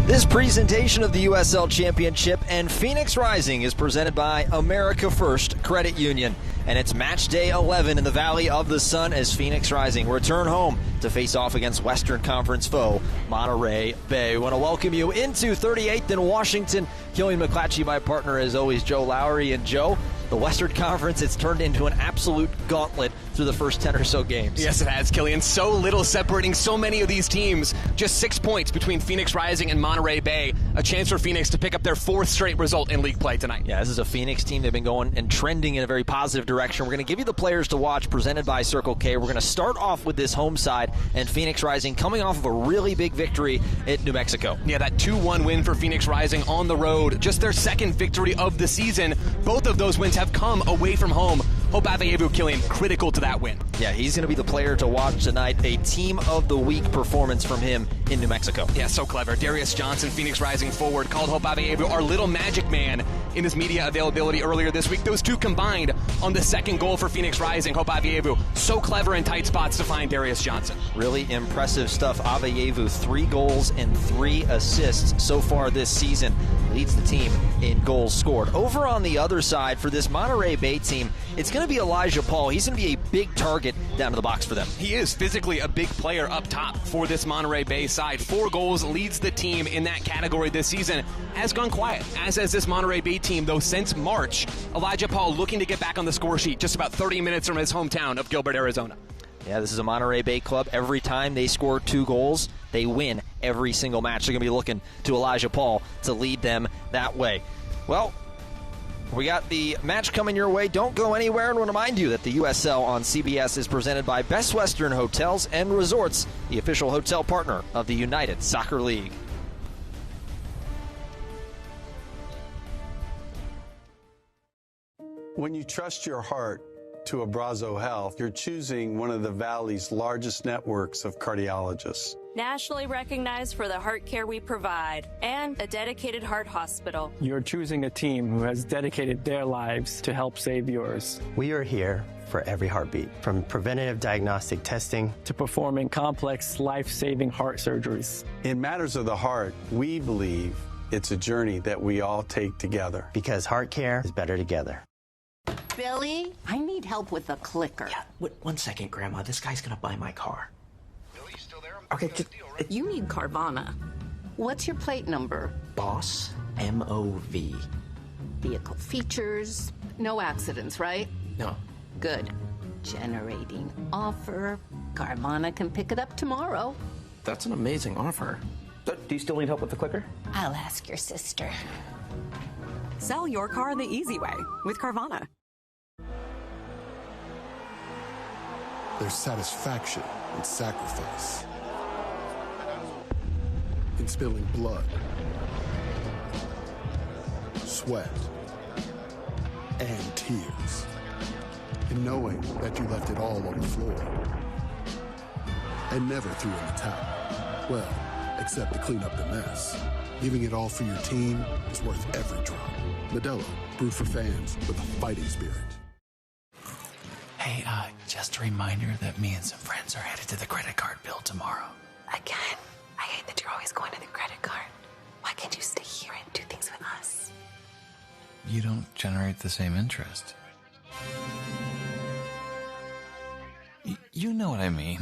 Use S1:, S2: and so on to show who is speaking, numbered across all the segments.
S1: This presentation of the USL Championship and Phoenix Rising is presented by America First Credit Union. And it's match day 11 in the Valley of the Sun as Phoenix Rising return home to face off against Western Conference foe Monterey Bay. We want to welcome you into 38th in Washington. Killian McClatchy, my partner, as always, Joe Lowry. And Joe, the Western Conference, it's turned into an absolute gauntlet through the first 10 or so games.
S2: Yes, it has, Killian. So little separating so many of these teams. Just 6 points between Phoenix Rising and Monterey Bay. A chance for Phoenix to pick up their 4th straight result in league play tonight.
S1: Yeah, this is a Phoenix team. They've been going and trending in a very positive direction. We're going to give you the players to watch presented by Circle K. We're going to start off with this home side and Phoenix Rising coming off of a really big victory at New Mexico.
S2: Yeah, that 2-1 win for Phoenix Rising on the road. Just their 2nd victory of the season. Both of those wins have come away from home. Hope Aveyevu, Killian, critical to that win.
S1: Yeah, he's going to be the player to watch tonight. A team of the week performance from him in New Mexico.
S2: Yeah, so clever. Darius Johnson, Phoenix Rising forward, called Hope Aveyevu our little magic man in his media availability earlier this week. Those two combined on the 2nd goal for Phoenix Rising. Hope Aveyevu, so clever in tight spots to find Darius Johnson.
S1: Really impressive stuff. Aveyevu, 3 goals and 3 assists so far this season. Leads the team in goals scored. Over on the other side for this Monterey Bay team, it's going to be Elijah Paul. He's going to be a big target down to the box for them.
S2: He is physically a big player up top for this Monterey Bay side. 4 goals, leads the team in that category this season. Has gone quiet, as has this Monterey Bay team, though since March. Elijah Paul looking to get back on the score sheet just about 30 minutes from his hometown of Gilbert, Arizona.
S1: Yeah, this is a Monterey Bay club. Every time they score 2 goals, they win every single match. They're going to be looking to Elijah Paul to lead them that way. Well, we got the match coming your way. Don't go anywhere. And I want to remind you that the USL on CBS is presented by Best Western Hotels and Resorts, the official hotel partner of the United Soccer League.
S3: When you trust your heart to Abrazo Health, you're choosing one of the Valley's largest networks of cardiologists.
S4: Nationally recognized for the heart care we provide and a dedicated heart hospital.
S5: You're choosing a team who has dedicated their lives to help save yours.
S6: We are here for every heartbeat, from preventative diagnostic testing
S5: to performing complex, life-saving heart surgeries.
S3: In matters of the heart, we believe it's a journey that we all take together.
S6: Because heart care is better together.
S7: Billy, I need help with the clicker.
S8: Yeah, wait, 1 second, Grandma. This guy's gonna buy my car.
S9: Billy, you still there?
S8: Okay, just...
S7: You need Carvana. What's your plate number?
S8: Boss, M-O-V.
S7: Vehicle features, no accidents, right?
S8: No.
S7: Good. Generating offer. Carvana can pick it up tomorrow.
S8: That's an amazing offer. Do you still need help with the clicker?
S7: I'll ask your sister.
S10: Sell your car the easy way with Carvana.
S11: There's satisfaction in sacrifice, in spilling blood, sweat, and tears, in knowing that you left it all on the floor and never threw in the towel. Well, except to clean up the mess. Giving it all for your team is worth every drop. Modelo, brewed for fans with a fighting spirit.
S12: Hey, just a reminder that me and some friends are headed to the credit card bill tomorrow.
S10: Again, I hate that you're always going to the credit card. Why can't you stay here and do things with us?
S12: You don't generate the same interest. You know what I mean.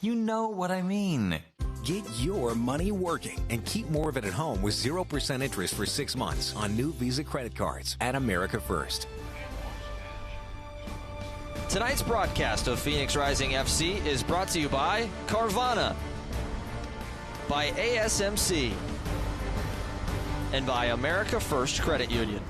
S12: You know what I mean.
S13: Get your money working and keep more of it at home with 0% interest for 6 months on new Visa credit cards at America First.
S1: Tonight's broadcast of Phoenix Rising FC is brought to you by Carvana, by ASMC, and by America First Credit Union.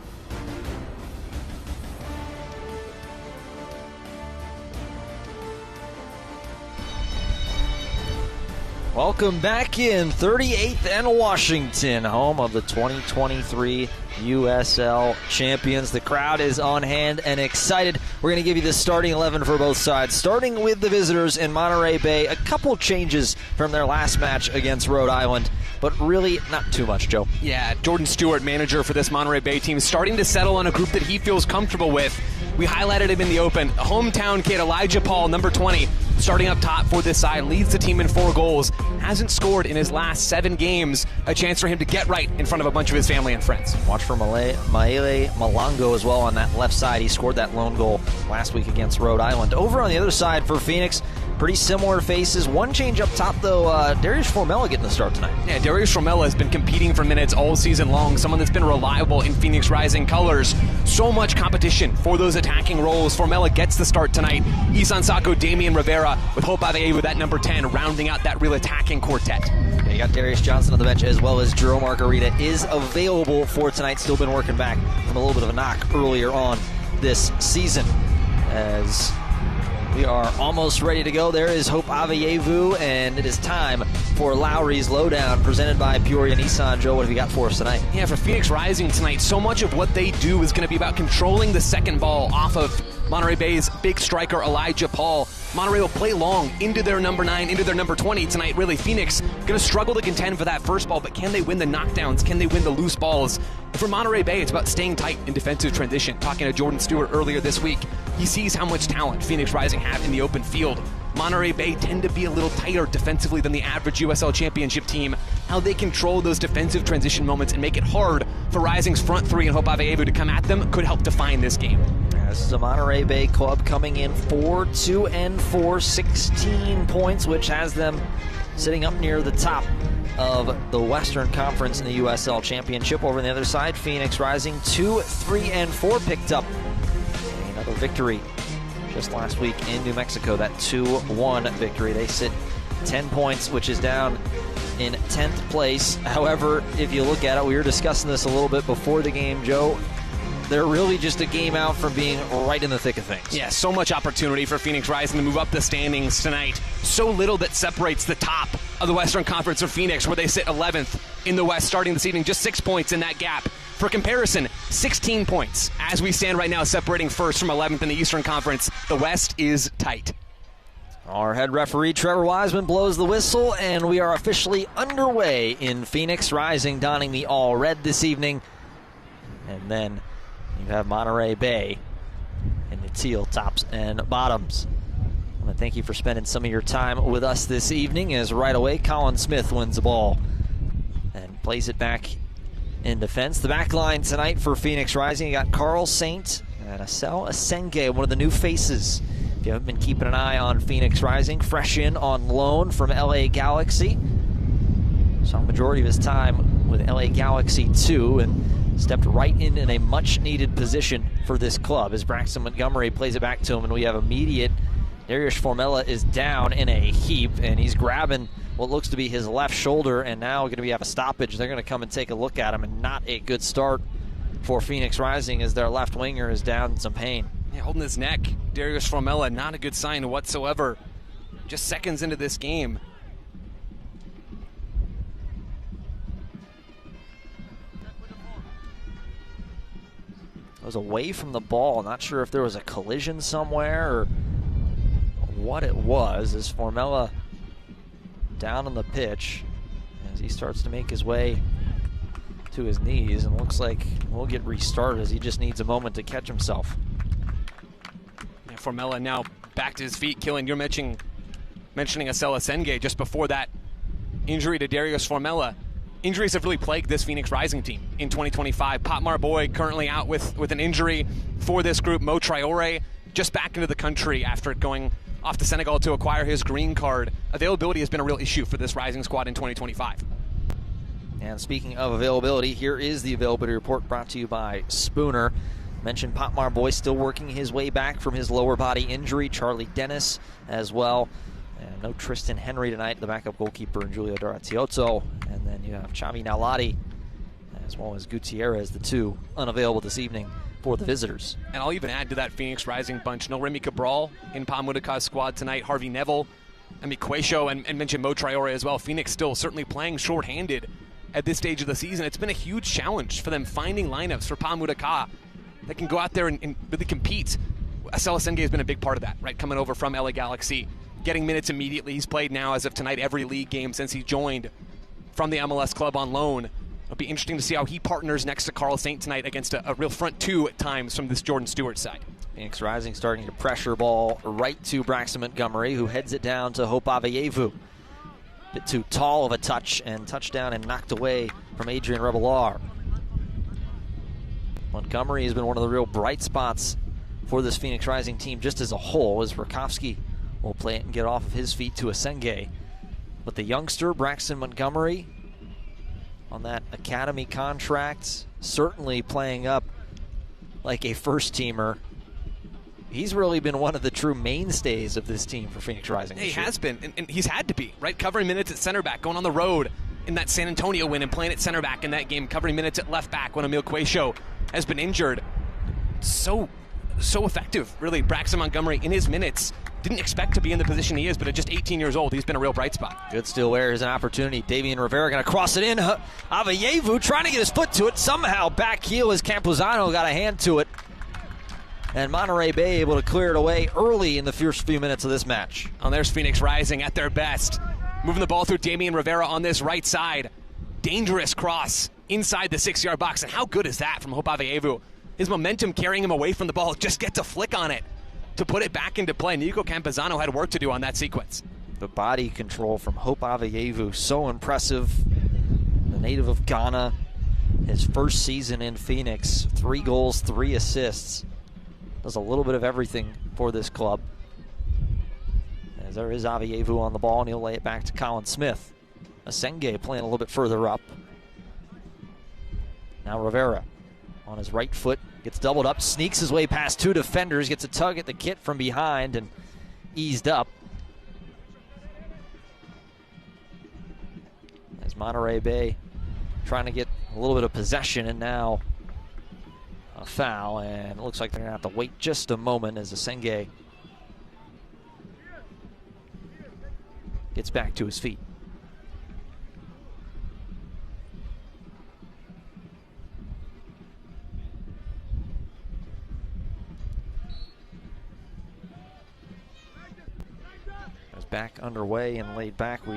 S1: Welcome back in 38th and Washington, home of the 2023 USL champions. The crowd is on hand and excited. We're going to give you the starting 11 for both sides, starting with the visitors in Monterey Bay. A couple changes from their last match against Rhode Island, but really not too much, Joe.
S2: Yeah, Jordan Stewart, manager for this Monterey Bay team, starting to settle on a group that he feels comfortable with. We highlighted him in the open. Hometown kid Elijah Paul, number 20, starting up top for this side, leads the team in 4 goals, hasn't scored in his last 7 games. A chance for him to get right in front of a bunch of his family and friends.
S1: Watch for Maele Malongo as well on that left side. He scored that lone goal last week against Rhode Island. Over on the other side for Phoenix, pretty similar faces. One change up top, though. Darius Formella getting the start tonight.
S2: Yeah, Darius Formella has been competing for minutes all season long. Someone that's been reliable in Phoenix Rising colors. So much competition for those attacking roles. Formella gets the start tonight. Isan Sako, Damian Rivera with Hope Aveye with that number 10, rounding out that real attacking quartet.
S1: Yeah, you got Darius Johnson on the bench, as well as Jerome Margarita is available for tonight. Still been working back from a little bit of a knock earlier on this season. As we are almost ready to go. There is Hope Aveyevu, and it is time for Lowry's Lowdown, presented by Peoria Nissan. Joe, what have you got for us tonight?
S2: Yeah, for Phoenix Rising tonight, so much of what they do is going to be about controlling the second ball off of Monterey Bay's big striker, Elijah Paul. Monterey will play long into their number 9, into their number 20 tonight. Really, Phoenix going to struggle to contend for that first ball, but can they win the knockdowns? Can they win the loose balls? And for Monterey Bay, it's about staying tight in defensive transition. Talking to Jordan Stewart earlier this week, he sees how much talent Phoenix Rising have in the open field. Monterey Bay tend to be a little tighter defensively than the average USL Championship team. How they control those defensive transition moments and make it hard for Rising's front 3 and Hope Aveyevu to come at them could help define this game.
S1: This is a Monterey Bay club coming in 4-2-4, 16 points, which has them sitting up near the top of the Western Conference in the USL Championship. Over on the other side, Phoenix Rising 2-3-4, picked up another victory just last week in New Mexico, that 2-1 victory. They sit 10 points, which is down in 10th place. However, if you look at it, we were discussing this a little bit before the game, Joe. They're really just a game out from being right in the thick of things.
S2: Yeah, so much opportunity for Phoenix Rising to move up the standings tonight. So little that separates the top of the Western Conference of Phoenix, where they sit 11th in the West starting this evening. Just 6 points in that gap. For comparison, 16 points as we stand right now, separating first from 11th in the Eastern Conference. The West is tight.
S1: Our head referee, Trevor Wiseman, blows the whistle, and we are officially underway in Phoenix Rising, donning the all-red this evening. And then you have Monterey Bay in the teal tops and bottoms. I want to thank you for spending some of your time with us this evening, as right away Colin Smith wins the ball and plays it back in defense. The back line tonight for Phoenix Rising, you got Carl Saint and Asel Asenge, one of the new faces. If you haven't been keeping an eye on Phoenix Rising, fresh in on loan from LA Galaxy. Saw a majority of his time with LA Galaxy 2 and stepped right in a much-needed position for this club as Braxton Montgomery plays it back to him, and we have immediate. Darius Formella is down in a heap, and he's grabbing what looks to be his left shoulder, and now going to have a stoppage. They're going to come and take a look at him, and not a good start for Phoenix Rising as their left winger is down in some pain.
S2: Yeah, holding his neck. Darius Formella, not a good sign whatsoever. Just seconds into this game.
S1: It was away from the ball. Not sure if there was a collision somewhere or what it was, as Formella down on the pitch as he starts to make his way to his knees, and looks like we'll get restarted as he just needs a moment to catch himself.
S2: Yeah, Formella now back to his feet. Killen, you're mentioning Asel Asenge just before that injury to Darius Formella. Injuries have really plagued this Phoenix Rising team in 2025. Potmar Boy currently out with an injury for this group. Mo Traore just back into the country after going off to Senegal to acquire his green card. Availability has been a real issue for this Rising squad in 2025.
S1: And speaking of availability, here is the availability report brought to you by Spooner. Mentioned Potmar Boy still working his way back from his lower body injury. Charlie Dennis as well. And no Tristan Henry tonight, the backup goalkeeper, and Julio Doratiotto. And then you have Xavi Nalati as well as Gutierrez, the two unavailable this evening for the visitors.
S2: And I'll even add to that Phoenix Rising bunch, no Remy Cabral in Pamudaka's squad tonight, Harvey Neville, Emi Quaisho, and mentioned Mo Traore as well. Phoenix still certainly playing shorthanded at this stage of the season. It's been a huge challenge for them finding lineups for Pamudaka that can go out there and really compete. Asel Asenge has been a big part of that, right? Coming over from LA Galaxy, getting minutes immediately. He's played now, as of tonight, every league game since he joined from the MLS club on loan. It'll be interesting to see how he partners next to Carl Saint tonight against a real front two at times from this Jordan Stewart side.
S1: Phoenix Rising starting to pressure ball right to Braxton Montgomery, who heads it down to Hope Aveyevu. bit too tall of a touch, and touchdown and knocked away from Adrian Revelar. Montgomery has been one of the real bright spots for this Phoenix Rising team just as a whole, as Rakowski will play it and get off of his feet to Asenge. But the youngster, Braxton Montgomery, on that academy contract, certainly playing up like a first-teamer. He's really been one of the true mainstays of this team for Phoenix Rising.
S2: He has been, and he's had to be, right? Covering minutes at center back, going on the road in that San Antonio win and playing at center back in that game, covering minutes at left back when Emil Quaisho has been injured. So effective, really. Braxton Montgomery in his minutes. Didn't expect to be in the position he is, but at just 18 years old, he's been a real bright spot.
S1: Good steal. Here's an opportunity. Davian Rivera going to cross it in. Avayevu trying to get his foot to it. Somehow back heel as Campuzano got a hand to it. And Monterey Bay able to clear it away early in the first few minutes of this match.
S2: Oh, there's Phoenix Rising at their best. Moving the ball through Damian Rivera on this right side. Dangerous cross inside the 6-yard box. And how good is that from Hope Avayevu? His momentum carrying him away from the ball. Just gets a flick on it to put it back into play. Nico Campuzano had work to do on that sequence.
S1: The body control from Hope Avayevu, so impressive. The native of Ghana, his first season in Phoenix, 3 goals, 3 assists. Does a little bit of everything for this club. As there is Avayevu on the ball, and he'll lay it back to Colin Smith. Asenge playing a little bit further up. Now Rivera on his right foot, gets doubled up, sneaks his way past 2 defenders, gets a tug at the kit from behind and eased up. As Monterey Bay trying to get a little bit of possession, and now a foul, and it looks like they're going to have to wait just a moment as Asenge gets back to his feet. Back underway and laid back. We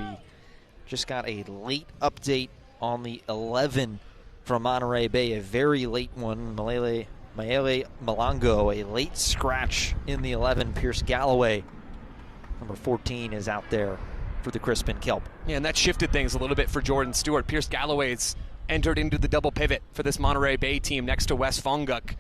S1: just got a late update on the 11 from Monterey Bay, a very late one. Maele Malongo, a late scratch in the 11. Pierce Galloway, number 14, is out there for the Crispin Kelp.
S2: Yeah, and that shifted things a little bit for Jordan Stewart. Pierce Galloway's entered into the double pivot for this Monterey Bay team next to Wes Fonguk.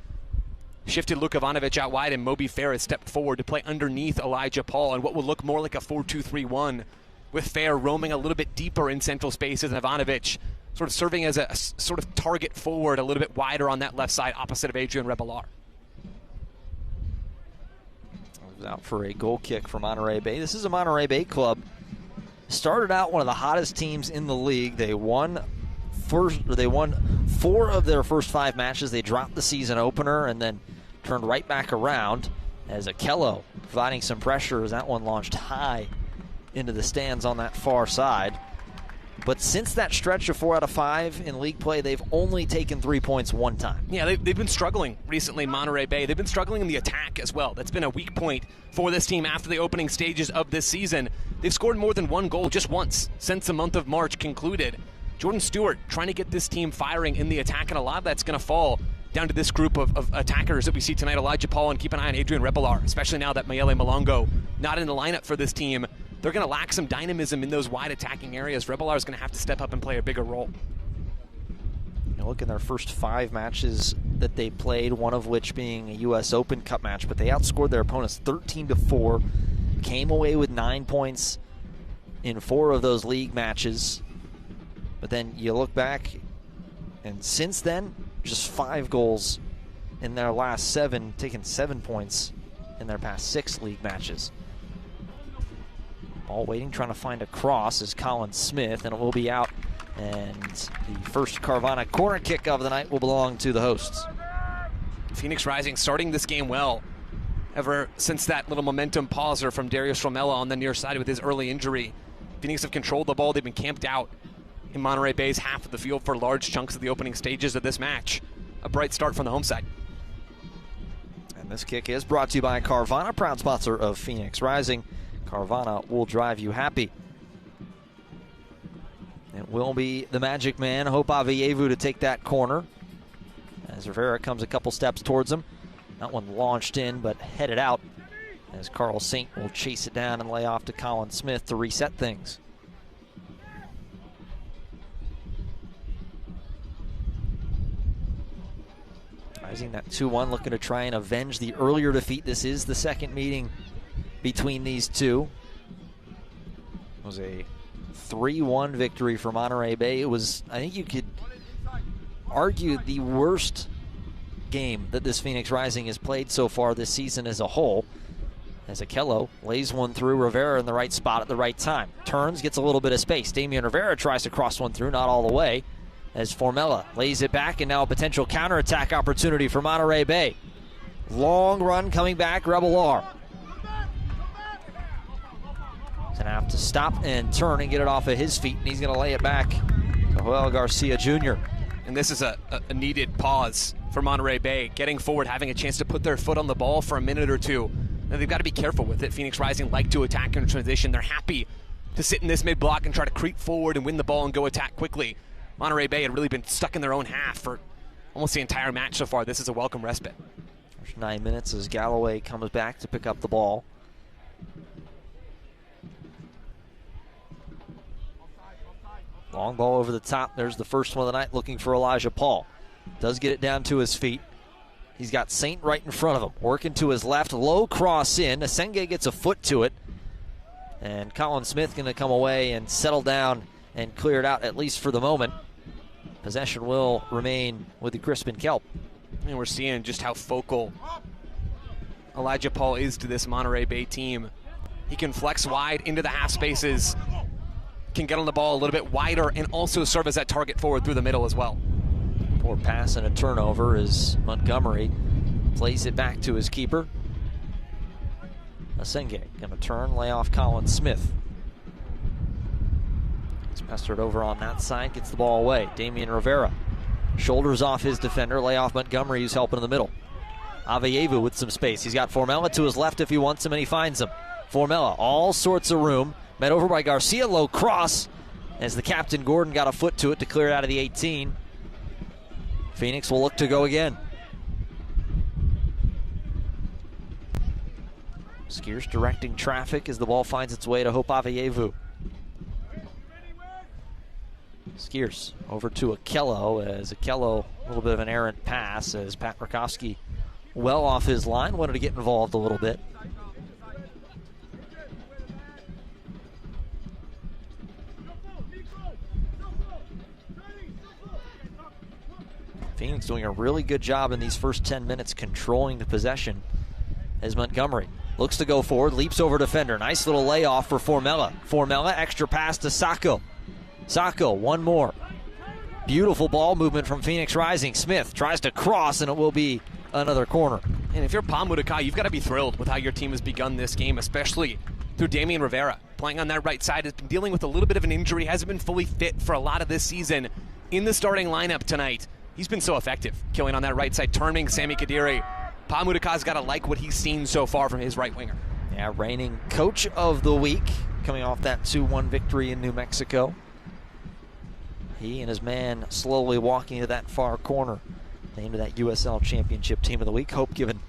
S2: Shifted Luka Ivanovic out wide, and Moby Fair stepped forward to play underneath Elijah Paul in what will look more like a 4-2-3-1, with Fair roaming a little bit deeper in central spaces and Ivanovic sort of serving as a sort of target forward a little bit wider on that left side opposite of Adrian Revelar.
S1: Out for a goal kick for Monterey Bay. This is a Monterey Bay club. Started out one of the hottest teams in the league. They won 4 of their first 5 matches. They dropped the season opener and then turned right back around as Akello providing some pressure as that one launched high into the stands on that far side. But since that stretch of 4 out of 5 in league play, they've only taken 3 points one time.
S2: Yeah, they've been struggling recently, Monterey Bay. They've been struggling in the attack as well. That's been a weak point for this team after the opening stages of this season. They've scored more than 1 goal just once since the month of March concluded. Jordan Stewart trying to get this team firing in the attack, and a lot of that's going to fall down to this group of attackers that we see tonight. Elijah Paul, and keep an eye on Adrian Revelar, especially now that Maele Malongo not in the lineup for this team. They're going to lack some dynamism in those wide attacking areas. Revelar is going to have to step up and play a bigger role.
S1: You look in their first 5 matches that they played, one of which being a U.S. Open Cup match, but they outscored their opponents 13-4, came away with 9 points in 4 of those league matches. But then you look back, and since then, just 5 goals in their last 7, taking 7 points in their past 6 league matches. Ball waiting, trying to find a cross is Colin Smith, and it will be out. And the first Carvana corner kick of the night will belong to the hosts.
S2: Phoenix Rising starting this game well. Ever since that little momentum pauser from Darius Romella on the near side with his early injury, Phoenix have controlled the ball. They've been camped out in Monterey Bay's half of the field for large chunks of the opening stages of this match. A bright start from the home side.
S1: And this kick is brought to you by Carvana, proud sponsor of Phoenix Rising. Carvana will drive you happy. It will be the magic man, Hope Avayevu, to take that corner. As Rivera comes a couple steps towards him. That one launched in, but headed out. As Carl Saint will chase it down and lay off to Colin Smith to reset things. Rising that 2-1, looking to try and avenge the earlier defeat. This is the second meeting between these two. It was a 3-1 victory for Monterey Bay. It was, I think you could argue, the worst game that this Phoenix Rising has played so far this season as a whole. As Akello lays one through, Rivera in the right spot at the right time. Turns, gets a little bit of space. Damian Rivera tries to cross one through, not all the way, as Formella lays it back, and now a potential counterattack opportunity for Monterey Bay. Long run coming back, Rebelar. He's gonna have to stop and turn and get it off of his feet, and he's gonna lay it back to Joel Garcia Jr.
S2: And this is a needed pause for Monterey Bay, getting forward, having a chance to put their foot on the ball for a minute or two. And they've got to be careful with it. Phoenix Rising like to attack in transition. They're happy to sit in this mid-block and try to creep forward and win the ball and go attack quickly. Monterey Bay had really been stuck in their own half for almost the entire match so far. This is a welcome respite.
S1: First 9 minutes as Galloway comes back to pick up the ball. Long ball over the top. There's the first one of the night, looking for Elijah Paul. Does get it down to his feet. He's got Saint right in front of him. Working to his left, low cross in. Asenge gets a foot to it. And Colin Smith going to come away and settle down and clear it out, at least for the moment. Possession will remain with the Crispin Kelp.
S2: And we're seeing just how focal Elijah Paul is to this Monterey Bay team. He can flex wide into the half spaces, can get on the ball a little bit wider, and also serve as that target forward through the middle as well.
S1: Poor pass and a turnover as Montgomery plays it back to his keeper. Asenge going to turn, lay off Colin Smith. He's pestered over on that side, gets the ball away. Damian Rivera shoulders off his defender, lay off Montgomery, who's helping in the middle. Aveyevu with some space. He's got Formella to his left if he wants him, and he finds him. Formella, all sorts of room. Met over by Garcia, low cross, as the captain Gordon got a foot to it to clear it out of the 18. Phoenix will look to go again. Skiers directing traffic as the ball finds its way to Hope Aveyevu. Skiers over to Akello, as Akello, a little bit of an errant pass as Pat Rakowski well off his line, wanted to get involved a little bit. Phoenix doing a really good job in these first 10 minutes controlling the possession as Montgomery looks to go forward, leaps over defender. Nice little layoff for Formella. Formella, extra pass to Sacco. Sacco, one more. Beautiful ball movement from Phoenix Rising. Smith tries to cross, and it will be another corner.
S2: And if you're Pamudikai, you've got to be thrilled with how your team has begun this game, especially through Damian Rivera. Playing on that right side, has been dealing with a little bit of an injury, hasn't been fully fit for a lot of this season. In the starting lineup tonight, he's been so effective, killing on that right side, turning Sami Kadiri. Pamudikai's got to like what he's seen so far from his right winger.
S1: Yeah, reigning coach of the week, coming off that 2-1 victory in New Mexico. He and his man slowly walking to that far corner, named to that USL Championship Team of the Week. Hope giving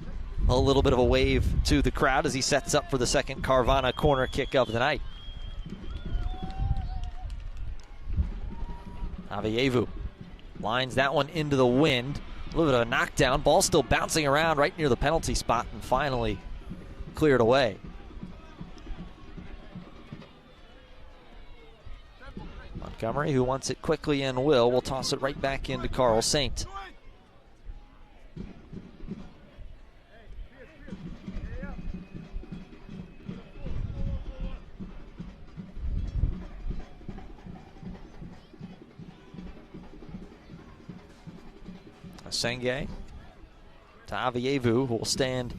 S1: a little bit of a wave to the crowd as he sets up for the second Carvana corner kick of the night. Aveyevu lines that one into the wind. A little bit of a knockdown. Ball still bouncing around right near the penalty spot and finally cleared away. Montgomery, who wants it quickly and will toss it right back into Carl Saint. Asenge to Aveyevu, who will stand,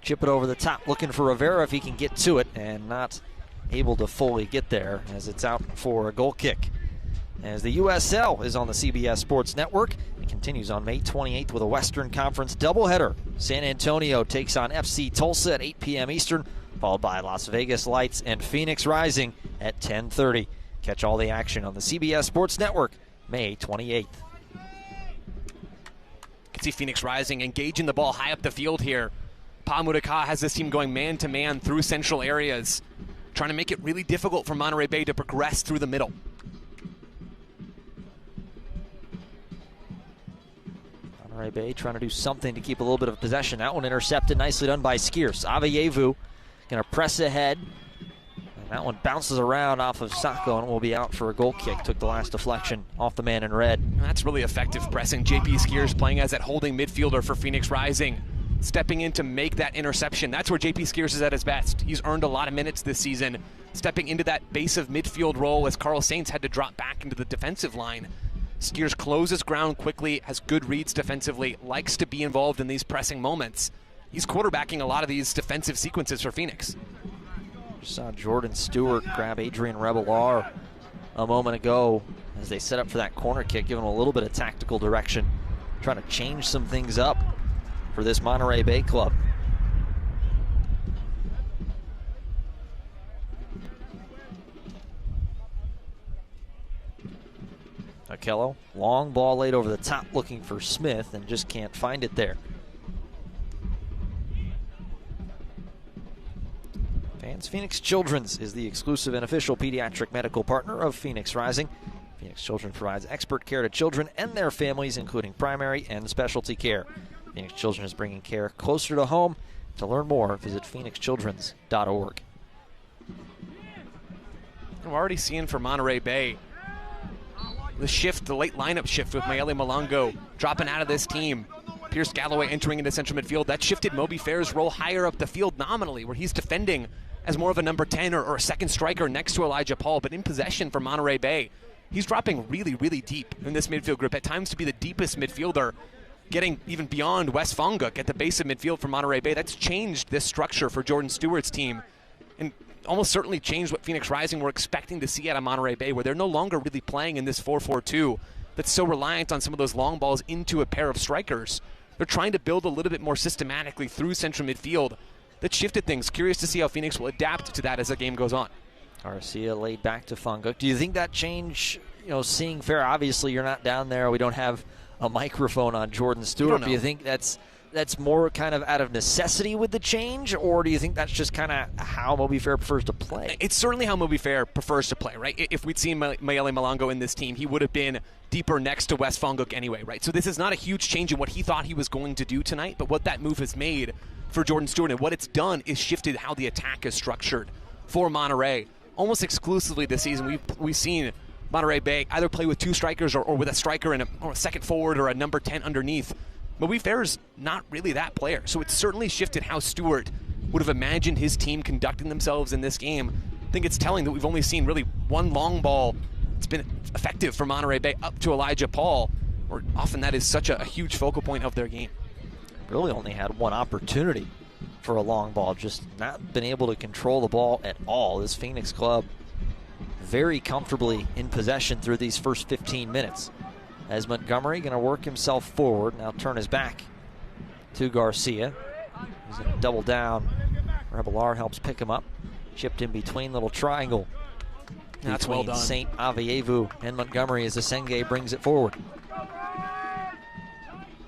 S1: chip it over the top, looking for Rivera if he can get to it, and not able to fully get there as it's out for a goal kick. As the USL is on the CBS Sports Network, it continues on May 28th with a Western Conference doubleheader. San Antonio takes on FC Tulsa at 8 p.m. Eastern, followed by Las Vegas Lights and Phoenix Rising at 10:30. Catch all the action on the CBS Sports Network May 28th.
S2: See Phoenix Rising engaging the ball high up the field here. Pamudikai has this team going man-to-man through central areas, trying to make it really difficult for Monterey Bay to progress through the middle.
S1: Monterey Bay trying to do something to keep a little bit of possession. That one intercepted, nicely done by Skiers. Aveyevu going to press ahead. And that one bounces around off of Sacco and will be out for a goal kick. Took the last deflection off the man in red.
S2: That's really effective pressing. JP Skiers playing as that holding midfielder for Phoenix Rising. Stepping in to make that interception. That's where JP Skiers is at his best. He's earned a lot of minutes this season, stepping into that base of midfield role as Carl Saints had to drop back into the defensive line. Skiers closes ground quickly, has good reads defensively, likes to be involved in these pressing moments. He's quarterbacking a lot of these defensive sequences for Phoenix.
S1: Just saw Jordan Stewart grab Adrian Rebelar a moment ago as they set up for that corner kick, giving him a little bit of tactical direction, trying to change some things up for this Monterey Bay club. Okello, long ball laid over the top looking for Smith and just can't find it there. Fans, Phoenix Children's is the exclusive and official pediatric medical partner of Phoenix Rising. Phoenix Children provides expert care to children and their families, including primary and specialty care. Phoenix Children is bringing care closer to home. To learn more, visit phoenixchildrens.org.
S2: We're already seeing for Monterey Bay the shift, the late lineup shift with Mayele Malongo dropping out of this team. Pierce Galloway entering into central midfield. That shifted Moby Fair's role higher up the field nominally, where he's defending as more of a number 10 or a second striker next to Elijah Paul, but in possession for Monterey Bay. He's dropping really, really deep in this midfield group, at times to be the deepest midfielder, getting even beyond Wes Fonguk at the base of midfield for Monterey Bay. That's changed this structure for Jordan Stewart's team, and almost certainly changed what Phoenix Rising were expecting to see out of Monterey Bay, where they're no longer really playing in this 4-4-2 that's so reliant on some of those long balls into a pair of strikers. They're trying to build a little bit more systematically through central midfield. That shifted things. Curious to see how Phoenix will adapt to that as the game goes on.
S1: Garcia laid back to Fonguk. Do you think that change, seeing Fair, obviously you're not down there, we don't have a microphone on Jordan Stewart. Do you think that's more kind of out of necessity with the change, or do you think that's just kind of how Moby Fair prefers to play?
S2: It's certainly how Moby Fair prefers to play, right? If we'd seen Mayele Malongo in this team, he would have been deeper next to Wes Fonguk anyway, right? So this is not a huge change in what he thought he was going to do tonight, but what that move has made for Jordan Stewart, and what it's done is shifted how the attack is structured for Monterey. Almost exclusively this season, we've seen Monterey Bay either play with two strikers or with a striker and a second forward or a number 10 underneath. Moby Fair's not really that player, so it's certainly shifted how Stewart would have imagined his team conducting themselves in this game. I think it's telling that we've only seen really one long ball that's been effective for Monterey Bay up to Elijah Paul, where often that is such a huge focal point of their game.
S1: Really only had one opportunity for a long ball, just not been able to control the ball at all. This Phoenix club very comfortably in possession through these first 15 minutes. As Montgomery going to work himself forward, now turn his back to Garcia. He's going to double down. Rebelar helps pick him up. Chipped in between, little triangle.
S2: That's well done.
S1: St. Aveyevu and Montgomery as Asenge brings it forward.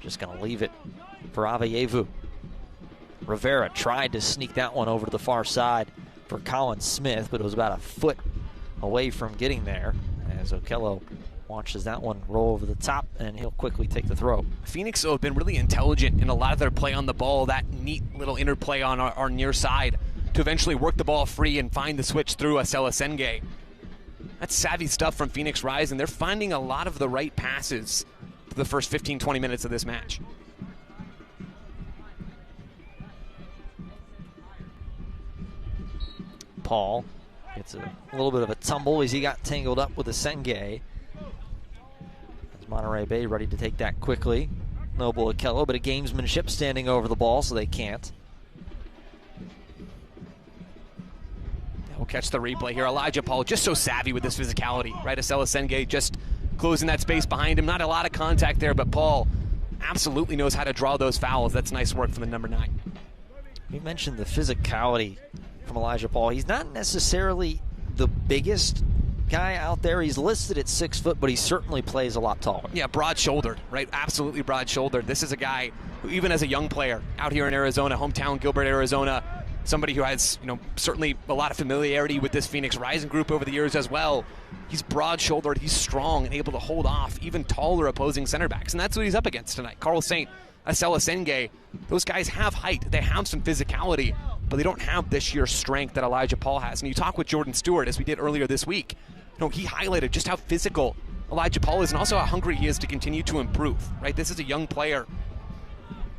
S1: Just going to leave it for Aveyevu. Rivera tried to sneak that one over to the far side for Colin Smith, but it was about a foot away from getting there as Okello watches that one roll over the top, and he'll quickly take the throw.
S2: Phoenix have been really intelligent in a lot of their play on the ball, that neat little interplay on our near side to eventually work the ball free and find the switch through Asenge. That's savvy stuff from Phoenix Rising. They're finding a lot of the right passes for the first 15-20 minutes of this match.
S1: Paul gets a little bit of a tumble as he got tangled up with Asenge. As Monterey Bay ready to take that quickly. Noble Okello, but a gamesmanship standing over the ball, so they can't.
S2: We'll catch the replay here. Elijah Paul just so savvy with his physicality, right? Asenge just closing that space behind him. Not a lot of contact there, but Paul absolutely knows how to draw those fouls. That's nice work from the number 9.
S1: You mentioned the physicality from Elijah Paul. He's not necessarily the biggest guy out there. He's listed at 6 foot, but he certainly plays a lot taller.
S2: Yeah, broad-shouldered, right? Absolutely broad-shouldered. This is a guy who, even as a young player out here in Arizona, hometown Gilbert, Arizona, somebody who has, certainly a lot of familiarity with this Phoenix Rising group over the years as well. He's broad-shouldered, he's strong, and able to hold off even taller opposing center backs, and that's what he's up against tonight. Carl Saint, Asela Senge, those guys have height, they have some physicality, but they don't have this sheer strength that Elijah Paul has. And you talk with Jordan Stewart, as we did earlier this week, he highlighted just how physical Elijah Paul is and also how hungry he is to continue to improve, right? This is a young player,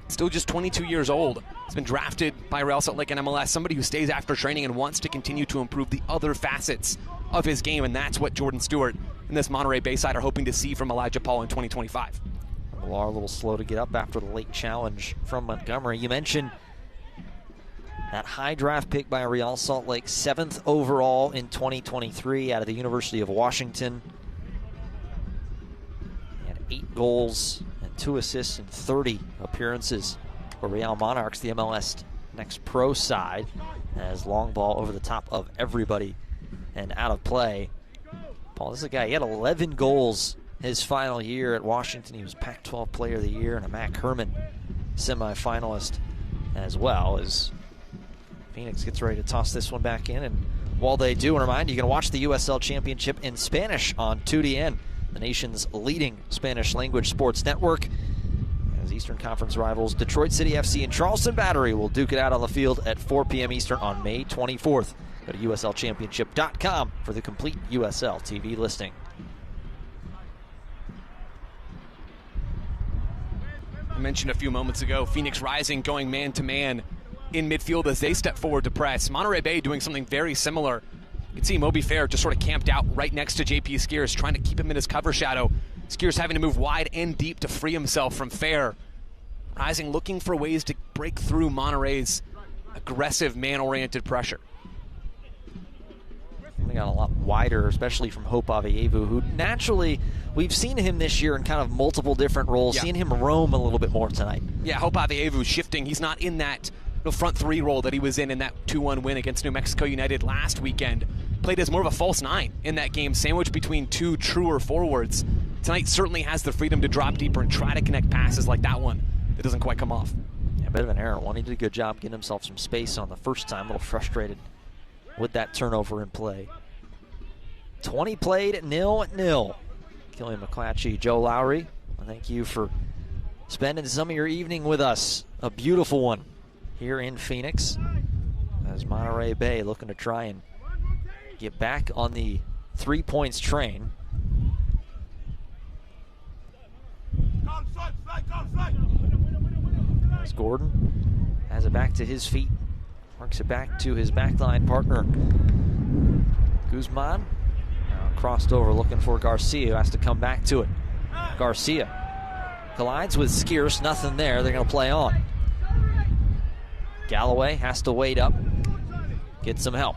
S2: still just 22 years old. He's been drafted by Real Salt Lake and MLS, somebody who stays after training and wants to continue to improve the other facets of his game, and that's what Jordan Stewart and this Monterey Bay side are hoping to see from Elijah Paul in 2025.
S1: Millar a little slow to get up after the late challenge from Montgomery. You mentioned that high draft pick by Real Salt Lake, 7th overall in 2023 out of the University of Washington. He had 8 goals and 2 assists in 30 appearances for Real Monarchs, the MLS Next Pro side, as long ball over the top of everybody and out of play. Paul, this is a guy, he had 11 goals his final year at Washington. He was Pac-12 Player of the Year and a Mac Herman semifinalist as well, as Phoenix gets ready to toss this one back in. And while they do, and remind you, can watch the USL Championship in Spanish on 2DN, the nation's leading Spanish language sports network, as Eastern Conference rivals Detroit City FC and Charleston Battery will duke it out on the field at 4 p.m. Eastern on May 24th. Go to uslchampionship.com for the complete USL TV listing.
S2: I mentioned a few moments ago, Phoenix Rising going man-to-man in midfield as they step forward to press. Monterey Bay doing something very similar. You can see Moby Fair just sort of camped out right next to JP Skiers, trying to keep him in his cover shadow. Skiers having to move wide and deep to free himself from Fair. Rising looking for ways to break through Monterey's aggressive man-oriented pressure.
S1: They got a lot wider, especially from Hope Avievu, who naturally, we've seen him this year in kind of multiple different roles, seen him roam a little bit more tonight.
S2: Yeah, Hope Avievu shifting. He's not in that front three role that he was in that 2-1 win against New Mexico United last weekend. Played as more of a false 9 in that game, sandwiched between 2 truer forwards. Tonight certainly has the freedom to drop deeper and try to connect passes like that one that doesn't quite come off.
S1: Yeah, a bit of an error. He did a good job getting himself some space on the first time. A little frustrated with that turnover in play. 20 played, 0-0. Killian McClatchy, Joe Lowry, thank you for spending some of your evening with us. A beautiful one here in Phoenix, as Monterey Bay looking to try and get back on the 3 points train. As Gordon has it back to his feet, works it back to his backline partner, Guzman. Now crossed over looking for Garcia, who has to come back to it. Garcia collides with Skiers, nothing there, they're gonna play on. Galloway has to wait up, get some help.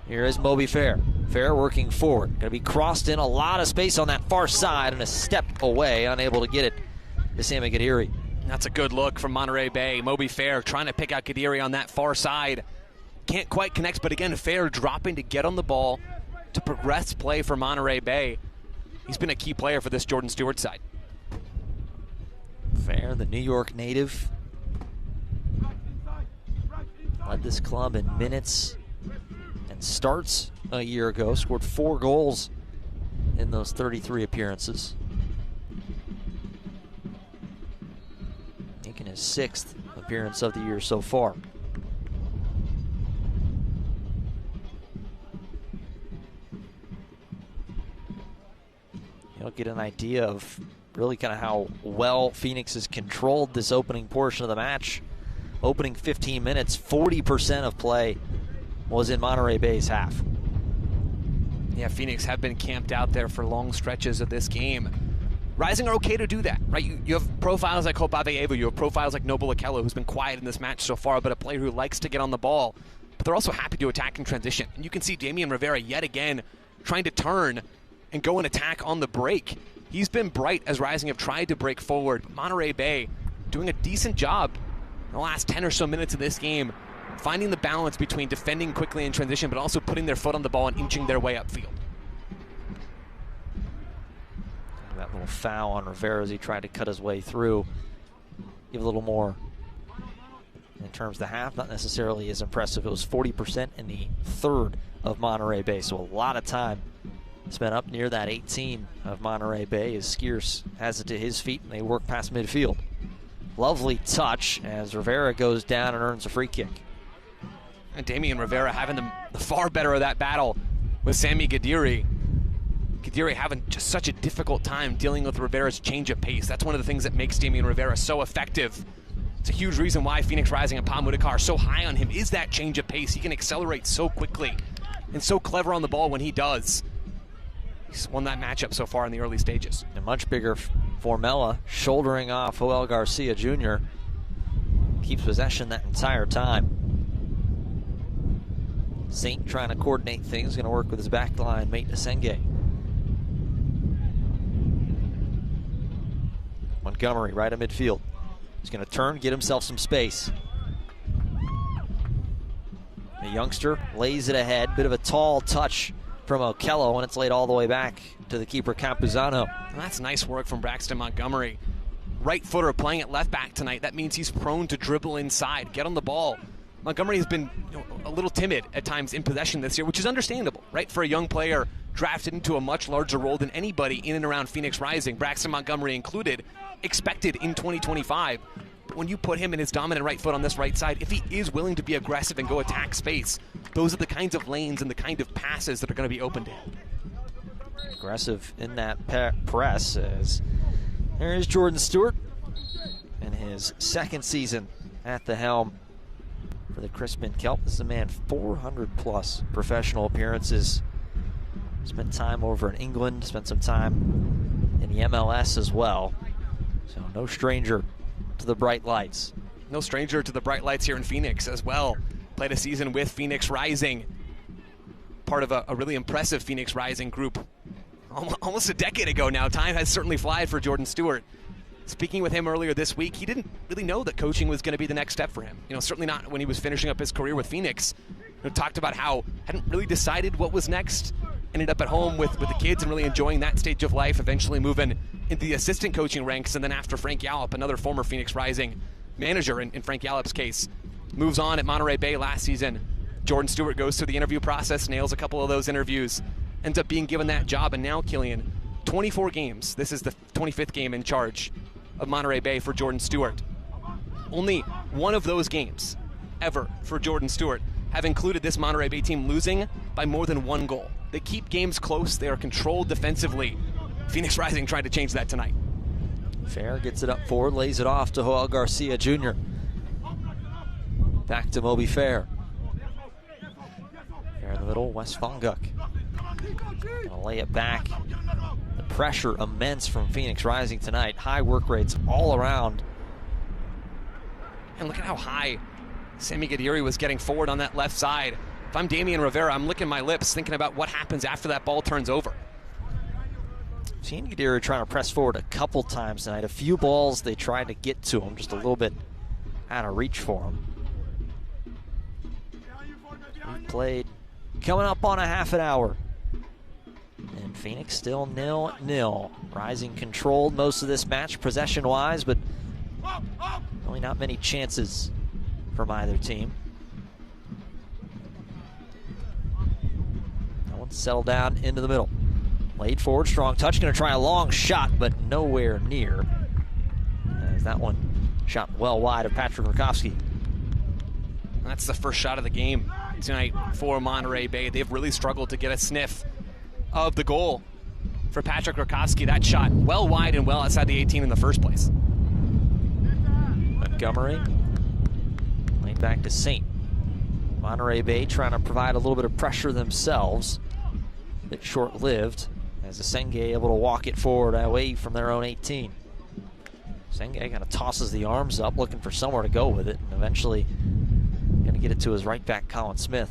S1: Here is Moby Fair. Fair working forward. Going to be crossed in, a lot of space on that far side, and a step away, unable to get it to Sammy Gadiri.
S2: That's a good look from Monterey Bay. Moby Fair trying to pick out Gadiri on that far side. Can't quite connect, but again, Fair dropping to get on the ball to progress play for Monterey Bay. He's been a key player for this Jordan Stewart side.
S1: Fair, the New York native, led this club in minutes and starts a year ago, scored 4 goals in those 33 appearances. Making his 6th appearance of the year so far. You'll get an idea of really kind of how well Phoenix has controlled this opening portion of the match. Opening 15 minutes, 40% of play was in Monterey Bay's half.
S2: Yeah, Phoenix have been camped out there for long stretches of this game. Rising are okay to do that, right? You have profiles like Hope Avievu, you have profiles like Noble Okello, who's been quiet in this match so far, but a player who likes to get on the ball. But they're also happy to attack in transition. And you can see Damian Rivera yet again trying to turn and go and attack on the break. He's been bright as Rising have tried to break forward. But Monterey Bay doing a decent job in the last 10 or so minutes of this game, finding the balance between defending quickly in transition, but also putting their foot on the ball and inching their way upfield.
S1: That little foul on Rivera as he tried to cut his way through. Give a little more in terms of the half, not necessarily as impressive. It was 40% in the third of Monterey Bay, so a lot of time spent up near that 18 of Monterey Bay as Skiers has it to his feet and they work past midfield. Lovely touch as Rivera goes down and earns a free kick.
S2: And Damian Rivera having the far better of that battle with Sami Guediri. Guediri having just such a difficult time dealing with Rivera's change of pace. That's one of the things that makes Damian Rivera so effective. It's a huge reason why Phoenix Rising and Pamudikar are so high on him, is that change of pace. He can accelerate so quickly and so clever on the ball when he does. He's won that matchup so far in the early stages.
S1: A much bigger Formella shouldering off Joel Garcia Jr. Keeps possession that entire time. Saint trying to coordinate things, going to work with his back line mate Asenge. Montgomery right at midfield. He's going to turn, get himself some space. The youngster lays it ahead. Bit of a tall touch from Okello, and it's laid all the way back to the keeper Campuzano.
S2: And that's nice work from Braxton Montgomery. Right footer playing at left back tonight. That means he's prone to dribble inside, get on the ball. Montgomery has been a little timid at times in possession this year, which is understandable, right? For a young player drafted into a much larger role than anybody in and around Phoenix Rising, Braxton Montgomery included, expected in 2025. But when you put him in his dominant right foot on this right side, if he is willing to be aggressive and go attack space, those are the kinds of lanes and the kind of passes that are going to be open to him.
S1: Aggressive in that press as there's Jordan Stewart in his second season at the helm for the Crispin Kelp. This is a man, 400 plus professional appearances. Spent time over in England, spent some time in the MLS as well. So no stranger to the bright lights.
S2: No stranger to the bright lights here in Phoenix as well. Played a season with Phoenix Rising. Part of a really impressive Phoenix Rising group. Almost a decade ago now. Time has certainly flied for Jordan Stewart. Speaking with him earlier this week, he didn't really know that coaching was going to be the next step for him. Certainly not when he was finishing up his career with Phoenix. Talked about how hadn't really decided what was next. Ended up at home with the kids and really enjoying that stage of life, eventually moving into the assistant coaching ranks. And then after Frank Yallop, another former Phoenix Rising manager in Frank Yallop's case, moves on at Monterey Bay last season. Jordan Stewart goes through the interview process, nails a couple of those interviews, ends up being given that job. And now, Killian, 24 games. This is the 25th game in charge of Monterey Bay for Jordan Stewart. Only one of those games ever for Jordan Stewart have included this Monterey Bay team losing by more than one goal. They keep games close. They are controlled defensively. Phoenix Rising tried to change that tonight.
S1: Fair gets it up forward, lays it off to Joel Garcia Jr. Back to Moby Fair. Fair in the middle, Wes Fonguk. Gonna lay it back. The pressure immense from Phoenix Rising tonight. High work rates all around.
S2: And look at how high Sami Guediri was getting forward on that left side. If I'm Damian Rivera, I'm licking my lips thinking about what happens after that ball turns over.
S1: Seen Guediri trying to press forward a couple times tonight. A few balls they tried to get to him, just a little bit out of reach for him. We've played coming up on a half an hour. And Phoenix still 0-0. Rising controlled most of this match possession-wise, but really not many chances from either team. That one settled down into the middle. Laid forward, strong touch, going to try a long shot, but nowhere near. As that one shot well wide of Patrick Rakowski.
S2: That's the first shot of the game tonight for Monterey Bay. They've really struggled to get a sniff of the goal for Patrick Rakowski. That shot well wide and well outside the 18 in the first place.
S1: Montgomery laid back to Saint. Monterey Bay trying to provide a little bit of pressure themselves. A bit short-lived as Asenge able to walk it forward away from their own 18. Asenge kind of tosses the arms up looking for somewhere to go with it, and eventually going to get it to his right back Colin Smith.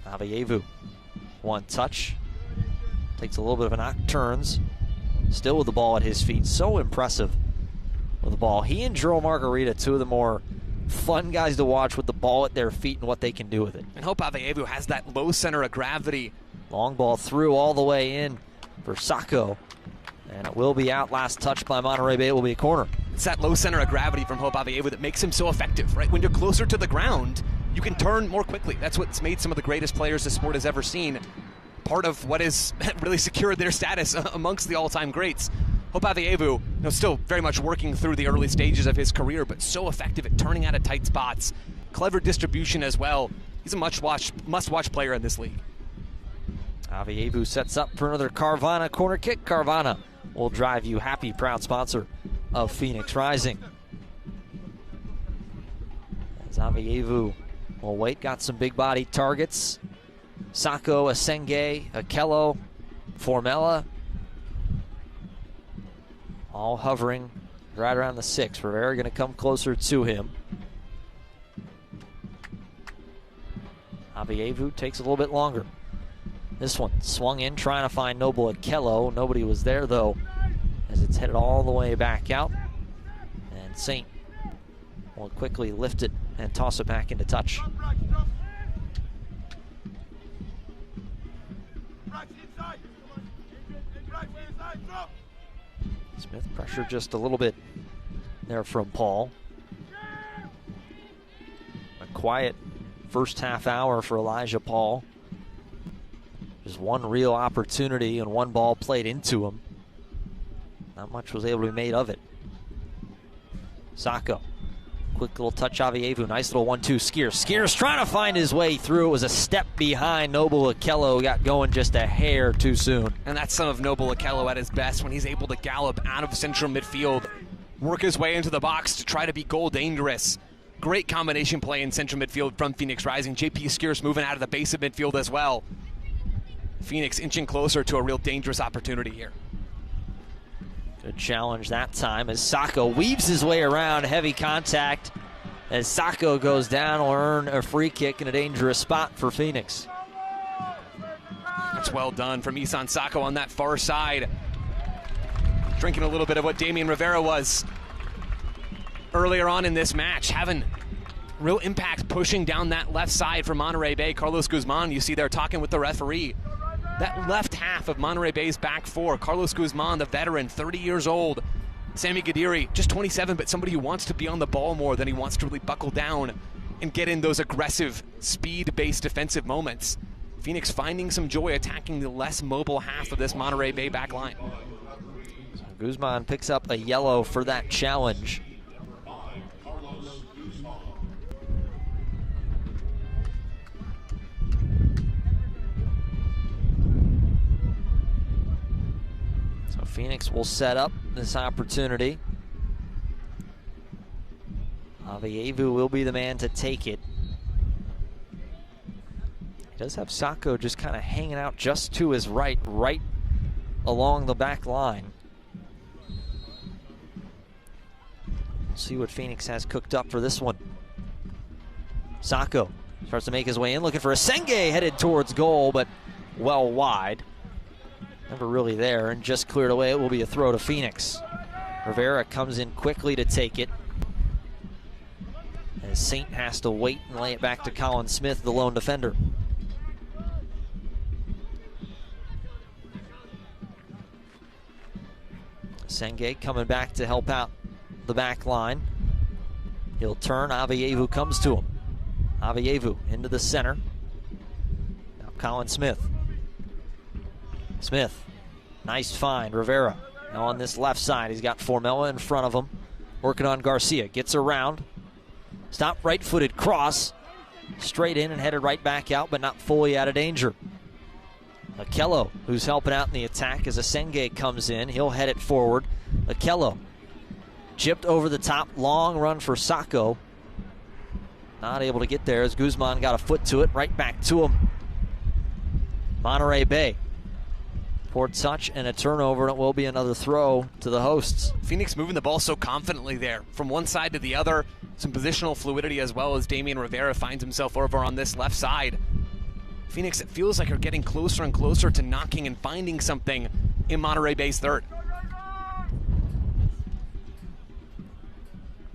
S1: Avievu, one touch, takes a little bit of a knock, turns, still with the ball at his feet. So impressive with the ball. He and Jerome Margarita, two of the more fun guys to watch with the ball at their feet and what they can do with it.
S2: And Hope Avievu has that low center of gravity.
S1: Long ball through all the way in for Sacco. And it will be out. Last touch by Monterey Bay will be a corner.
S2: It's that low center of gravity from Hope Avievu that makes him so effective, right? When you're closer to the ground, you can turn more quickly. That's what's made some of the greatest players the sport has ever seen part of what has really secured their status amongst the all-time greats. Hope Avievu, still very much working through the early stages of his career, but so effective at turning out of tight spots. Clever distribution as well. He's a must-watch player in this league.
S1: Avievu sets up for another Carvana corner kick. Carvana will drive you happy, proud sponsor of Phoenix Rising. As Avievu will wait, got some big body targets. Sako, Asenge, Akello, Formella, all hovering right around the 6. Rivera going to come closer to him. Avievu takes a little bit longer. This one swung in, trying to find Noble Akello. Nobody was there, though, as it's headed all the way back out. And Saint will quickly lift it and toss it back into touch. Smith pressure just a little bit there from Paul. A quiet first half hour for Elijah Paul. Just one real opportunity and one ball played into him. Not much was able to be made of it. Sako, quick little touch, Avievu, nice little 1-2 Skiers. Skiers trying to find his way through. It was a step behind. Noble Akello got going just a hair too soon.
S2: And that's some of Noble Akello at his best when he's able to gallop out of central midfield, work his way into the box to try to be goal dangerous. Great combination play in central midfield from Phoenix Rising. JP Skiers moving out of the base of midfield as well. Phoenix inching closer to a real dangerous opportunity here.
S1: Good challenge that time as Sako weaves his way around. Heavy contact as Sako goes down. Will earn a free kick in a dangerous spot for Phoenix.
S2: That's well done from Isan Sako on that far side. Drinking a little bit of what Damian Rivera was earlier on in this match, having real impact pushing down that left side for Monterey Bay. Carlos Guzman, you see there talking with the referee. That left half of Monterey Bay's back four, Carlos Guzman, the veteran, 30 years old. Sami Guediri, just 27, but somebody who wants to be on the ball more than he wants to really buckle down and get in those aggressive, speed-based defensive moments. Phoenix finding some joy attacking the less mobile half of this Monterey Bay back line.
S1: So Guzman picks up a yellow for that challenge. Phoenix will set up this opportunity. Avievu will be the man to take it. He does have Sako just kind of hanging out just to his right along the back line. We'll see what Phoenix has cooked up for this one. Sako starts to make his way in, looking for Asenge, headed towards goal, but well wide. Never really there, and just cleared away. It will be a throw to Phoenix. Rivera comes in quickly to take it, as Saint has to wait and lay it back to Colin Smith, the lone defender. Senge coming back to help out the back line. He'll turn. Avievu comes to him. Avievu into the center. Now Colin Smith. Smith, nice find. Rivera now on this left side. He's got Formella in front of him, working on Garcia. Gets around. Stop, right-footed cross. Straight in and headed right back out, but not fully out of danger. Akello, who's helping out in the attack as Asenge comes in. He'll head it forward. Akello chipped over the top. Long run for Sako. Not able to get there as Guzman got a foot to it. Right back to him. Monterey Bay. Poor touch and a turnover, and it will be another throw to the hosts.
S2: Phoenix moving the ball so confidently there from one side to the other. Some positional fluidity as well as Damian Rivera finds himself over on this left side. Phoenix, it feels like are getting closer and closer to knocking and finding something in Monterey Bay's third.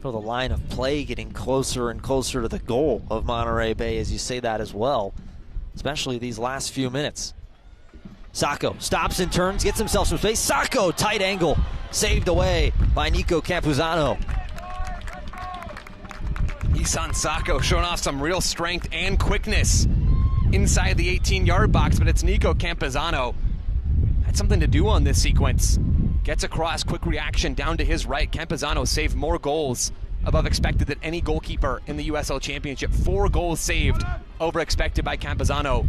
S1: For the line of play getting closer and closer to the goal of Monterey Bay as you say that as well, especially these last few minutes. Sacco stops and turns, gets himself some space. Sacco, tight angle, saved away by Nico Campuzano.
S2: Isan Sacco showing off some real strength and quickness inside the 18-yard box, but it's Nico Campuzano. Had something to do on this sequence. Gets across, quick reaction down to his right. Campuzano saved more goals above expected than any goalkeeper in the USL Championship. 4 goals saved over expected by Campuzano.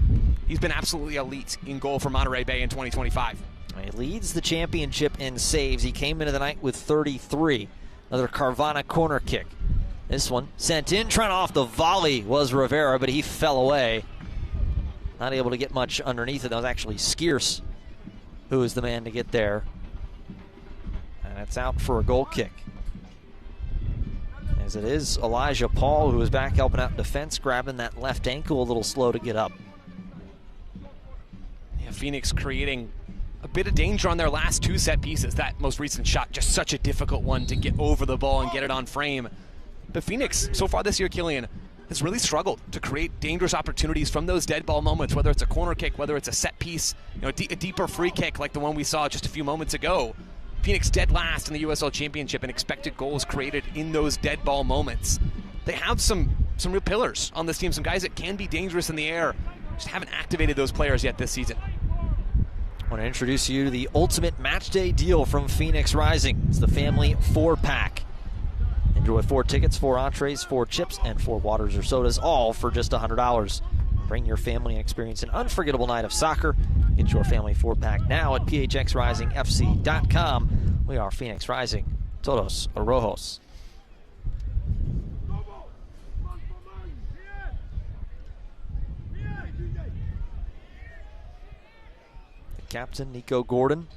S2: He's been absolutely elite in goal for Monterey Bay in 2025.
S1: He leads the championship in saves. He came into the night with 33. Another Carvana corner kick. This one sent in, trying off the volley was Rivera, but he fell away. Not able to get much underneath it. That was actually Skierce who was the man to get there. And it's out for a goal kick. As it is Elijah Paul, who is back helping out in defense, grabbing that left ankle, a little slow to get up.
S2: Yeah, Phoenix creating a bit of danger on their last 2 set pieces. That most recent shot, just such a difficult one to get over the ball and get it on frame. But Phoenix, so far this year, Killian, has really struggled to create dangerous opportunities from those dead ball moments, whether it's a corner kick, whether it's a set piece, a deeper free kick like the one we saw just a few moments ago. Phoenix dead last in the USL Championship in expected goals created in those dead ball moments. They have some real pillars on this team, some guys that can be dangerous in the air. Just haven't activated those players yet this season.
S1: I want to introduce you to the ultimate match day deal from Phoenix Rising. It's the family 4-pack. Enjoy 4 tickets, 4 entrees, 4 chips, and 4 waters or sodas, all for just $100. Bring your family and experience an unforgettable night of soccer. Get your family 4-pack now at phxrisingfc.com. We are Phoenix Rising, Todos Rojos. The captain, Nico Gordon.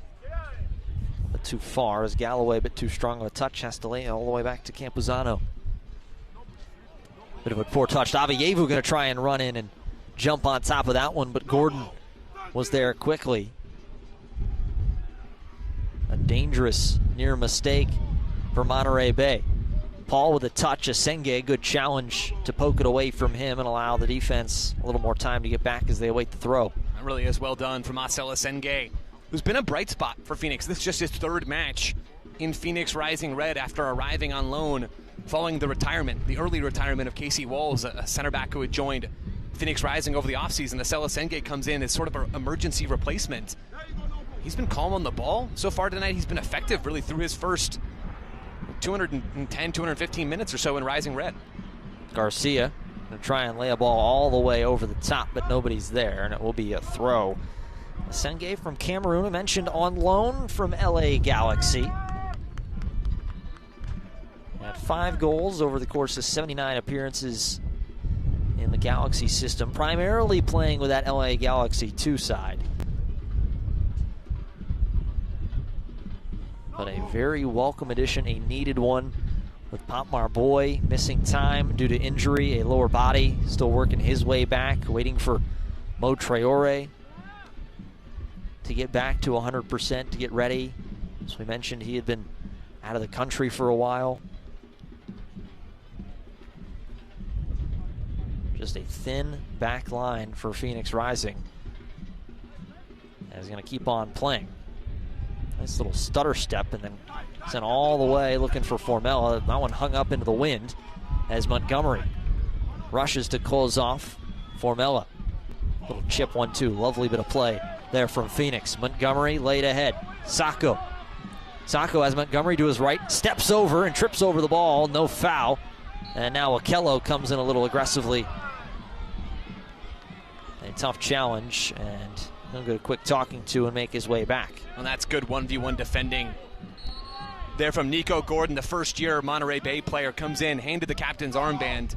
S1: But too far as Galloway, but too strong of a touch, has to lay all the way back to Campuzano. Bit of a poor touch. Avievu going to try and run in and jump on top of that one, but Gordon was there quickly. A dangerous near mistake for Monterey Bay. Paul with a touch, Asenge, good challenge to poke it away from him and allow the defense a little more time to get back as they await the throw.
S2: That really is well done from Marcel Asenge, who's been a bright spot for Phoenix. This is just his 3rd match in Phoenix Rising Red after arriving on loan following the early retirement of Casey Walls, a center back who had joined Phoenix Rising over the offseason. Marcel Asenge comes in as sort of an emergency replacement. He's been calm on the ball. So far tonight, he's been effective really through his first 210, 215 minutes or so in Rising Red.
S1: Garcia going to try and lay a ball all the way over the top, but nobody's there, and it will be a throw. Asenge from Cameroon, I mentioned on loan from LA Galaxy. Had 5 goals over the course of 79 appearances in the Galaxy system, primarily playing with that LA Galaxy 2 side. But a very welcome addition, a needed one, with Pop Marboy missing time due to injury, a lower body, still working his way back, waiting for Mo Traore to get back to 100%, to get ready. As we mentioned, he had been out of the country for a while. Just a thin back line for Phoenix Rising. And he's going to keep on playing. Nice little stutter step and then sent all the way looking for Formella. That one hung up into the wind as Montgomery rushes to close off Formella. Little chip 1-2, lovely bit of play there from Phoenix. Montgomery laid ahead. Sacco has Montgomery to his right, steps over and trips over the ball, no foul. And now Okello comes in a little aggressively. A tough challenge, and he'll get a quick talking to and make his way back.
S2: And that's good 1v1 defending there from Nico Gordon, the first-year Monterey Bay player, comes in, handed the captain's armband,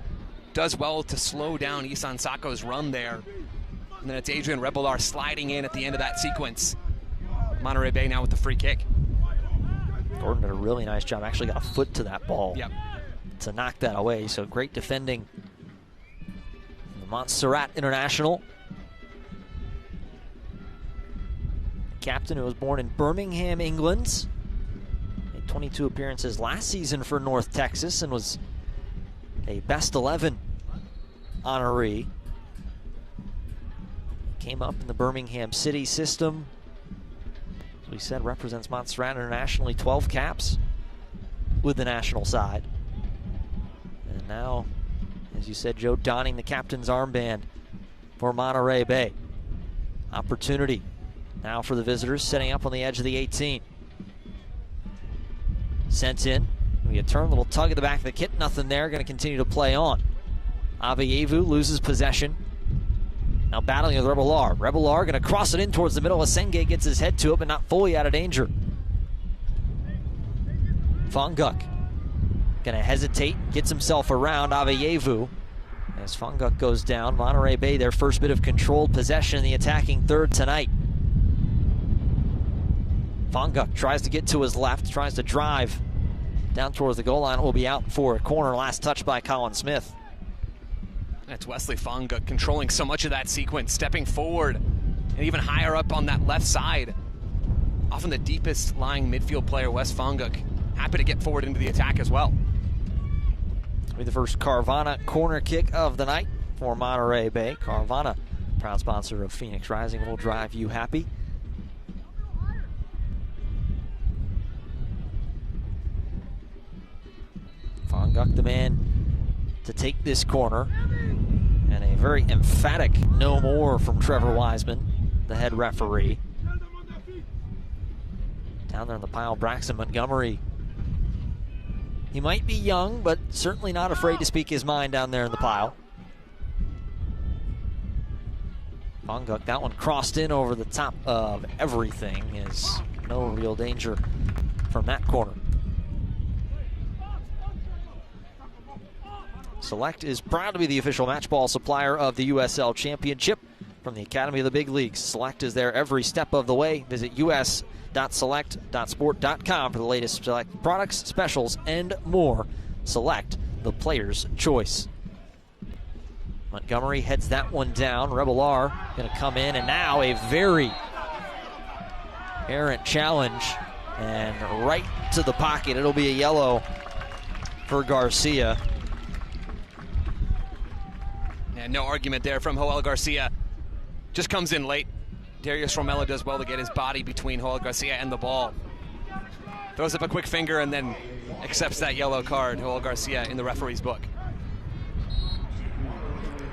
S2: does well to slow down Isan Sacco's run there. And then it's Adrian Rebelar sliding in at the end of that sequence. Monterey Bay now with the free kick.
S1: Gordon did a really nice job, actually got a foot to that ball.
S2: Yep.
S1: To knock that away, so great defending. The Montserrat international. Captain who was born in Birmingham, England. Made 22 appearances last season for North Texas and was a best 11 honoree. came up in the Birmingham City system. As we said, represents Montserrat internationally, 12 caps with the national side. And now, as you said, Joe, donning the captain's armband for Monterey Bay. Opportunity now for the visitors, setting up on the edge of the 18. Sent in. We a turn, little tug at the back of the kit, nothing there, going to continue to play on. Aveyevu loses possession. Now battling with Rebelar. Rebelar going to cross it in towards the middle. Asenge gets his head to it, but not fully out of danger. Fonguk going to hesitate, gets himself around Aveyevu. As Fonguk goes down, Monterey Bay, their first bit of controlled possession in the attacking third tonight. Fonguk tries to get to his left, tries to drive down towards the goal line. It will be out for a corner. Last touch by Colin Smith.
S2: That's Wesley Fonguk controlling so much of that sequence, stepping forward and even higher up on that left side. Often the deepest lying midfield player, Wes Fonguk, happy to get forward into the attack as well.
S1: With the first Carvana corner kick of the night for Monterey Bay. Carvana, proud sponsor of Phoenix Rising, will drive you happy. Fonguk, the man to take this corner, and a very emphatic no more from Trevor Wiseman, the head referee. Down there in the pile, Braxton Montgomery. He might be young, but certainly not afraid to speak his mind down there in the pile. Fonguk, that one crossed in over the top of everything. Is no real danger from that corner. Select is proud to be the official match ball supplier of the USL Championship from the Academy of the Big Leagues. Select is there every step of the way. Visit us.select.sport.com for the latest Select products, specials, and more. Select, the player's choice. Montgomery heads that one down. Rebelar going to come in, and now a very errant challenge, and right to the pocket. It'll be a yellow for Garcia.
S2: And no argument there from Joel Garcia. Just comes in late. Darius Romella does well to get his body between Joel Garcia and the ball. Throws up a quick finger and then accepts that yellow card. Joel Garcia in the referee's book.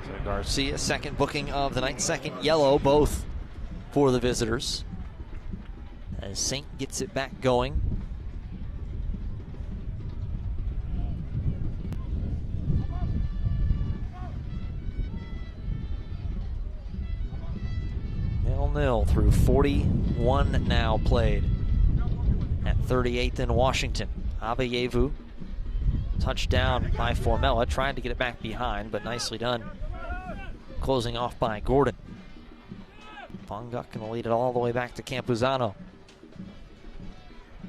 S1: So Garcia, second booking of the night, second yellow, both for the visitors. As Saint gets it back going. Nil through 41 now played at 38th in Washington. Aveyevu, touchdown by Formella, trying to get it back behind, but nicely done. Closing off by Gordon. Fonguk going to lead it all the way back to Campuzano.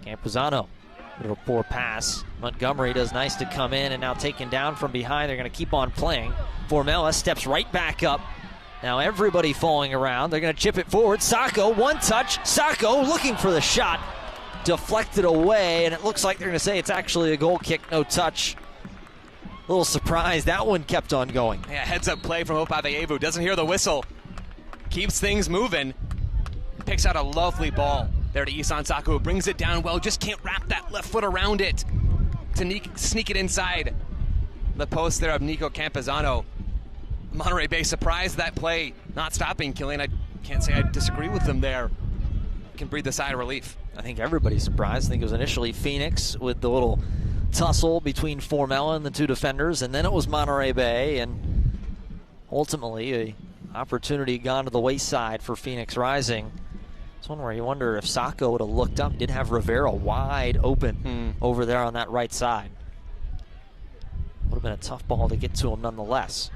S1: Campuzano, little poor pass. Montgomery does nice to come in, and now taken down from behind. They're going to keep on playing. Formella steps right back up. Now everybody falling around. They're going to chip it forward. Sacco, one touch. Sacco looking for the shot. Deflected away, and it looks like they're going to say it's actually a goal kick, no touch. A little surprised that one kept on going.
S2: Yeah, heads up play from Hope Aveyevu. Doesn't hear the whistle. Keeps things moving. Picks out a lovely ball there to Isan Sacco, who brings it down well. Just can't wrap that left foot around it to sneak it inside the post there of Nico Campuzano. Monterey Bay surprised that play, not stopping Killian. I can't say I disagree with them there. Can breathe a sigh of relief.
S1: I think everybody's surprised. I think it was initially Phoenix with the little tussle between Formella and the two defenders, and then it was Monterey Bay, and ultimately a opportunity gone to the wayside for Phoenix Rising. It's one where you wonder if Sacco would have looked up. Did have Rivera wide open over there on that right side. Would have been a tough ball to get to him nonetheless.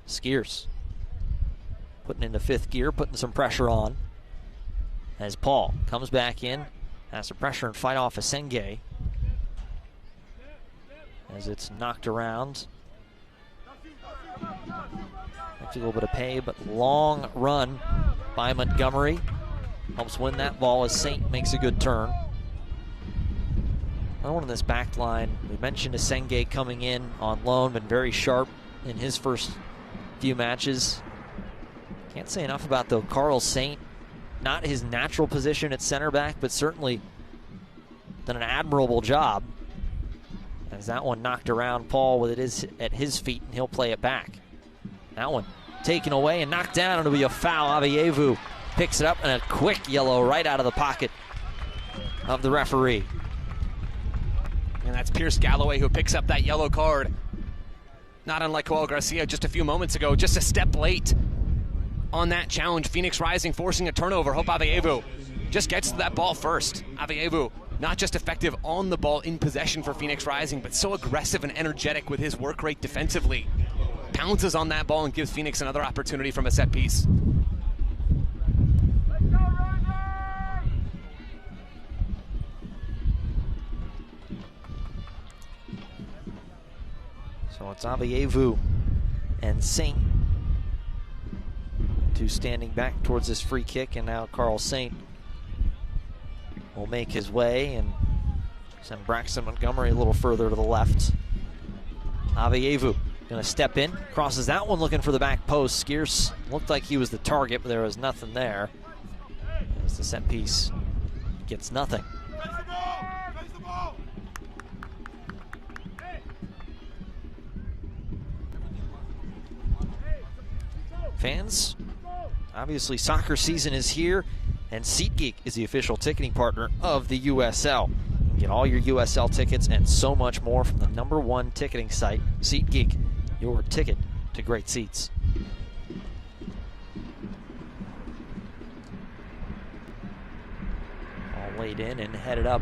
S1: Skiers putting into fifth gear, putting some pressure on. As Paul comes back in, has some pressure and fight off Asenge. As it's knocked around. Actually a little bit of pay, but long run by Montgomery. Helps win that ball as Saint makes a good turn. Another one in this back line. We mentioned Asenge coming in on loan, been very sharp in his first few matches. Can't say enough about, though, Carl Saint. Not his natural position at center back, but certainly done an admirable job. As that one knocked around Paul with it at his feet, and he'll play it back. That one taken away and knocked down. It'll be a foul. Avievu picks it up, and a quick yellow right out of the pocket of the referee.
S2: And that's Pierce Galloway who picks up that yellow card. Not unlike Joel Garcia just a few moments ago, just a step late on that challenge. Phoenix Rising forcing a turnover. Hope Avievu just gets to that ball first. Avievu not just effective on the ball in possession for Phoenix Rising, but so aggressive and energetic with his work rate defensively. Pounces on that ball and gives Phoenix another opportunity from a set piece.
S1: So it's Avievu and Saint, two standing back towards this free kick, and now Carl Saint will make his way and send Braxton Montgomery a little further to the left. Avievu going to step in, crosses that one looking for the back post. Skierce looked like he was the target, but there was nothing there. As the set piece gets nothing. Fans, obviously soccer season is here, and SeatGeek is the official ticketing partner of the USL. You can get all your USL tickets and so much more from the #1 ticketing site, SeatGeek, your ticket to great seats. All laid in and headed up.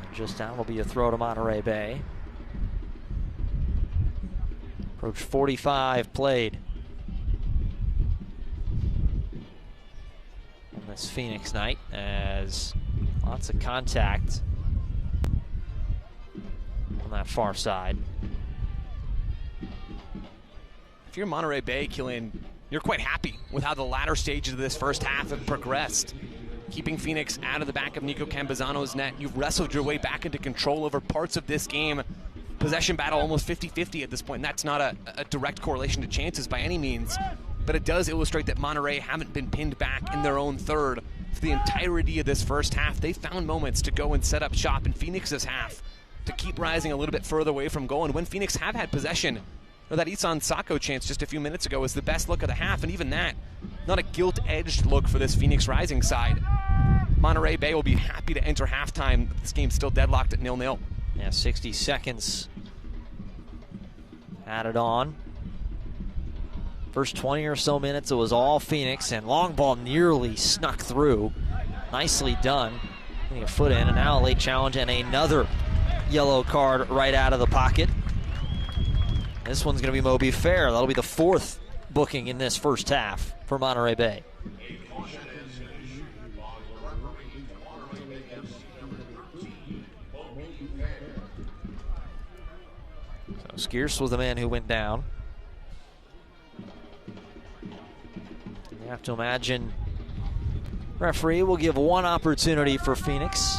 S1: And just down will be a throw to Monterey Bay. Approach 45 played on this Phoenix night, as lots of contact on that far side.
S2: If you're Monterey Bay, Killian, you're quite happy with how the latter stages of this first half have progressed. Keeping Phoenix out of the back of Nico Campazano's net. You've wrestled your way back into control over parts of this game. Possession battle almost 50-50 at this point, and that's not a direct correlation to chances by any means, but it does illustrate that Monterey haven't been pinned back in their own third for the entirety of this first half. They found moments to go and set up shop in Phoenix's half to keep Rising a little bit further away from goal, and when Phoenix have had possession, or that Isan Sako chance just a few minutes ago was the best look of the half, and even that, not a gilt-edged look for this Phoenix Rising side. Monterey Bay will be happy to enter halftime. This game's still deadlocked at 0-0.
S1: Yeah, 60 seconds added on. First 20 or so minutes, it was all Phoenix, and long ball nearly snuck through. Nicely done. Getting a foot in, and now a late challenge and another yellow card right out of the pocket. This one's going to be Moby Fair. That'll be the 4th booking in this first half for Monterey Bay. Skierce was the man who went down. You have to imagine referee will give one opportunity for Phoenix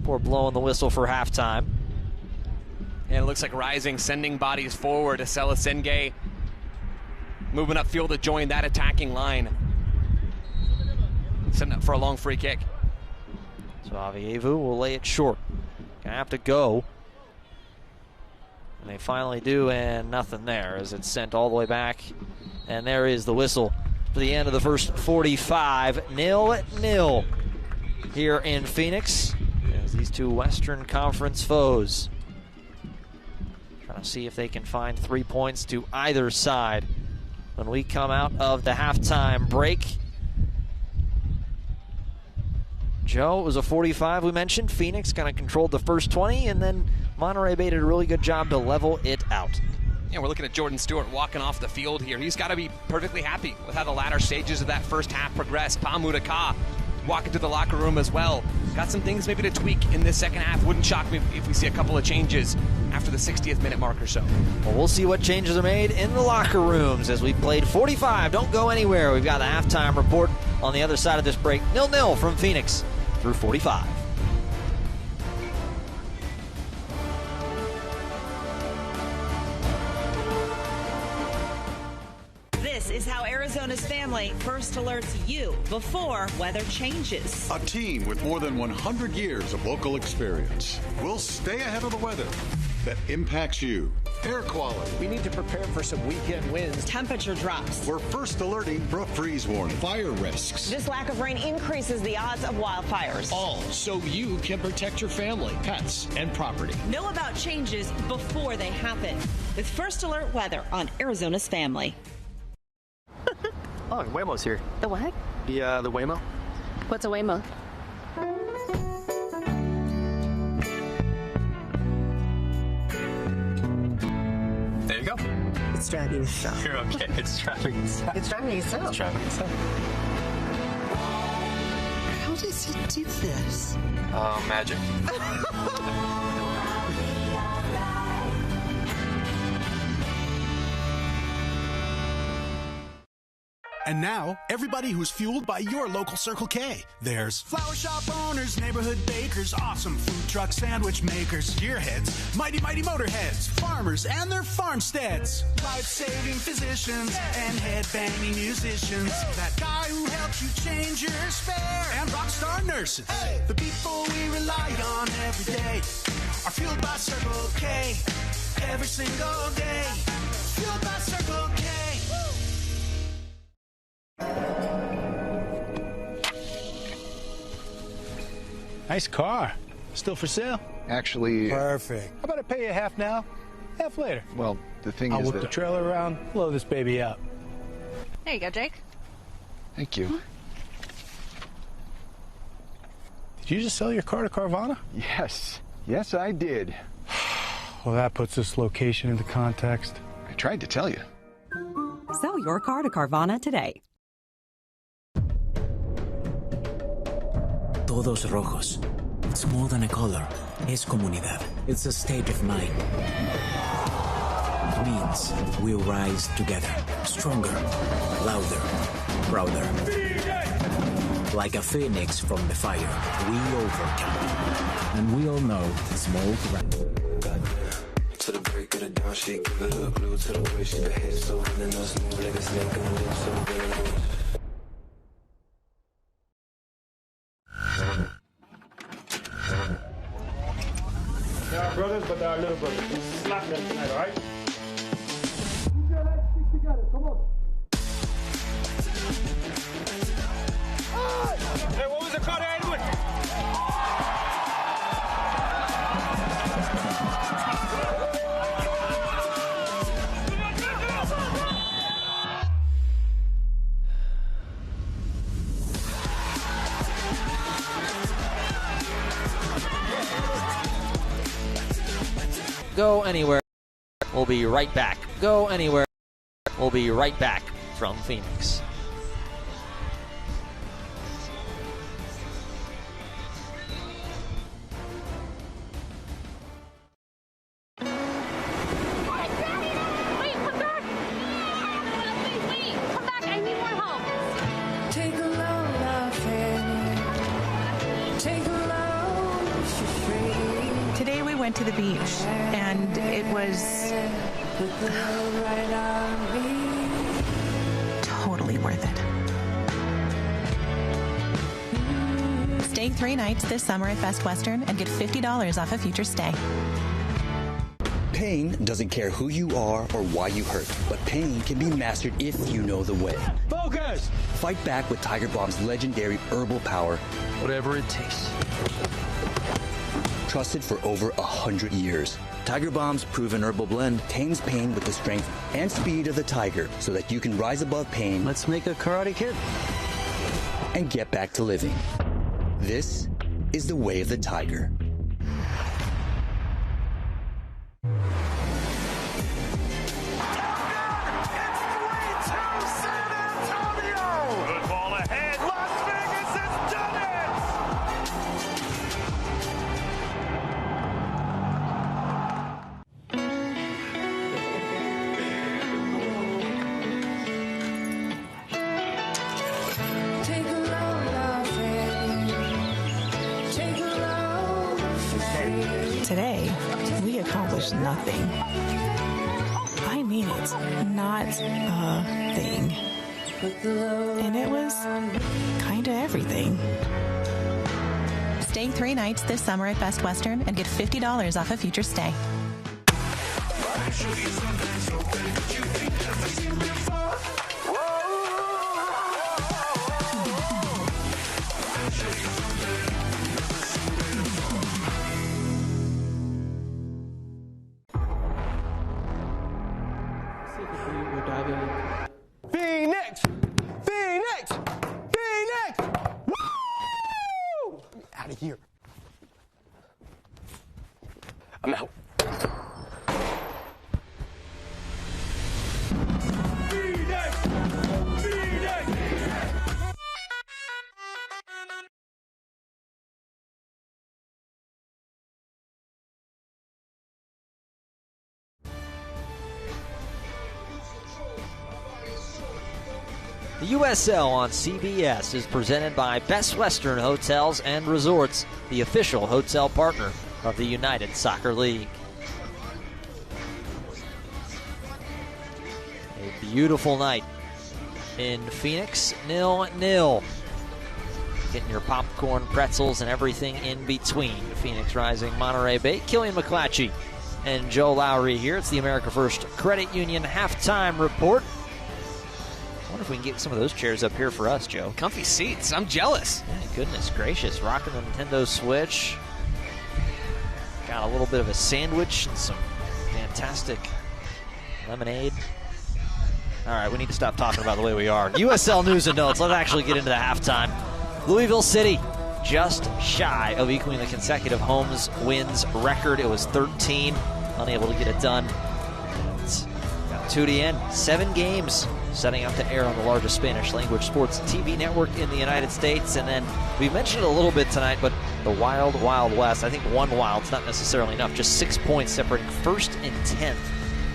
S1: before blowing the whistle for halftime.
S2: And it looks like Rising sending bodies forward. Acela Senge moving upfield to join that attacking line. Setting up for a long free kick.
S1: So Avievu will lay it short. Gonna have to go. And they finally do, and nothing there as it's sent all the way back. And there is the whistle for the end of the first 45. 0-0 here in Phoenix as these two Western Conference foes trying to see if they can find 3 points to either side when we come out of the halftime break. Joe, it was a 45 we mentioned. Phoenix kind of controlled the first 20, and then Monterey Bay did a really good job to level it out.
S2: Yeah, we're looking at Jordan Stewart walking off the field here. He's got to be perfectly happy with how the latter stages of that first half progressed. Pa Mudaka walking to the locker room as well. Got some things maybe to tweak in this second half. Wouldn't shock me if we see a couple of changes after the 60th minute mark or so.
S1: Well, we'll see what changes are made in the locker rooms as we played 45. Don't go anywhere. We've got the halftime report on the other side of this break. 0-0 from Phoenix through 45.
S9: This is how Arizona's family first alerts you before weather changes.
S14: A team with more than 100 years of local experience will stay ahead of the weather that impacts you. Air quality.
S15: We need to prepare for some weekend winds.
S9: Temperature drops.
S14: We're first alerting for a freeze warning. Fire risks.
S9: This lack of rain increases the odds of wildfires.
S15: All so you can protect your family, pets, and property.
S9: Know about changes before they happen with First Alert Weather on Arizona's Family.
S16: Oh, Waymo's here.
S10: The what?
S16: The Waymo.
S10: What's a Waymo?
S16: There you go.
S10: It's driving itself.
S16: You're okay. It's driving itself.
S10: It's driving itself.
S16: It's driving itself.
S10: How does it do this?
S16: Magic.
S17: And now, everybody who's fueled by your local Circle K. There's flower shop owners, neighborhood bakers, awesome food truck sandwich makers, gearheads, mighty motorheads, farmers and their farmsteads, life-saving physicians and head-banging musicians, that guy who helps you change your spare, and rock star nurses. Hey. The people we rely on every day are fueled by Circle K every single day. Fueled by Circle K.
S18: Nice car. Still for sale?
S19: Actually...
S18: Perfect. How about I pay you half now, half later?
S19: Well, the thing
S18: I'll
S19: is
S18: whip
S19: that...
S18: the trailer around, blow this baby up.
S10: There you go, Jake.
S19: Thank you.
S18: Did you just sell your car to Carvana?
S19: Yes. Yes, I did.
S18: Well, that puts this location into context.
S19: I tried to tell you.
S20: Sell your car to Carvana today.
S12: Todos rojos. It's more than a color. Es comunidad. It's a state of mind. It means we rise together. Stronger, louder, prouder. Like a phoenix from the fire, we overcome. And we all know smoke
S21: to the break of the dawn, she give it a glue to the way she behaves. So venomous, move like a snake on the lips, so venomous.
S18: They are brothers, but they are little brothers. Slap them tonight, all right? Stick together, come on. Hey, what was the car there, Edwin?
S1: Go anywhere. We'll be right back. Go anywhere. We'll be right back from Phoenix.
S22: Today we went to the beach, and it was totally worth it. Stay 3 nights this summer at Best Western and get $50 off a future stay.
S23: Pain doesn't care who you are or why you hurt, but pain can be mastered if you know the way.
S18: Focus!
S23: Fight back with Tiger Balm's legendary herbal power. Whatever it takes. Trusted for over 100 years. Tiger Balm's proven herbal blend tames pain with the strength and speed of the tiger so that you can rise above pain.
S6: Let's make a Karate Kid.
S23: And get back to living. This is the way of the tiger.
S18: Good ball ahead. Las Vegas has done
S22: Today, we accomplished nothing. I mean mean, it's not a thing. And it was kind of everything. Stay 3 nights this summer at Best Western and get $50 off a future stay.
S3: Phoenix! Phoenix! Phoenix! Woo! Out of here. I'm out. Phoenix! Phoenix!
S1: The USL on CBS is presented by Best Western Hotels and Resorts, the official hotel partner of the United Soccer League. A beautiful night in Phoenix, 0-0. Getting your popcorn, pretzels, and everything in between. Phoenix Rising, Monterey Bay, Killian McClatchy and Joe Lowry here. It's the America First Credit Union halftime report. I wonder if we can get some of those chairs up here for us, Joe.
S2: Comfy seats. I'm jealous.
S1: Yeah, goodness gracious. Rocking the Nintendo Switch. Got a little bit of a sandwich and some fantastic lemonade. All right, we need to stop talking about the way we are. USL news and notes. Let's actually get into the halftime. Louisville City just shy of equaling the consecutive homes wins record. It was 13. Unable to get it done. Got Tootie in. 7 games. Setting up to air on the largest Spanish-language sports TV network in the United States. And then we mentioned it a little bit tonight, but the Wild Wild West, I think one Wild's not necessarily enough. Just 6 points separating 1st and 10th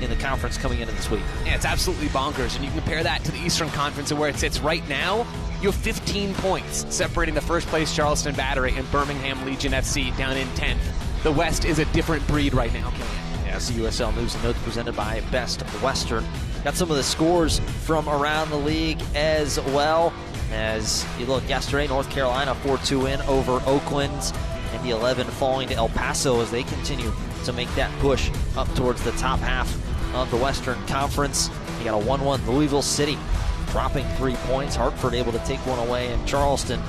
S1: in the conference coming into this week.
S2: Yeah, it's absolutely bonkers. And you compare that to the Eastern Conference and where it sits right now. You have 15 points separating the first place Charleston Battery and Birmingham Legion FC down in 10th. The West is a different breed right now.
S1: Yes, the USL News and Notes presented by Best Western. Got some of the scores from around the league as well. As you look yesterday, North Carolina 4-2 win over Oakland, and the 11 falling to El Paso as they continue to make that push up towards the top half of the Western Conference. You got a 1-1 Louisville City dropping 3 points. Hartford able to take one away, and Charleston,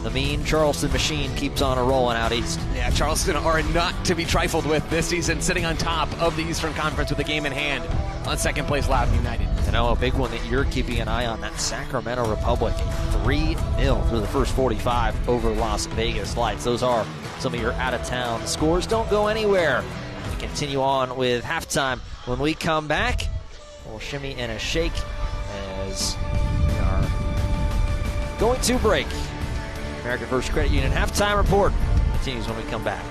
S1: the mean Charleston machine, keeps on a rolling out east.
S2: Yeah, Charleston are not to be trifled with this season, sitting on top of the Eastern Conference with a game in hand on second place Loudoun United.
S1: I know a big one that you're keeping an eye on, that Sacramento Republic. 3-0 through the first 45 over Las Vegas Lights. Those are some of your out-of-town scores. Don't go anywhere. We continue on with halftime. When we come back, we'll shimmy and a shake as we are going to break. American First Credit Union halftime report continues when we come back.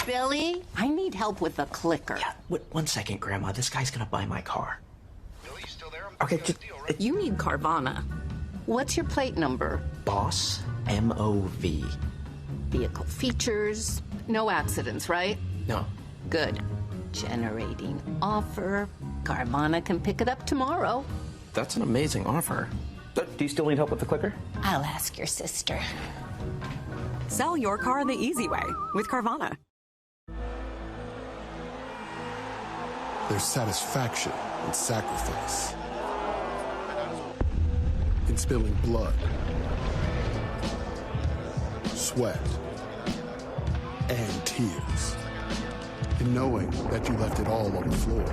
S7: Billy, I need help with the clicker.
S8: Yeah, 1 second, Grandma. This guy's gonna buy my car. Billy, you still there? Okay, just...
S7: You need Carvana. What's your plate number?
S8: Boss, M-O-V.
S7: Vehicle features, no accidents, right?
S8: No.
S7: Good. Generating offer. Carvana can pick it up tomorrow.
S8: That's an amazing offer. Do you still need help with the clicker?
S7: I'll ask your sister.
S20: Sell your car the easy way with Carvana.
S11: There's satisfaction in sacrifice, in spilling blood, sweat, and tears, in knowing that you left it all on the floor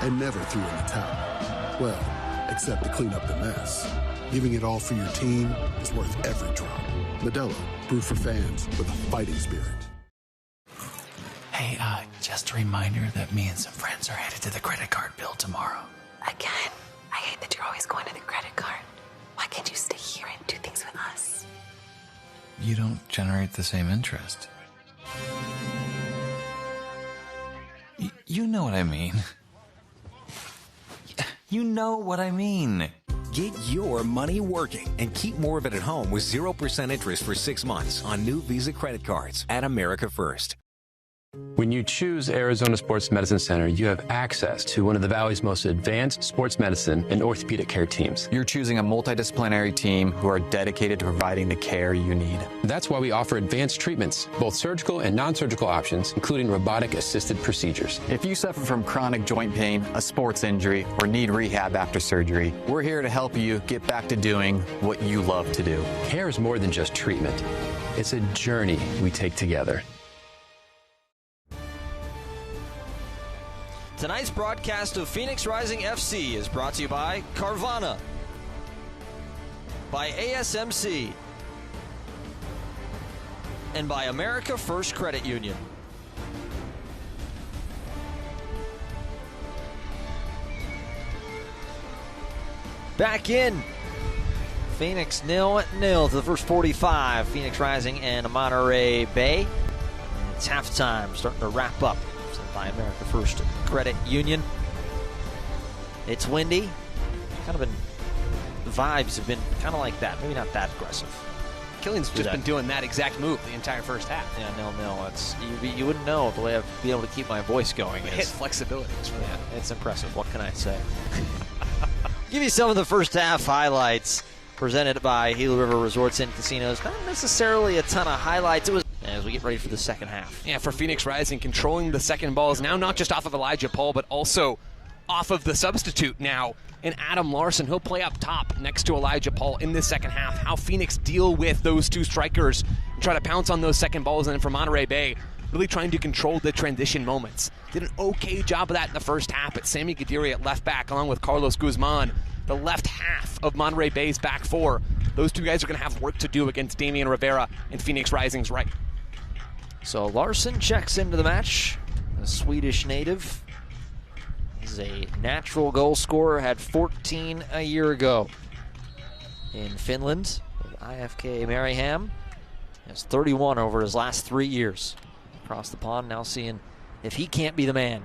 S11: and never threw in the towel. Well, except to clean up the mess. Giving it all for your team is worth every drop. Modelo, brewed for fans with a fighting spirit.
S4: Hey, just a reminder that me and some friends are headed to the credit card bill tomorrow.
S10: Again, I hate that you're always going to the credit card. Why can't you stay here and do things with us?
S4: You don't generate the same interest. You know what I mean. You know what I mean.
S5: Get your money working and keep more of it at home with 0% interest for 6 months on new Visa credit cards at America First.
S13: When you choose Arizona Sports Medicine Center, you have access to one of the Valley's most advanced sports medicine and orthopedic care teams.
S14: You're choosing a multidisciplinary team who are dedicated to providing the care you need.
S13: That's why we offer advanced treatments, both surgical and non-surgical options, including robotic-assisted procedures.
S14: If you suffer from chronic joint pain, a sports injury, or need rehab after surgery, we're here to help you get back to doing what you love to do.
S13: Care is more than just treatment. It's a journey we take together.
S1: Tonight's broadcast of Phoenix Rising FC is brought to you by Carvana, by ASMC, and by America First Credit Union. Back in. Phoenix 0-0 to the first 45. Phoenix Rising and Monterey Bay. And it's halftime, starting to wrap up. By America First Credit Union. It's windy. Kind of been, the vibes have been kind of like that. Maybe not that aggressive.
S2: Killian's just been doing that exact move the entire first half.
S1: Yeah, 0-0. It's you wouldn't know the way I'd be able to keep my voice going.
S2: Hit flexibility.
S1: Yeah, it's impressive. What can I say? Give you some of the first half highlights presented by Gila River Resorts and Casinos. Not necessarily a ton of highlights. It was as we get ready for the second half.
S2: Yeah, for Phoenix Rising, controlling the second balls now, not just off of Elijah Paul, but also off of the substitute now. And Adam Larson, he'll play up top next to Elijah Paul in this second half. How Phoenix deal with those two strikers and try to pounce on those second balls. And then for Monterey Bay, really trying to control the transition moments. Did an okay job of that in the first half, but Sammy Gadiri at left back, along with Carlos Guzman, the left half of Monterey Bay's back four. Those two guys are going to have work to do against Damian Rivera and Phoenix Rising's right.
S1: So Larson checks into the match, a Swedish native. He's a natural goal scorer, had 14 a year ago in Finland with IFK Mariehamn. He has 31 over his last 3 years. Across the pond, now seeing if he can't be the man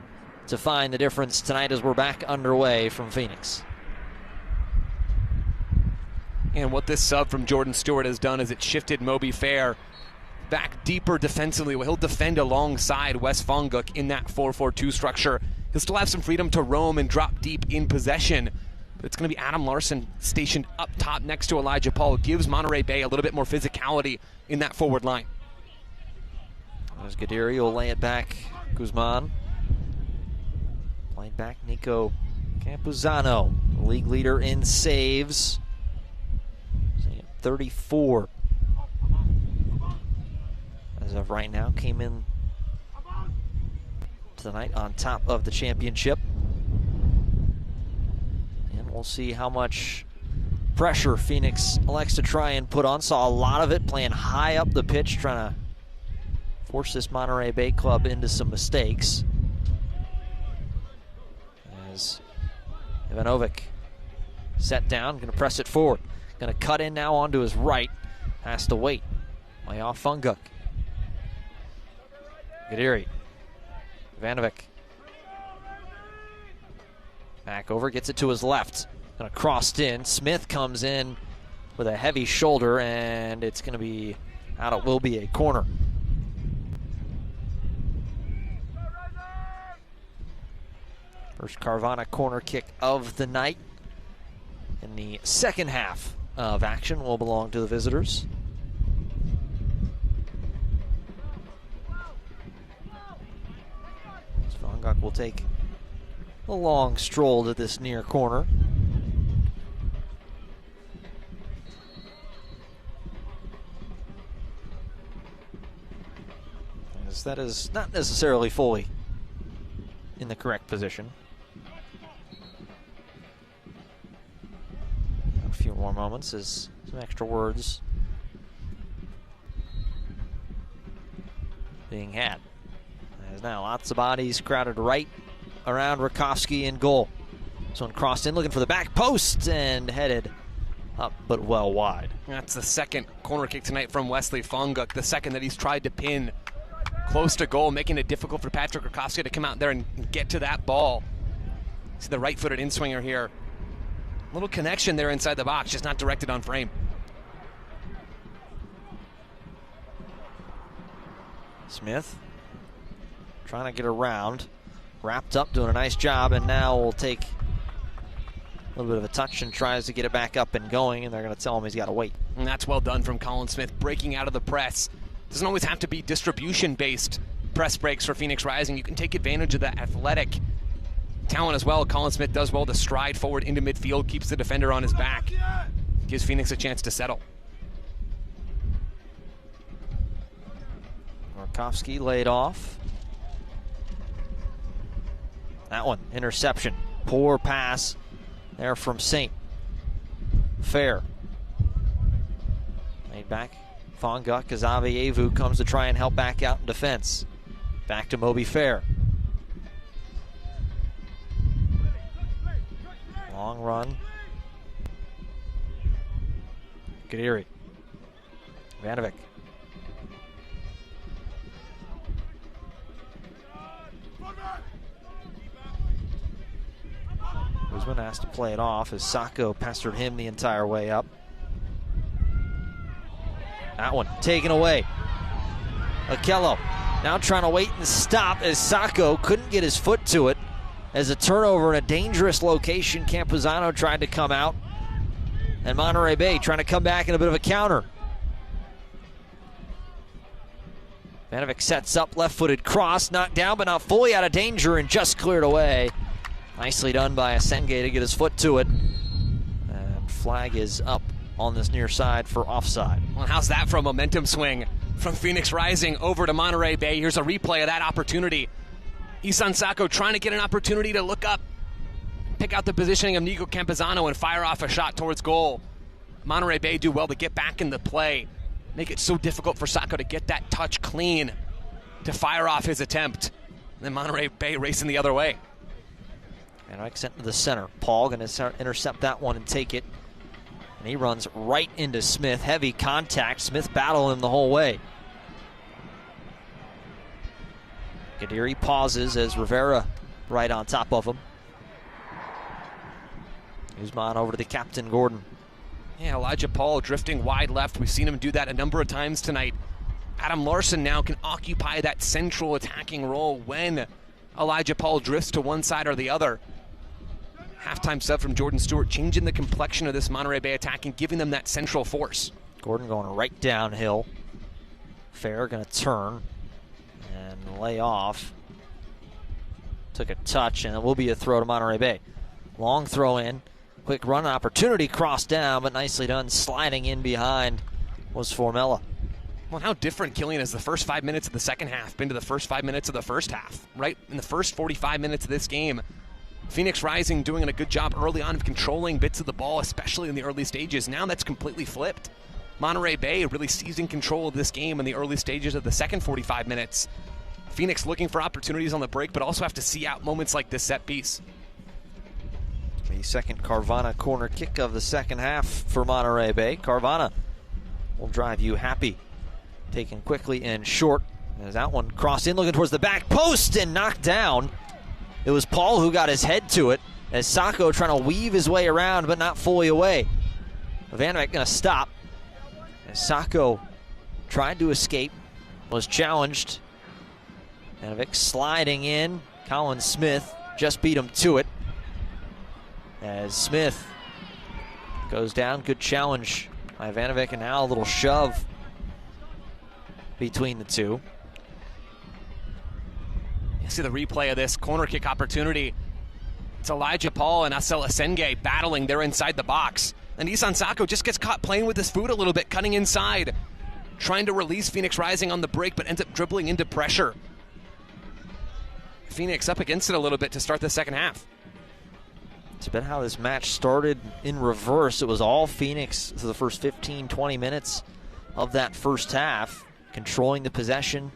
S1: to find the difference tonight as we're back underway from Phoenix.
S2: And what this sub from Jordan Stewart has done is it shifted Moby Fair back deeper defensively. He'll defend alongside Wes Fonguk in that 4-4-2 structure. He'll still have some freedom to roam and drop deep in possession. But it's going to be Adam Larson stationed up top next to Elijah Paul. Gives Monterey Bay a little bit more physicality in that forward line.
S1: There's Gadiri, will lay it back. Guzman. Playing back Nico Campuzano, the league leader in saves. 34. As of right now, came in tonight on top of the championship. And we'll see how much pressure Phoenix elects to try and put on. Saw a lot of it playing high up the pitch, trying to force this Monterey Bay club into some mistakes. As Ivanovic set down, going to press it forward. Going to cut in now onto his right. Has to wait. Way off Funguk. Gadiri. Ivanovic. Back over, gets it to his left. Gonna cross in. Smith comes in with a heavy shoulder, and it's gonna be out. It will be a corner. First Carvana corner kick of the night. In the second half of action will belong to the visitors. Svangak will take a long stroll to this near corner. As that is not necessarily fully in the correct position. A few more moments as some extra words being had. As now lots of bodies crowded right around Rakowski in goal. This one crossed in, looking for the back post and headed up, but well wide.
S2: That's the second corner kick tonight from Wesley Fonguk, the second that he's tried to pin close to goal, making it difficult for Patrick Rakowski to come out there and get to that ball. See the right-footed in-swinger here Little connection there inside the box, just not directed on frame.
S1: Smith trying to get around. Wrapped up, doing a nice job, and now will take a little bit of a touch and tries to get it back up and going, and they're going to tell him he's got to wait.
S2: And that's well done from Colin Smith, breaking out of the press. Doesn't always have to be distribution-based press breaks for Phoenix Rising. You can take advantage of that athletic talent as well. Colin Smith does well to stride forward into midfield, keeps the defender on his back, gives Phoenix a chance to settle.
S1: Markovsky laid off. That one, interception. Poor pass there from Saint. Fair. Laid back. Fonga, Kazavievu comes to try and help back out in defense. Back to Moby Fair. Long run. Kadiri. Vanovic. Guzman has to play it off as Sacco pestered him the entire way up. That one taken away. Okello now trying to wait and stop as Sacco couldn't get his foot to it. As a turnover in a dangerous location, Campuzano tried to come out. And Monterey Bay trying to come back in a bit of a counter. Vanovic sets up, left-footed cross, knocked down but not fully out of danger and just cleared away. Nicely done by Asenge to get his foot to it. And flag is up on this near side for offside.
S2: Well, how's that for a momentum swing from Phoenix Rising over to Monterey Bay? Here's a replay of that opportunity. Isan Sacco trying to get an opportunity to look up, pick out the positioning of Nico Campuzano and fire off a shot towards goal. Monterey Bay do well to get back in the play, make it so difficult for Sacco to get that touch clean to fire off his attempt. And then Monterey Bay racing the other way.
S1: And Ike sent to the center. Paul going to intercept that one and take it. And he runs right into Smith. Heavy contact. Smith battled him the whole way. Kadiri pauses as Rivera right on top of him. Guzman over to the captain, Gordon.
S2: Yeah, Elijah Paul drifting wide left. We've seen him do that a number of times tonight. Adam Larson now can occupy that central attacking role when Elijah Paul drifts to one side or the other. Halftime sub from Jordan Stewart, changing the complexion of this Monterey Bay attack and giving them that central force.
S1: Gordon going right downhill. Fair going to turn and lay off. Took a touch, and it will be a throw to Monterey Bay. Long throw in. Quick run opportunity, crossed down, but nicely done. Sliding in behind was Formella.
S2: Well, how different, Killian, has the first 5 minutes of the second half been to the first 5 minutes of the first half, right? In the first 45 minutes of this game, Phoenix Rising doing a good job early on of controlling bits of the ball, especially in the early stages. Now that's completely flipped. Monterey Bay really seizing control of this game in the early stages of the second 45 minutes. Phoenix looking for opportunities on the break, but also have to see out moments like this set piece.
S1: The second Carvana corner kick of the second half for Monterey Bay. Carvana will drive you happy. Taken quickly and short. As that one crossed in, looking towards the back post and knocked down. It was Paul who got his head to it, as Sacco trying to weave his way around but not fully away. Vanovic going to stop. As Sacco tried to escape, was challenged. Vanovic sliding in. Colin Smith just beat him to it. As Smith goes down, good challenge by Vanovic, and now a little shove between the two.
S2: You see the replay of this corner kick opportunity. It's Elijah Paul and Asel Asenge battling there inside the box. And Isan Sacco just gets caught playing with his foot a little bit, cutting inside, trying to release Phoenix Rising on the break, but ends up dribbling into pressure. Phoenix up against it a little bit to start the second half.
S1: It's a bit how this match started in reverse. It was all Phoenix for the first 15, 20 minutes of that first half, controlling the possession,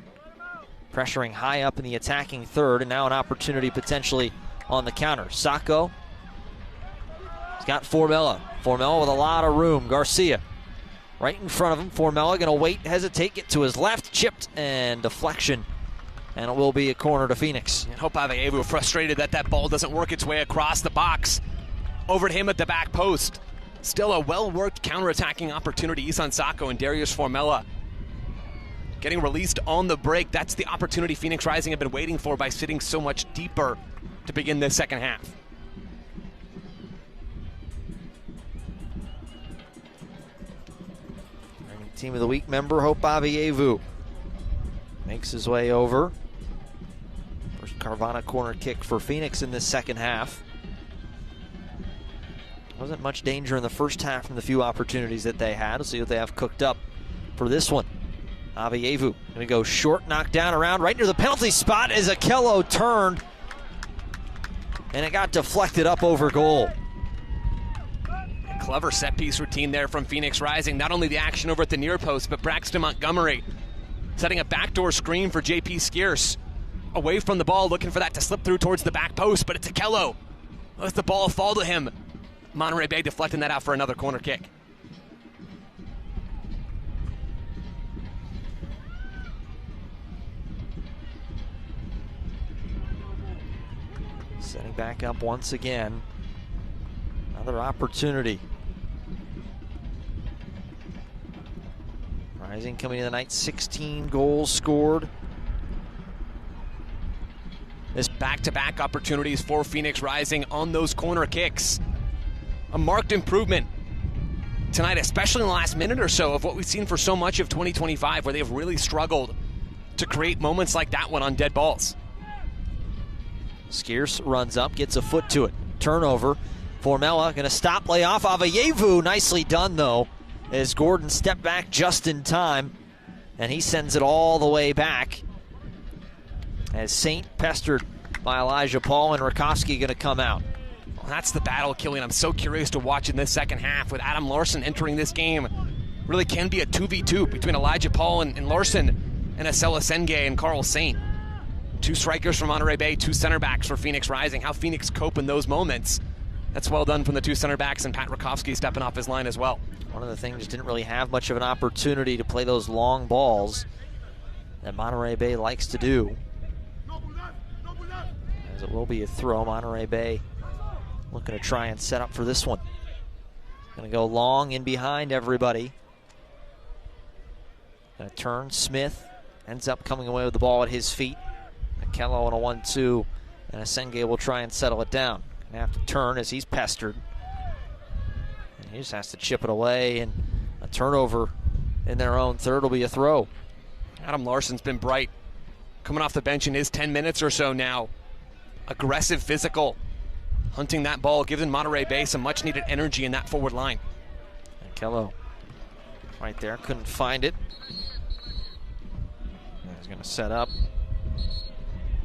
S1: pressuring high up in the attacking third, and now an opportunity potentially on the counter. Sacco, he's got Formella. Formella with a lot of room. Garcia right in front of him. Formella going to wait, hesitate, get to his left, chipped, and deflection. And it will be a corner to Phoenix.
S2: And Hope Avievu frustrated that that ball doesn't work its way across the box. over to him at the back post. Still a well-worked counterattacking opportunity. Isan Sacco and Darius Formella getting released on the break. That's the opportunity Phoenix Rising have been waiting for by sitting so much deeper to begin this second half.
S1: Team of the Week member Hope Avievu makes his way over. First Carvana corner kick for Phoenix in this second half. Wasn't much danger in the first half from the few opportunities that they had. We'll see what they have cooked up for this one. Avievu gonna go short, knocked down around right near the penalty spot as Akello turned, and it got deflected up over goal.
S2: Clever set-piece routine there from Phoenix Rising. Not only the action over at the near post, but Braxton Montgomery setting a backdoor screen for JP Skierce. Away from the ball, looking for that to slip through towards the back post, but it's Akello. Lets the ball fall to him. Monterey Bay deflecting that out for another corner kick.
S1: Setting back up once again. Another opportunity. Rising coming into the night, 16 goals scored.
S2: This back-to-back opportunities for Phoenix Rising on those corner kicks. A marked improvement tonight, especially in the last minute or so of what we've seen for so much of 2025, where they've really struggled to create moments like that one on dead balls.
S1: Skierce runs up, gets a foot to it. Turnover. Formella going to stop, lay off. Avievu, nicely done though, as Gordon stepped back just in time, and he sends it all the way back. As Saint pestered by Elijah Paul, and Rakowski going to come out.
S2: Well, that's the battle, Killian. I'm so curious to watch in this second half with Adam Larson entering this game. Really can be a 2v2 between Elijah Paul and Larson, and Acela Senge and Carl Saint. Two strikers from Monterey Bay, two center backs for Phoenix Rising. How Phoenix cope in those moments. That's well done from the two center backs, and Pat Rakowski stepping off his line as well.
S1: One of the things, didn't really have much of an opportunity to play those long balls that Monterey Bay likes to do. As it will be a throw. Monterey Bay looking to try and set up for this one. Gonna go long in behind everybody. Gonna turn. Smith ends up coming away with the ball at his feet. Akello on a 1-2, and Asenge will try and settle it down. Gonna have to turn as he's pestered. And he just has to chip it away, and a turnover in their own third will be a throw.
S2: Adam Larson's been bright. Coming off the bench in his 10 minutes or so now. Aggressive, physical. Hunting that ball, giving Monterey Bay some much needed energy in that forward line.
S1: Akello right there, couldn't find it. And he's gonna set up.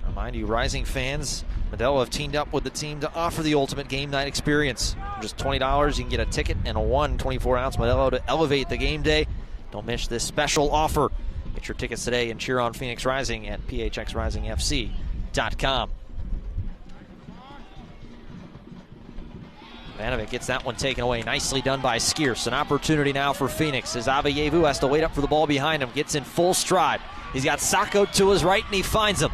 S1: Remind you, Rising fans, Modelo have teamed up with the team to offer the ultimate game night experience. For just $20, you can get a ticket and a 24-ounce Modelo to elevate the game day. Don't miss this special offer. Get your tickets today and cheer on Phoenix Rising at phxrisingfc.com. Vanovic gets that one taken away. Nicely done by Skierce. An opportunity now for Phoenix as Avievu has to wait up for the ball behind him. Gets in full stride. He's got Sacco to his right, and he finds him.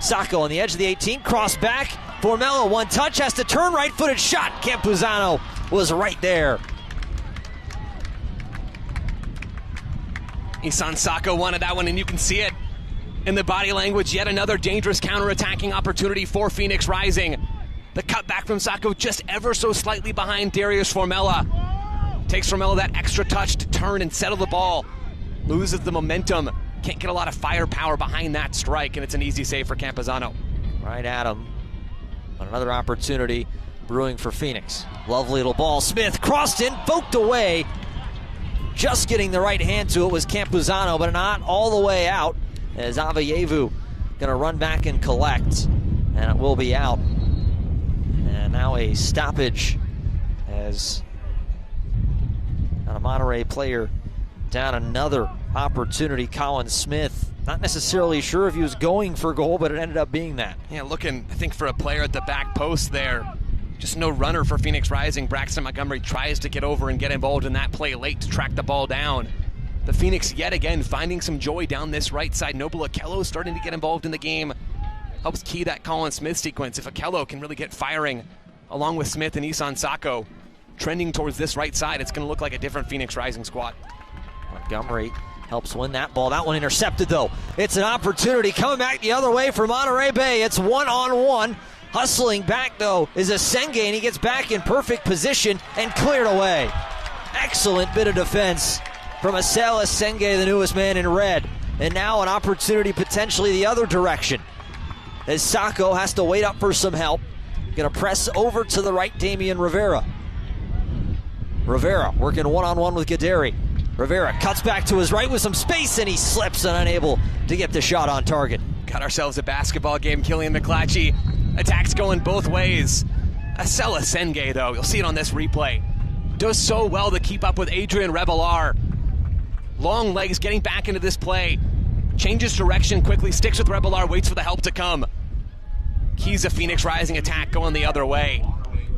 S1: Sacco on the edge of the 18, cross back. Formella, one touch, has to turn, right-footed shot. Campuzano was right there.
S2: Isan Sacco wanted that one, and you can see it in the body language. Yet another dangerous counter-attacking opportunity for Phoenix Rising. The cutback from Sacco just ever so slightly behind Darius Formella. Takes Formella that extra touch to turn and settle the ball. Loses the momentum. Can't get a lot of firepower behind that strike, and it's an easy save for Campuzano.
S1: Right at him. Another opportunity brewing for Phoenix. Lovely little ball. Smith crossed in, poked away. Just getting the right hand to it was Campuzano, but not all the way out, as Avievu going to run back and collect, and it will be out. And now a stoppage as a Monterey player down. Another opportunity. Colin Smith, not necessarily sure if he was going for goal, but it ended up being that.
S2: Yeah, looking, I think, for a player at the back post there. Just no runner for Phoenix Rising. Braxton Montgomery tries to get over and get involved in that play late to track the ball down. The Phoenix yet again finding some joy down this right side. Noble Akello starting to get involved in the game. Helps key that Colin Smith sequence. If Akello can really get firing along with Smith and Isan Sacco, trending towards this right side, it's going to look like a different Phoenix Rising squad.
S1: Montgomery helps win that ball. That one intercepted, though. It's an opportunity coming back the other way for Monterey Bay. It's one-on-one. Hustling back, though, is Asenge, and he gets back in perfect position and cleared away. Excellent bit of defense from Asel Asenge, the newest man in red. And now an opportunity potentially the other direction, as Sacco has to wait up for some help. Going to press over to the right, Damian Rivera. Rivera working one-on-one with Gaderi. Rivera cuts back to his right with some space, and he slips and unable to get the shot on target.
S2: Got ourselves a basketball game. Killian McClatchy. Attacks going both ways. Asel Asenge, though, you'll see it on this replay, does so well to keep up with Adrian Revelar. Long legs getting back into this play. Changes direction quickly, sticks with Revelar, waits for the help to come. Keys a Phoenix Rising attack going the other way.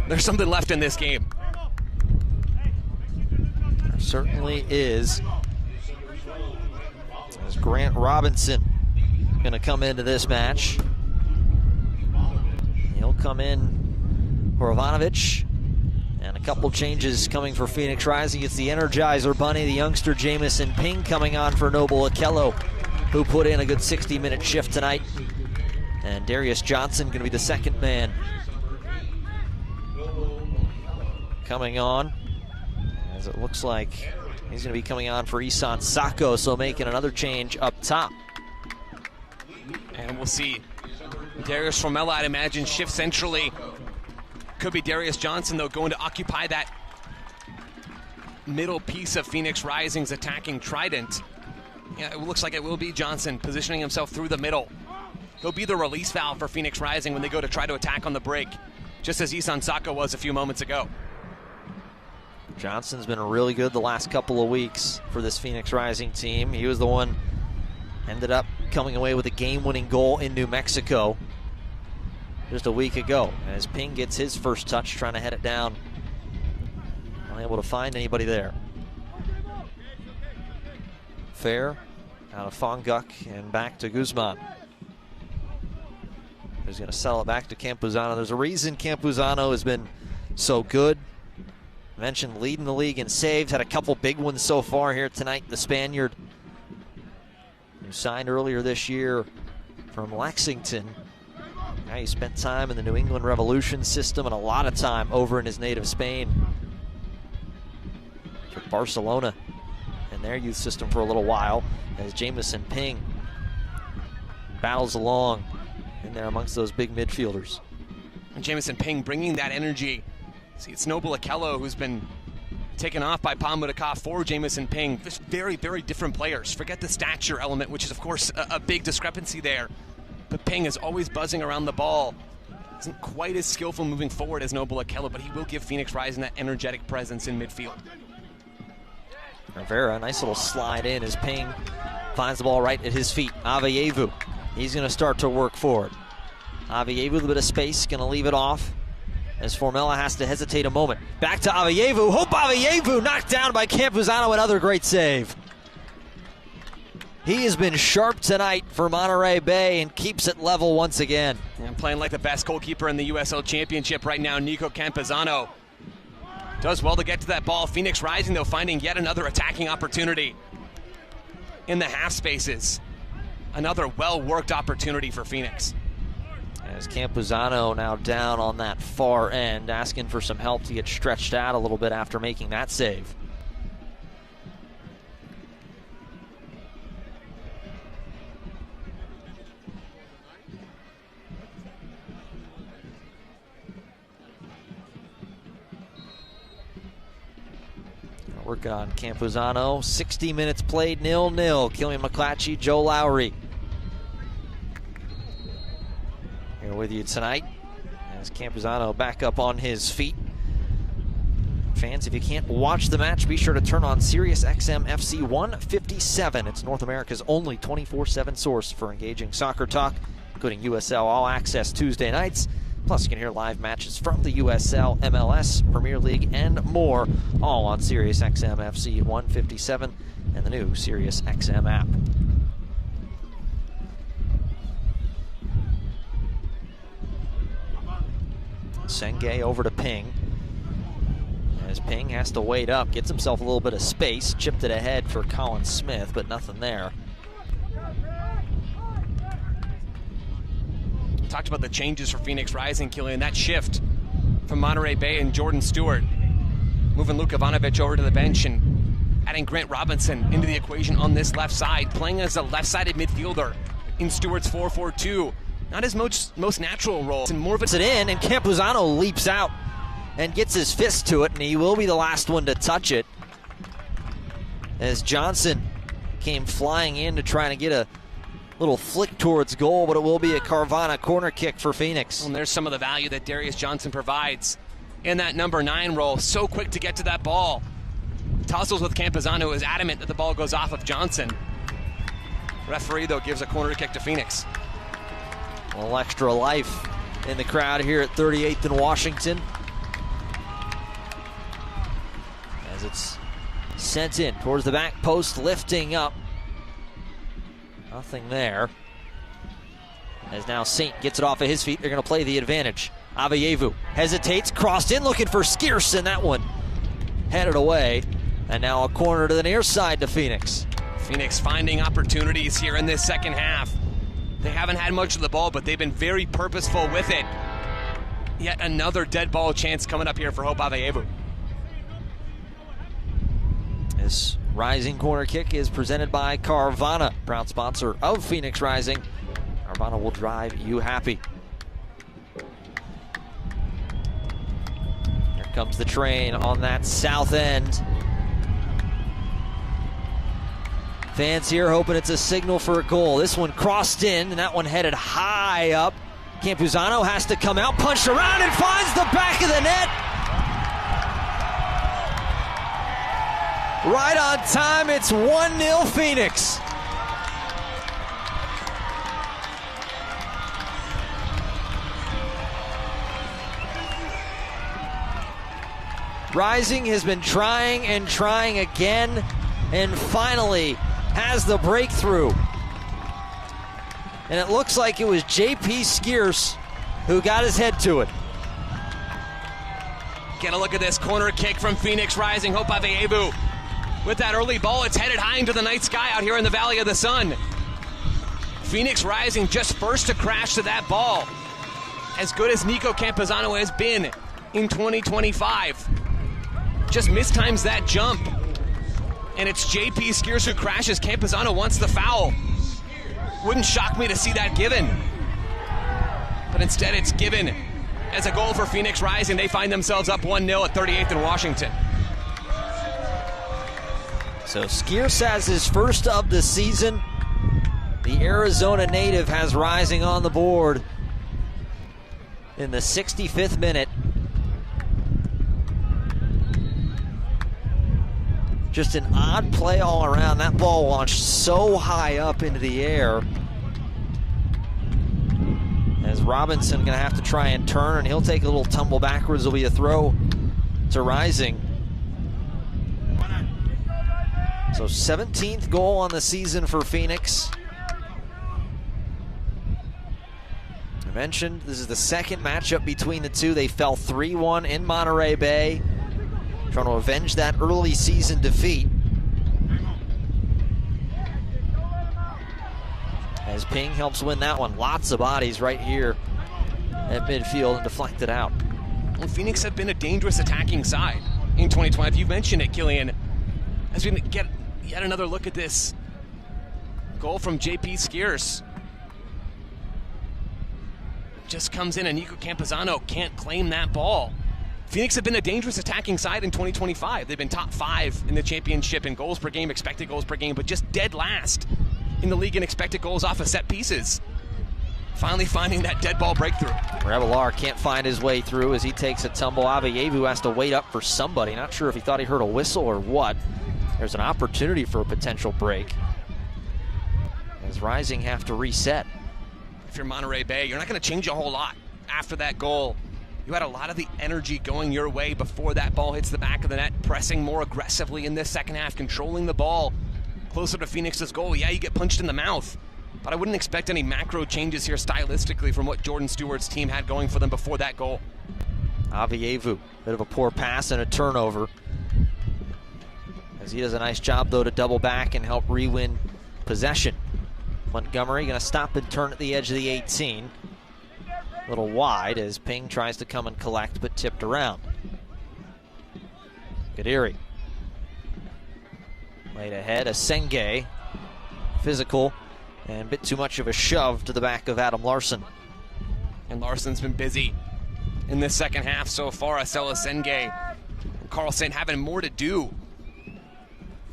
S2: There's something left in this game.
S1: There certainly is. As Grant Robinson going to come into this match. He'll come in for Ivanovic. And a couple changes coming for Phoenix Rising. It's the Energizer Bunny, the youngster Jamison Ping coming on for Noble Okello, who put in a good 60-minute shift tonight. And Darius Johnson going to be the second man coming on, as it looks like he's going to be coming on for Isan Sacco, so making another change up top.
S2: And we'll see Darius Formella, I'd imagine, shift centrally. Could be Darius Johnson, though, going to occupy that middle piece of Phoenix Rising's attacking trident. Yeah, it looks like it will be Johnson positioning himself through the middle. He'll be the release valve for Phoenix Rising when they go to try to attack on the break, just as Isan Sacco was a few moments ago.
S1: Johnson's been really good the last couple of weeks for this Phoenix Rising team. He was the one ended up coming away with a game-winning goal in New Mexico just a week ago, as Ping gets his first touch, trying to head it down. Unable to find anybody there. Fair out of Fonguk and back to Guzman, who's going to settle it back to Campuzano. There's a reason Campuzano has been so good. Mentioned leading the league in saves, had a couple big ones so far here tonight. The Spaniard, who signed earlier this year from Lexington. Now he spent time in the New England Revolution system and a lot of time over in his native Spain with Barcelona and their youth system for a little while, as Jamison Ping battles along in there amongst those big midfielders.
S2: And Jamison Ping bringing that energy. See, it's Noble Okello who's been taken off by Pamudaka for Jamison Ping. Just very, very different players. Forget the stature element, which is, of course, a big discrepancy there. But Ping is always buzzing around the ball. Isn't quite as skillful moving forward as Noble Okello, but he will give Phoenix Rising that energetic presence in midfield.
S1: Rivera, nice little slide in as Ping finds the ball right at his feet. Aveyevu, he's going to start to work forward. Aveyevu with a bit of space, going to leave it off, as Formella has to hesitate a moment. Back to Aveyevu. Hope Aveyevu knocked down by Campuzano. Another great save. He has been sharp tonight for Monterey Bay and keeps it level once again.
S2: And playing like the best goalkeeper in the USL Championship right now, Nico Campuzano. Does well to get to that ball. Phoenix Rising, though, finding yet another attacking opportunity in the half spaces. Another well-worked opportunity for Phoenix.
S1: As Campuzano now down on that far end, asking for some help to get stretched out a little bit after making that save. Working on Campuzano. 60 minutes played, 0-0. Killian McClatchy, Joe Lowry here with you tonight, as Campuzano back up on his feet. Fans, if you can't watch the match, be sure to turn on Sirius XM FC 157. It's North America's only 24/7 source for engaging soccer talk, including USL All Access Tuesday nights. Plus, you can hear live matches from the USL, MLS, Premier League, and more, all on Sirius XM FC 157 and the new Sirius XM app. Senge over to Ping. As Ping has to wait up, gets himself a little bit of space, chipped it ahead for Colin Smith, but nothing there.
S2: Talked about the changes for Phoenix Rising, Killian. That shift from Monterey Bay and Jordan Stewart, moving Luka Ivanovic over to the bench and adding Grant Robinson into the equation on this left side, playing as a left-sided midfielder in Stewart's 4-4-2. Not his most natural role. And more of
S1: it in, and Campuzano leaps out and gets his fist to it, and he will be the last one to touch it. As Johnson came flying in to try to get a little flick towards goal, but it will be a Carvana corner kick for Phoenix.
S2: And there's some of the value that Darius Johnson provides in that number 9 role. So quick to get to that ball. Tussles with Campuzano, who is adamant that the ball goes off of Johnson. Referee, though, gives a corner kick to Phoenix.
S1: A little extra life in the crowd here at 38th and Washington. As it's sent in towards the back post, lifting up. Nothing there. As now Saint gets it off of his feet, they're going to play the advantage. Avayevu hesitates, crossed in, looking for Skierson. That one headed away. And now a corner to the near side to Phoenix.
S2: Phoenix finding opportunities here in this second half. They haven't had much of the ball, but they've been very purposeful with it. Yet another dead ball chance coming up here for Hope Avayevu.
S1: This Rising corner kick is presented by Carvana, proud sponsor of Phoenix Rising. Carvana will drive you happy. Here comes the train on that south end. Fans here hoping it's a signal for a goal. This one crossed in, and that one headed high up. Campuzano has to come out, punched around, and finds the back of the net. Right on time, it's 1-0 Phoenix. Rising has been trying and trying again, and finally has the breakthrough. And it looks like it was J.P. Skierce who got his head to it.
S2: Get a look at this corner kick from Phoenix Rising. Hope Avayevu. With that early ball, it's headed high into the night sky out here in the Valley of the Sun. Phoenix Rising just first to crash to that ball. As good as Nico Campuzano has been in 2025. Just mistimes that jump. And it's J.P. Skierce who crashes. Campuzano wants the foul. Wouldn't shock me to see that given. But instead it's given as a goal for Phoenix Rising. They find themselves up 1-0 at 38th and Washington.
S1: So Skierce has his first of the season. The Arizona native has Rising on the board in the 65th minute. Just an odd play all around. That ball launched so high up into the air. As Robinson gonna have to try and turn, and he'll take a little tumble backwards. It'll be a throw to Rising. So 17th goal on the season for Phoenix. I mentioned this is the second matchup between the two. They fell 3-1 in Monterey Bay, trying to avenge that early season defeat. As Ping helps win that one. Lots of bodies right here at midfield and deflected out.
S2: Well, Phoenix have been a dangerous attacking side in 2020. You mentioned it, Killian. As we get yet another look at this goal from J.P. Skierce. Just comes in and Nico Campuzano can't claim that ball. Phoenix have been a dangerous attacking side in 2025. They've been top 5 in the championship in goals per game, expected goals per game, but just dead last in the league in expected goals off of set pieces. Finally finding that dead ball breakthrough.
S1: Revelar can't find his way through as he takes a tumble. Avayevu has to wait up for somebody. Not sure if he thought he heard a whistle or what. There's an opportunity for a potential break as Rising have to reset.
S2: If you're Monterey Bay, you're not going to change a whole lot after that goal. You had a lot of the energy going your way before that ball hits the back of the net, pressing more aggressively in this second half, controlling the ball closer to Phoenix's goal. Yeah, you get punched in the mouth, but I wouldn't expect any macro changes here stylistically from what Jordan Stewart's team had going for them before that goal.
S1: Avievu, bit of a poor pass and a turnover. As he does a nice job, though, to double back and help re-win possession. Montgomery going to stop and turn at the edge of the 18. A little wide as Ping tries to come and collect, but tipped around. Kadiri. Laid ahead, Asenge. Physical and a bit too much of a shove to the back of Adam Larson.
S2: And Larson's been busy in this second half so far. Asela Senge and Carl Saint having more to do in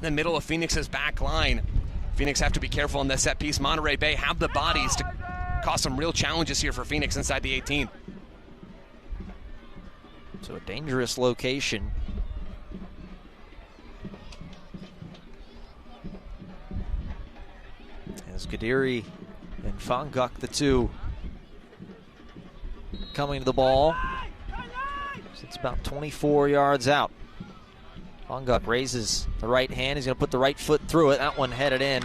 S2: the middle of Phoenix's back line. Phoenix have to be careful in this set piece. Monterey Bay have the bodies to cause some real challenges here for Phoenix inside the 18.
S1: So a dangerous location. As Kadiri and Fanguk, the two, coming to the ball. It's about 24 yards out. Fanguk raises the right hand. He's going to put the right foot through it. That one headed in,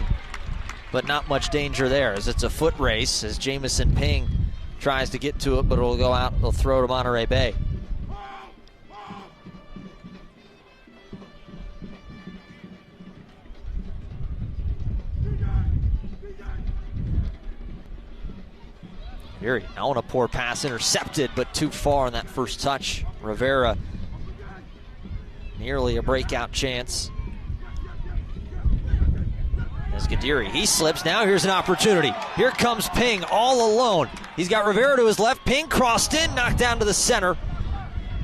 S1: but not much danger there as it's a foot race as Jamison Ping tries to get to it, but it'll go out. They'll throw to Monterey Bay. Here, now on a poor pass, intercepted, but too far on that first touch. Rivera, nearly a breakout chance. As Kadiri, he slips. Now here's an opportunity. Here comes Ping all alone. He's got Rivera to his left. Ping crossed in, knocked down to the center.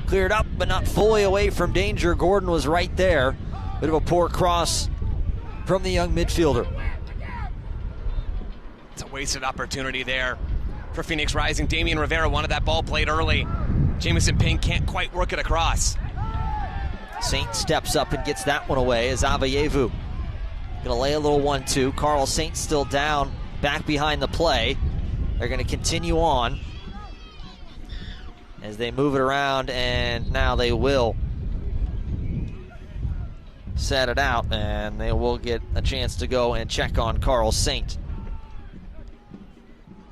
S1: Cleared up, but not fully away from danger. Gordon was right there. Bit of a poor cross from the young midfielder.
S2: It's a wasted opportunity there for Phoenix Rising. Damian Rivera wanted that ball played early. Jamison Ping can't quite work it across.
S1: Saint steps up and gets that one away as Avievu gonna lay a little 1-2. Carl Saint still down, back behind the play. They're gonna continue on as they move it around, and now they will set it out, and they will get a chance to go and check on Carl Saint.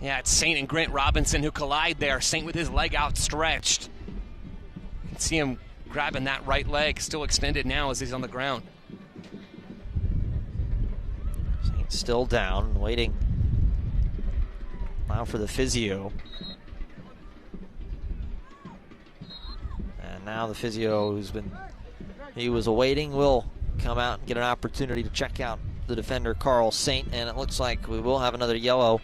S2: Yeah, it's Saint and Grant Robinson who collide there. Saint with his leg outstretched. You can see him grabbing that right leg, still extended now as he's on the ground.
S1: Saint still down, waiting now for the physio. And now the physio he was awaiting will come out and get an opportunity to check out the defender Carl Saint, and it looks like we will have another yellow.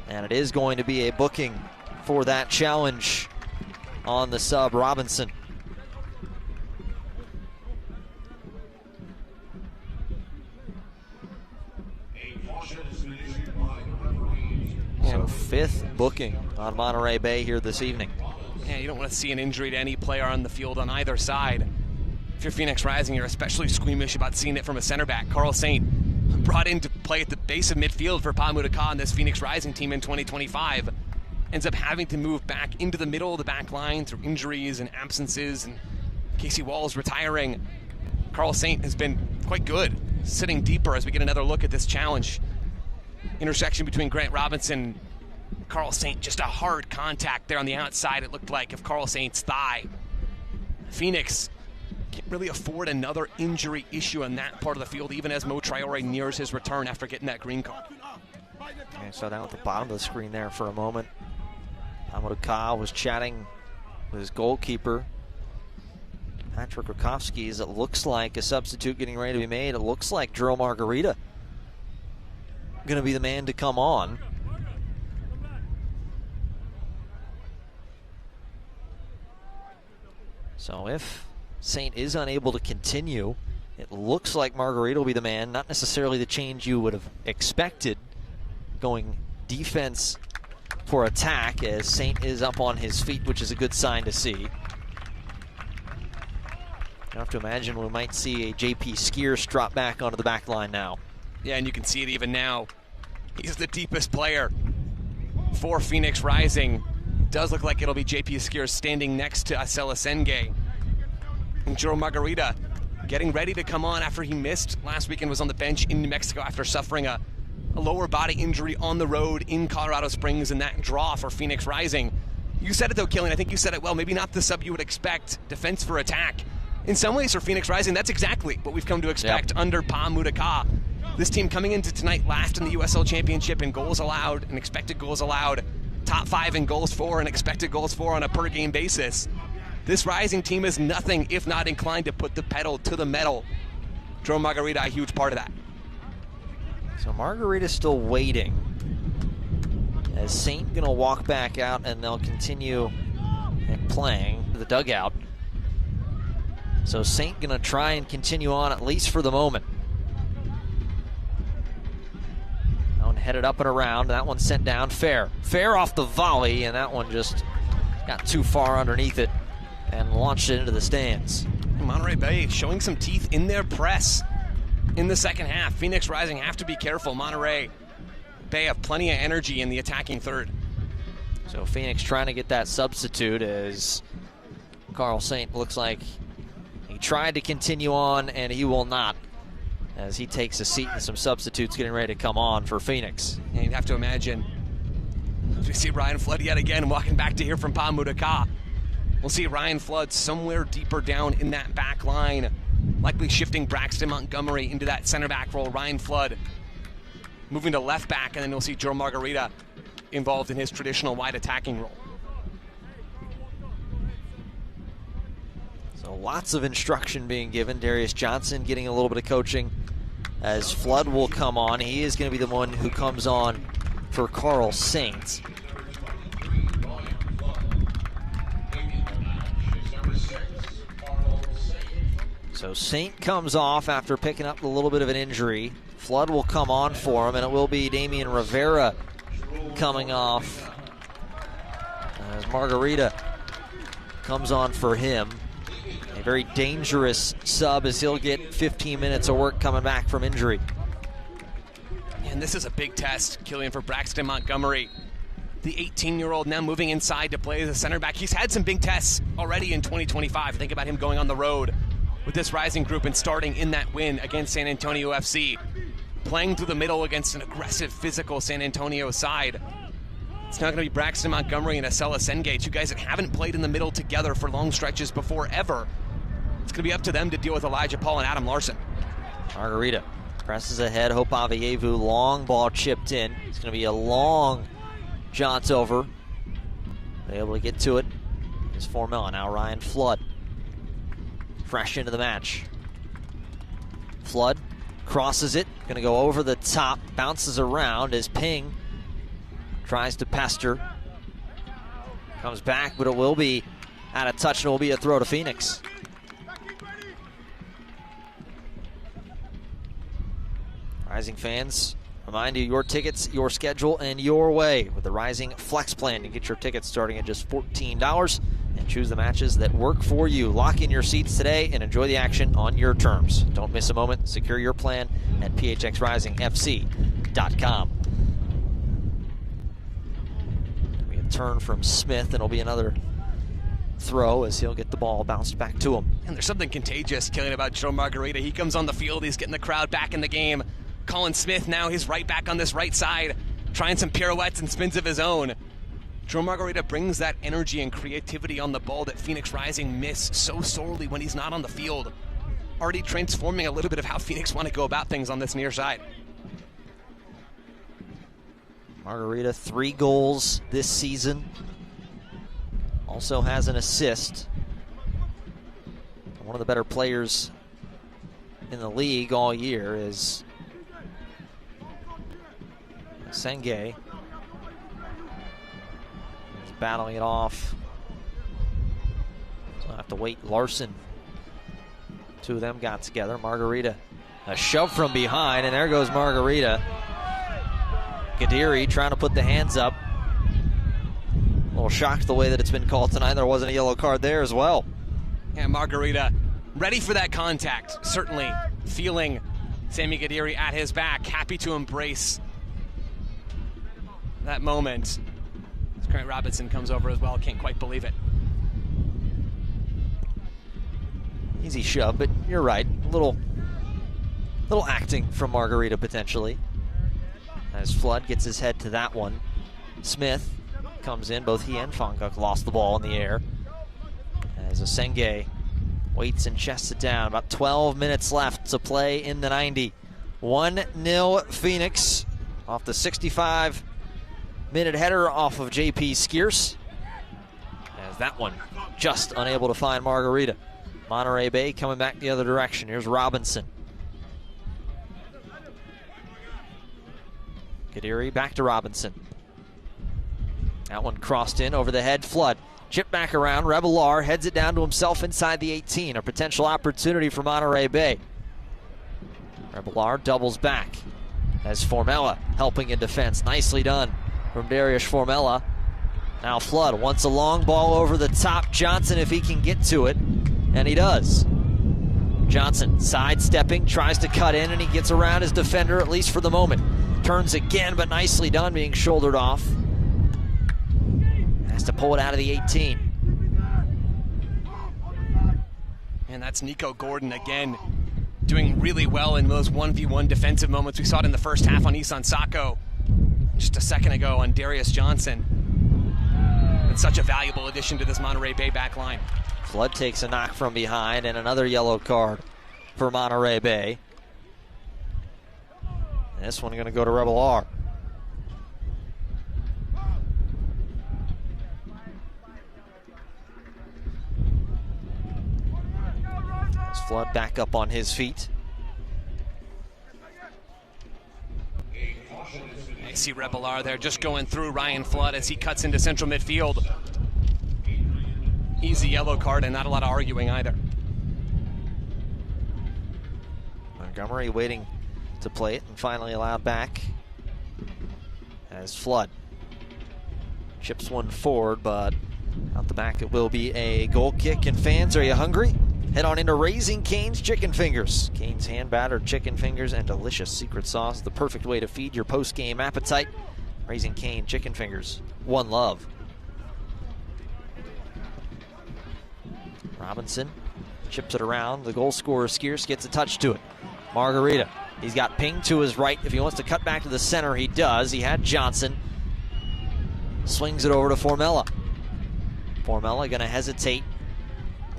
S1: And it is going to be a booking for that challenge on the sub, Robinson. So fifth booking on Monterey Bay here this evening.
S2: Yeah, you don't want to see an injury to any player on the field on either side. If you're Phoenix Rising, you're especially squeamish about seeing it from a center back. Carl Saint brought in to play at the base of midfield for Pamudaka and this Phoenix Rising team in 2025. Ends up having to move back into the middle of the back line through injuries and absences, and Casey Walls retiring. Carl Saint has been quite good, sitting deeper as we get another look at this challenge. Intersection between Grant Robinson and Carl Saint, just a hard contact there on the outside, it looked like, of Carl Saint's thigh. Phoenix can't really afford another injury issue on that part of the field, even as Mo Traore nears his return after getting that green card.
S1: Okay, so down at the bottom of the screen there for a moment. Amadou Ka was chatting with his goalkeeper, Patrick Rakowski, as it looks like a substitute getting ready to be made. It looks like Drew Margarita going to be the man to come on. So if Saint is unable to continue, it looks like Margarita will be the man. Not necessarily the change you would have expected, going defense for attack, as Saint is up on his feet, which is a good sign to see. I have to imagine we might see a JP Skiers drop back onto the back line now.
S2: Yeah, and you can see it even now. He's the deepest player for Phoenix Rising. It does look like it'll be JP Skiers standing next to Asela Senge. And Joe Margarita getting ready to come on after he missed last weekend, was on the bench in New Mexico after suffering a lower body injury on the road in Colorado Springs, and that draw for Phoenix Rising. You said it though, Killian. I think you said it well. Maybe not the sub you would expect. Defense for attack. In some ways for Phoenix Rising, that's exactly what we've come to expect under Pa Mudaka. This team coming into tonight last in the USL Championship in goals allowed and expected goals allowed. Top 5 in goals for and expected goals for on a per game basis. This Rising team is nothing if not inclined to put the pedal to the metal. Joe Margarita, a huge part of that.
S1: So Margarita's still waiting. As Saint gonna walk back out and they'll continue playing the dugout. So Saint gonna try and continue on at least for the moment. That one headed up and around. That one sent down fair. Fair off the volley, and that one just got too far underneath it and launched it into the stands.
S2: Monterey Bay showing some teeth in their press in the second half. Phoenix Rising have to be careful. Monterey Bay have plenty of energy in the attacking third.
S1: So Phoenix trying to get that substitute as Carl Saint looks like he tried to continue on and he will not, as he takes a seat and some substitutes getting ready to come on for Phoenix.
S2: And you'd have to imagine, as we see Ryan Flood yet again walking back to hear from Pa Mudaka. We'll see Ryan Flood somewhere deeper down in that back line, likely shifting Braxton Montgomery into that center back role. Ryan Flood moving to left back, and then you'll see Joe Margarita involved in his traditional wide attacking role.
S1: So lots of instruction being given. Darius Johnson getting a little bit of coaching as Flood will come on. He is going to be the one who comes on for Carl Saint. So Saint comes off after picking up a little bit of an injury. Flood will come on for him, and it will be Damian Rivera coming off as Margarita comes on for him. A very dangerous sub as he'll get 15 minutes of work coming back from injury.
S2: And this is a big test, Killian, for Braxton Montgomery. The 18-year-old now moving inside to play as a center back. He's had some big tests already in 2025. Think about him going on the road with this Rising group and starting in that win against San Antonio FC. Playing through the middle against an aggressive, physical San Antonio side. It's now going to be Braxton Montgomery and Acela Senge, two guys that haven't played in the middle together for long stretches before ever. It's going to be up to them to deal with Elijah Paul and Adam Larson.
S1: Margarita presses ahead. Hope Avievu, long ball chipped in. It's going to be a long jaunt over. They're able to get to it. It's Formella. Now Ryan Flood. Fresh into the match. Flood crosses it. Going to go over the top. Bounces around as Ping tries to pester. Comes back, but it will be out of touch and it will be a throw to Phoenix. Rising fans, remind you, your tickets, your schedule, and your way with the Rising Flex Plan. You get your tickets starting at just $14 and choose the matches that work for you. Lock in your seats today and enjoy the action on your terms. Don't miss a moment. Secure your plan at phxrisingfc.com. We a turn from Smith, and it'll be another throw as he'll get the ball bounced back to him.
S2: And there's something contagious, Killian, about Joe Margarita. He comes on the field, he's getting the crowd back in the game. Colin Smith now, he's right back on this right side, trying some pirouettes and spins of his own. Joe Margarita brings that energy and creativity on the ball that Phoenix Rising miss so sorely when he's not on the field. Already transforming a little bit of how Phoenix want to go about things on this near side.
S1: Margarita, 3 goals this season. Also has an assist. One of the better players in the league all year is Senge. He's battling it off. So I have to wait. Larson. Two of them got together. Margarita, a shove from behind, and there goes Margarita. Gadiri trying to put the hands up. A little shocked the way that it's been called tonight. There wasn't a yellow card there as well.
S2: Yeah, Margarita ready for that contact. Certainly feeling Sammy Gadiri at his back. Happy to embrace that moment. Grant Robinson comes over as well. Can't quite believe it.
S1: Easy shove, but you're right. A little acting from Margarita potentially. As Flood gets his head to that one. Smith comes in. Both he and Fanguk lost the ball in the air. As Osenge waits and chests it down. About 12 minutes left to play in the 90. 1-0 Phoenix off the 65-minute header off of J.P. Skierce. As that one just unable to find Margarita. Monterey Bay coming back the other direction. Here's Robinson. Kadiri back to Robinson. That one crossed in over the head. Flood. Chip back around. Revelar heads it down to himself inside the 18. A potential opportunity for Monterey Bay. Revelar doubles back as Formella helping in defense. Nicely done from Darius Formella. Now Flood wants a long ball over the top. Johnson, if he can get to it, and he does. Johnson sidestepping, tries to cut in, and he gets around his defender, at least for the moment. Turns again, but nicely done, being shouldered off. Has to pull it out of the 18.
S2: And that's Nico Gordon again, doing really well in those 1v1 defensive moments. We saw it in the first half on Isan Sako, just a second ago on Darius Johnson. It's such a valuable addition to this Monterey Bay back line.
S1: Flood takes a knock from behind, and another yellow card for Monterey Bay. This one going to go to Revelar. As Flood back up on his feet.
S2: I see Revelar there just going through Ryan Flood as he cuts into central midfield. Easy yellow card and not a lot of arguing either.
S1: Montgomery waiting to play it and finally allowed back as Flood chips one forward, but out the back it will be a goal kick. And fans, are you hungry? Head on into Raising Cane's Chicken Fingers. Cane's hand-battered chicken fingers and delicious secret sauce, the perfect way to feed your post-game appetite. Raising Cane Chicken Fingers, one love. Robinson chips it around. The goal scorer, Skierce, gets a touch to it. Margarita, he's got Ping to his right. If he wants to cut back to the center, he does. He had Johnson. Swings it over to Formella. Formella going to hesitate.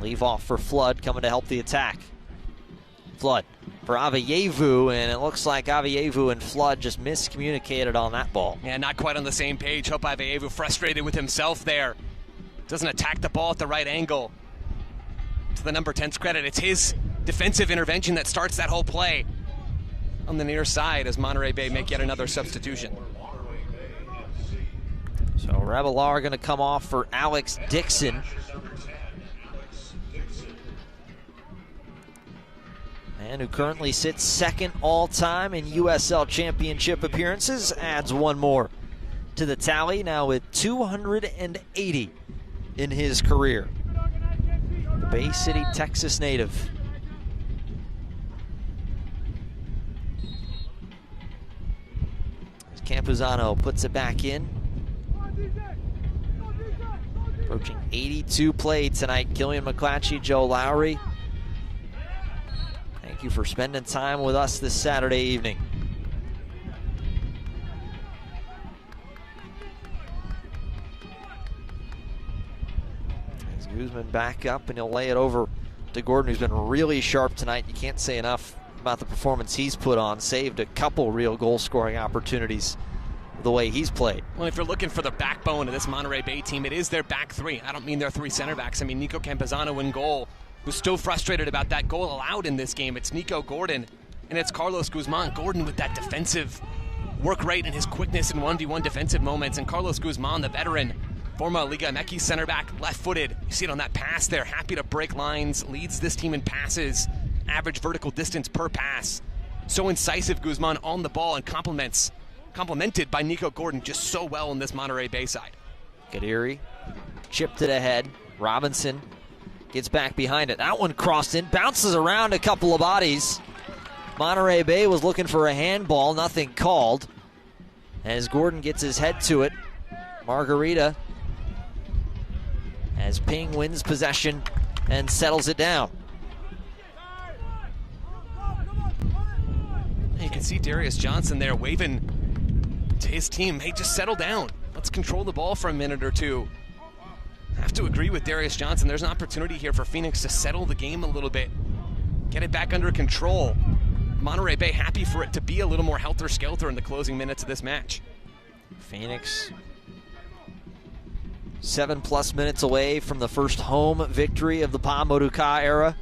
S1: Leave off for Flood, coming to help the attack. Flood for Avievu, and it looks like Avievu and Flood just miscommunicated on that ball.
S2: Yeah, not quite on the same page. Hope Avievu frustrated with himself there. Doesn't attack the ball at the right angle. To the number 10's credit, it's his defensive intervention that starts that whole play on the near side as Monterey Bay make yet another substitution.
S1: So Revelar going to come off for Alex Dixon. Man who currently sits second all-time in USL Championship appearances, adds one more to the tally, now with 280 in his career. Bay City, Texas native. As Campuzano puts it back in. Approaching 82 played tonight. Killian McClatchy, Joe Lowry. Thank you for spending time with us this Saturday evening. As Guzman back up, and he'll lay it over to Gordon, who's been really sharp tonight. You can't say enough about the performance he's put on. Saved a couple real goal-scoring opportunities the way he's played.
S2: Well, if you're looking for the backbone of this Monterey Bay team, it is their back three. I don't mean their three center backs. I mean Nico Campuzano in goal, who's still frustrated about that goal allowed in this game. It's Nico Gordon, and it's Carlos Guzman. Gordon with that defensive work rate and his quickness in 1v1 defensive moments, and Carlos Guzman, the veteran, former Liga MX center back, left-footed. You see it on that pass there, happy to break lines, leads this team in passes, average vertical distance per pass. So incisive, Guzman on the ball, and complemented by Nico Gordon just so well in this Monterey Bay side.
S1: Kadiri chipped it ahead. Robinson gets back behind it. That one crossed in, bounces around a couple of bodies. Monterey Bay was looking for a handball, nothing called. As Gordon gets his head to it, Margarita, as Ping wins possession and settles it down.
S2: You can see Darius Johnson there waving to his team, hey, just settle down. let's control the ball for a minute or two. Have to agree with Darius Johnson. There's an opportunity here for Phoenix to settle the game a little bit, get it back under control. Monterey Bay happy for it to be a little more helter-skelter in the closing minutes of this match.
S1: Phoenix 7+ minutes away from the first home victory of the Pa Motuka era.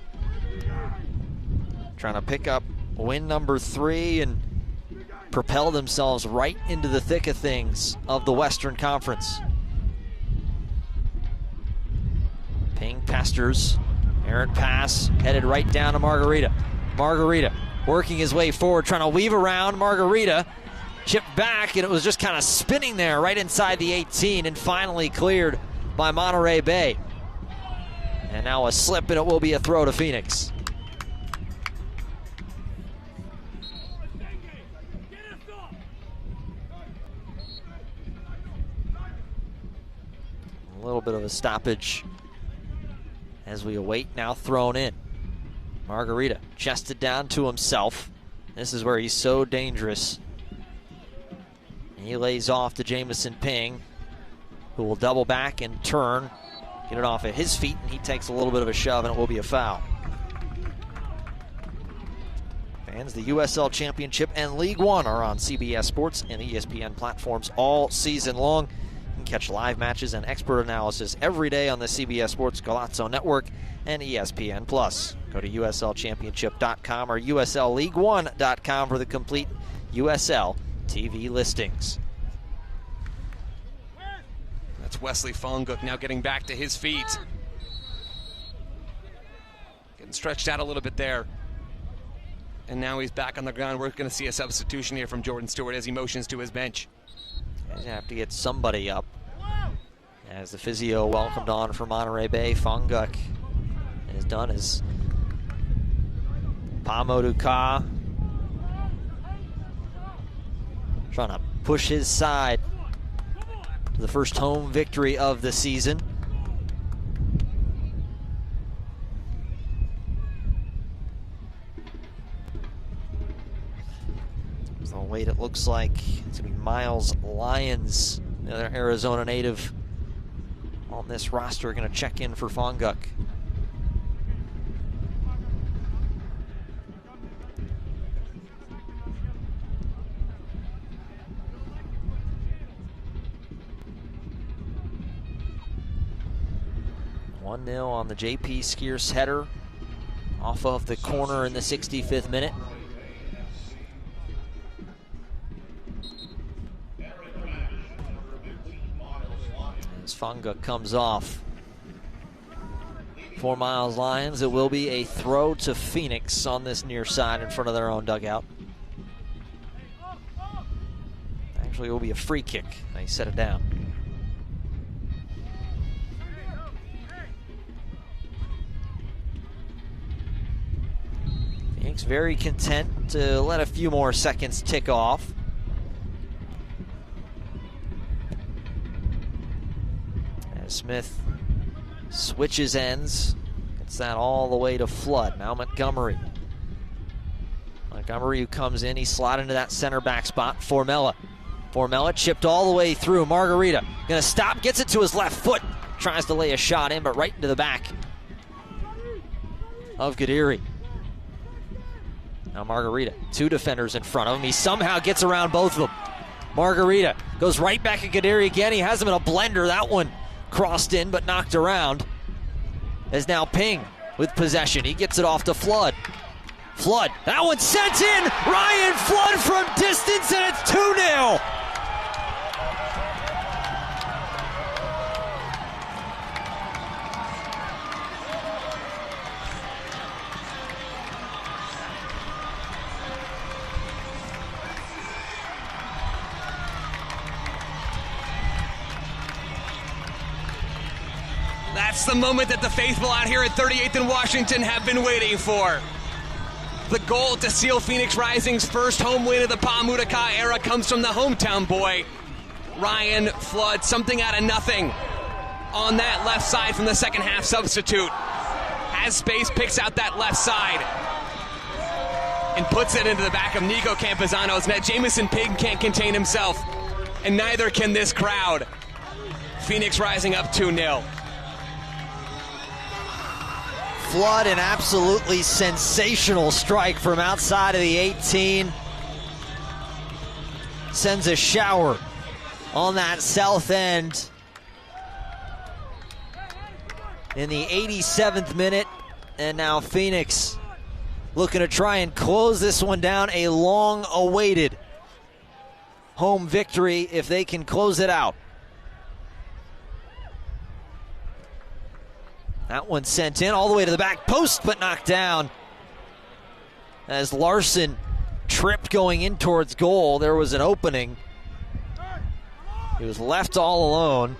S1: Trying to pick up win number 3 and propel themselves right into the thick of things of the Western Conference. Ping pesters, errant pass, headed right down to Margarita. Margarita working his way forward, trying to weave around. Margarita chipped back, and it was just kind of spinning there right inside the 18 and finally cleared by Monterey Bay. And now a slip, and it will be a throw to Phoenix. A little bit of a stoppage as we await, now thrown in. Margarita chested down to himself. This is where he's so dangerous. He lays off to Jamison Ping, who will double back and turn, get it off at his feet, and he takes a little bit of a shove, and it will be a foul. Fans, the USL Championship and League One are on CBS Sports and ESPN platforms all season long. You can catch live matches and expert analysis every day on the CBS Sports Golazo Network and ESPN+. Go to USLChampionship.com or USLLeague1.com for the complete USL TV listings.
S2: That's Wesley Fonguk now getting back to his feet. Getting stretched out a little bit there. And now he's back on the ground. We're going to see a substitution here from Jordan Stewart as he motions to his bench.
S1: He's going to have to get somebody up. As the physio welcomed on for Monterey Bay, Fonguk has done his Pa Motuka, trying to push his side to the first home victory of the season. So wait, it looks like it's going to be Miles Lyons, another Arizona native on this roster, going to check in for Fonguk. One-0 on the JP Skierce header off of the corner in the 65th minute. As Fonguk comes off for Miles Lyons, it will be a throw to Phoenix on this near side in front of their own dugout. Actually, it will be a free kick. They set it down. Phoenix very content to let a few more seconds tick off. As Smith switches ends, gets that all the way to Flood. Now Montgomery. Montgomery, who comes in, he's slotted into that center back spot. Formella chipped all the way through. Margarita gonna stop, gets it to his left foot, tries to lay a shot in, but right into the back of Gadiri. Now Margarita, 2 defenders in front of him. He somehow gets around both of them. Margarita goes right back at Gadiri again. He has him in a blender. That one crossed in but knocked around. As now Ping with possession. He gets it off to Flood. Flood, that one sent in. Ryan Flood from distance, and it's 2-0.
S2: That's the moment that the faithful out here at 38th and Washington have been waiting for. The goal to seal Phoenix Rising's first home win of the Pa Motuka era comes from the hometown boy, Ryan Flood. Something out of nothing on that left side from the second half substitute. Has space, picks out that left side, and puts it into the back of Nico Campazano's net. Jamison Ping can't contain himself and neither can this crowd. Phoenix Rising up 2-0.
S1: Flood, an absolutely sensational strike from outside of the 18. Sends a shower on that south end. In the 87th minute, and now Phoenix looking to try and close this one down. A long-awaited home victory if they can close it out. That one sent in all the way to the back post, but knocked down. As Larson tripped going in towards goal, there was an opening. He was left all alone.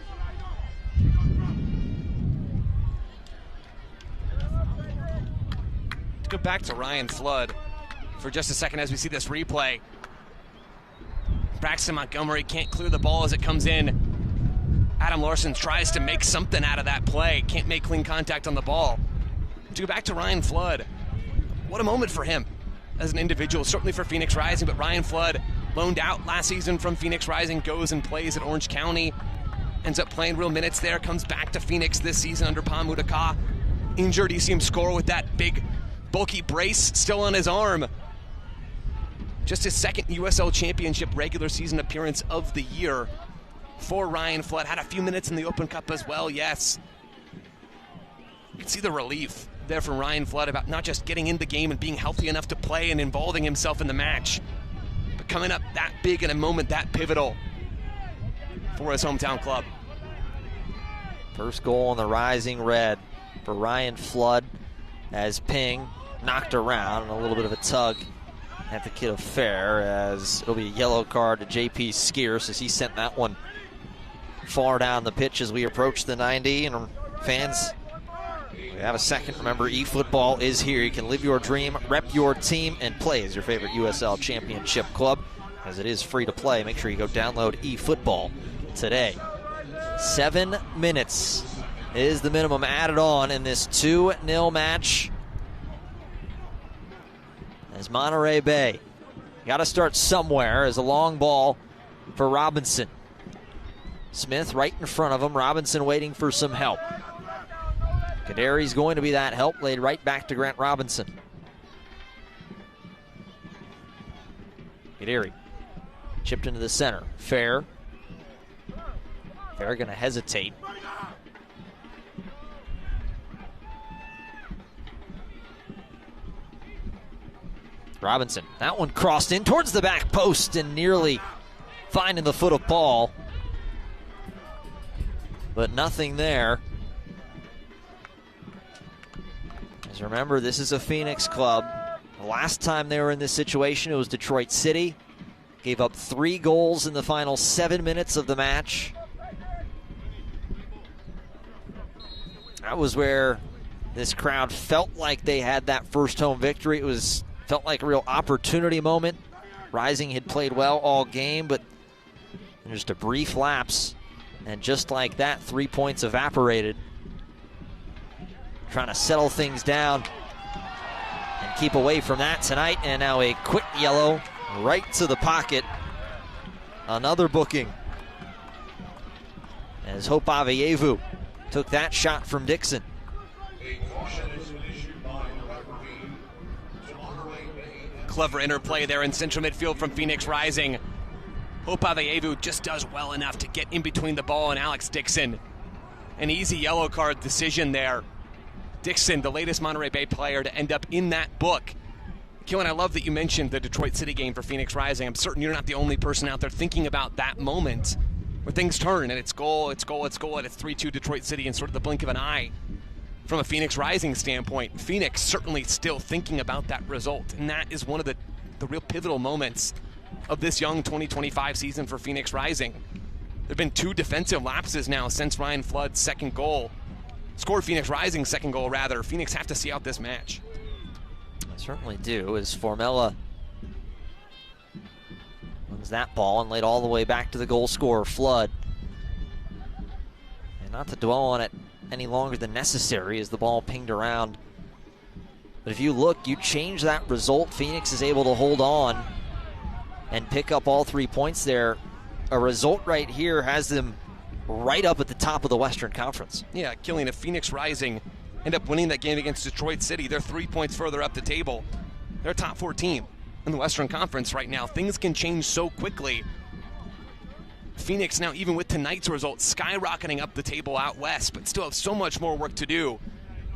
S2: Let's go back to Ryan Flood for just a second as we see this replay. Braxton Montgomery can't clear the ball as it comes in. Adam Larson tries to make something out of that play. Can't make clean contact on the ball. To go back to Ryan Flood, what a moment for him as an individual, certainly for Phoenix Rising, but Ryan Flood, loaned out last season from Phoenix Rising, goes and plays at Orange County, ends up playing real minutes there, comes back to Phoenix this season under Pam Mudaka. Injured, you see him score with that big, bulky brace still on his arm. Just his second USL Championship regular season appearance of the year for Ryan Flood. Had a few minutes in the Open Cup as well, yes. You can see the relief there from Ryan Flood about not just getting in the game and being healthy enough to play and involving himself in the match, but coming up that big in a moment that pivotal for his hometown club.
S1: First goal on the Rising Red for Ryan Flood as Ping knocked around and a little bit of a tug at the kid of Fair, as it'll be a yellow card to JP Skeers as he sent that one far down the pitch as we approach the 90. And fans, we have a second. Remember, eFootball is here. You can live your dream, rep your team, and play as your favorite USL Championship club, as it is free to play. Make sure you go download eFootball today. 7 minutes is the minimum added on in this 2-0 match. As Monterey Bay got to start somewhere, as a long ball for Robinson. Smith right in front of him. Robinson waiting for some help. Kadari's going to be that help, laid right back to Grant Robinson. Kadari chipped into the center. Fair going to hesitate. Robinson, that one crossed in towards the back post and nearly finding the foot of Paul. But nothing there. As remember, this is a Phoenix club. The last time they were in this situation, it was Detroit City. Gave up 3 goals in the final 7 minutes of the match. That was where this crowd felt like they had that first home victory. It felt like a real opportunity moment. Rising had played well all game, but just a brief lapse. And just like that, 3 points evaporated. Trying to settle things down and keep away from that tonight. And now a quick yellow right to the pocket. Another booking, as Hope Aveyevu took that shot from Dixon.
S2: Clever interplay there in central midfield from Phoenix Rising. Hope Aveyevu just does well enough to get in between the ball and Alex Dixon. An easy yellow card decision there. Dixon, the latest Monterey Bay player to end up in that book. Keelan, I love that you mentioned the Detroit City game for Phoenix Rising. I'm certain you're not the only person out there thinking about that moment where things turn and it's goal, and it's 3-2 Detroit City in sort of the blink of an eye. From a Phoenix Rising standpoint, Phoenix certainly still thinking about that result, and that is one of the real pivotal moments of this young 2025 season for Phoenix Rising. There have been 2 defensive lapses now since Ryan Flood's second goal. Scored Phoenix Rising's second goal, rather. Phoenix have to see out this match.
S1: I certainly do, as Formella wins that ball and laid all the way back to the goal scorer, Flood. And not to dwell on it any longer than necessary as the ball pinged around. But if you look, you change that result, Phoenix is able to hold on and pick up all 3 points there a result right here has them right up at the top of the Western Conference.
S2: Yeah, Killian, if Phoenix Rising end up winning that game against Detroit City, they're 3 points further up the table. They're a top 4 team in the Western Conference right now. Things can change so quickly. Phoenix now, even with tonight's result, skyrocketing up the table out west, but still have so much more work to do.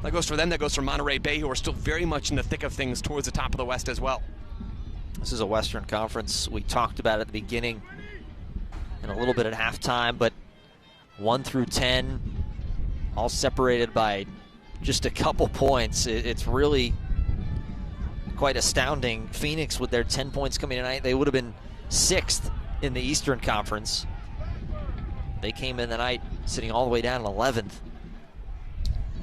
S2: That goes for them, that goes for Monterey Bay, who are still very much in the thick of things towards the top of the West as well.
S1: This is a Western Conference we talked about at the beginning and a little bit at halftime, but 1 through 10, all separated by just a couple points. It's really quite astounding. Phoenix, with their 10 points coming tonight, they would have been 6th in the Eastern Conference. They came in the night sitting all the way down in 11th.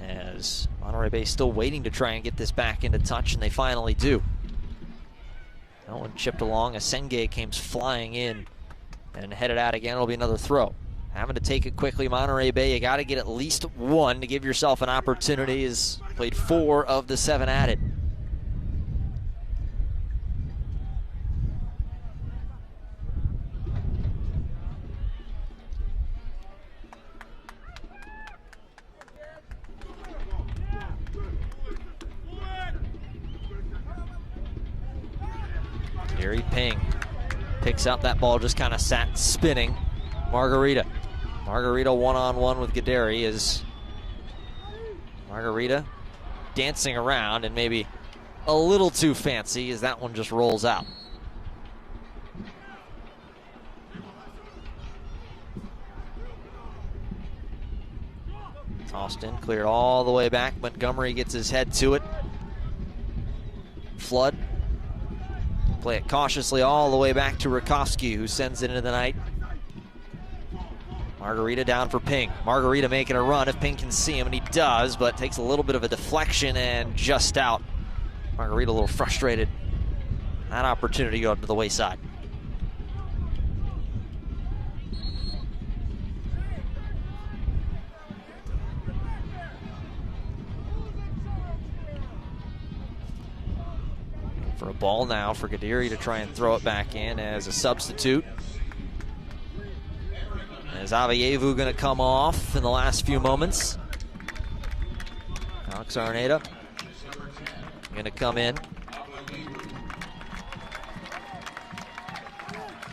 S1: As Monterey Bay still waiting to try and get this back into touch, and they finally do. That one chipped along. Asenge came flying in and headed out again. It'll be another throw. Having to take it quickly, Monterey Bay. You got to get at least 1 to give yourself an opportunity. Has played 4 of the 7 added. Gary Ping picks up that ball, just kind of sat spinning. Margarita one-on-one with Gaderi is Margarita dancing around and maybe a little too fancy as that one just rolls out. Tossed in, cleared all the way back. Montgomery gets his head to it. Flood. Play it cautiously all the way back to Rakowski, who sends it into the night. Margarita down for Ping. Margarita making a run if Ping can see him, and he does, but takes a little bit of a deflection and just out. Margarita a little frustrated. That opportunity go up to the wayside. For a ball now for Gadiri to try and throw it back in as a substitute. Is Avievu going to come off in the last few moments? Alex Araneda going to come in.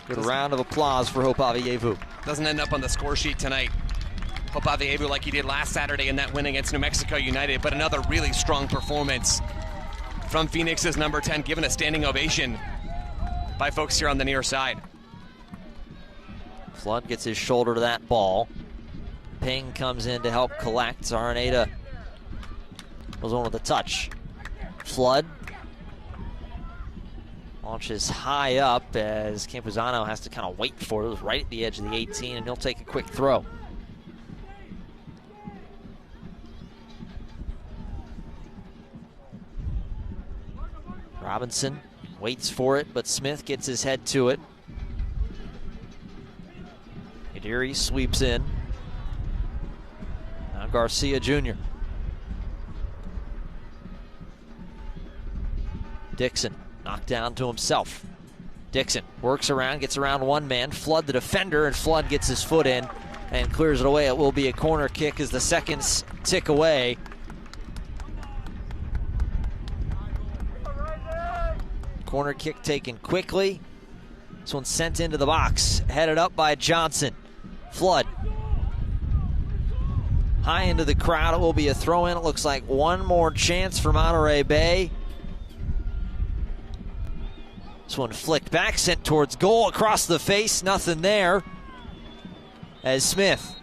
S1: Good round of applause for Hope Avievu.
S2: Doesn't end up on the score sheet tonight. Hope Avievu like he did last Saturday in that win against New Mexico United, but another really strong performance from Phoenix's number 10, given a standing ovation by folks here on the near side.
S1: Flood gets his shoulder to that ball. Ping comes in to help collect. Araneda was on with a touch. Flood launches high up as Campuzano has to kind of wait for it. It was right at the edge of the 18, and he'll take a quick throw. Robinson waits for it, but Smith gets his head to it. Gadiri sweeps in. Now Garcia Jr. Dixon knocked down to himself. Dixon works around, gets around one man. Flood the defender, and Flood gets his foot in and clears it away. It will be a corner kick as the seconds tick away. Corner kick taken quickly. This one's sent into the box, headed up by Johnson. Flood. High into the crowd, it will be a throw in. It looks like one more chance for Monterey Bay. This one flicked back, sent towards goal, across the face, nothing there. As Smith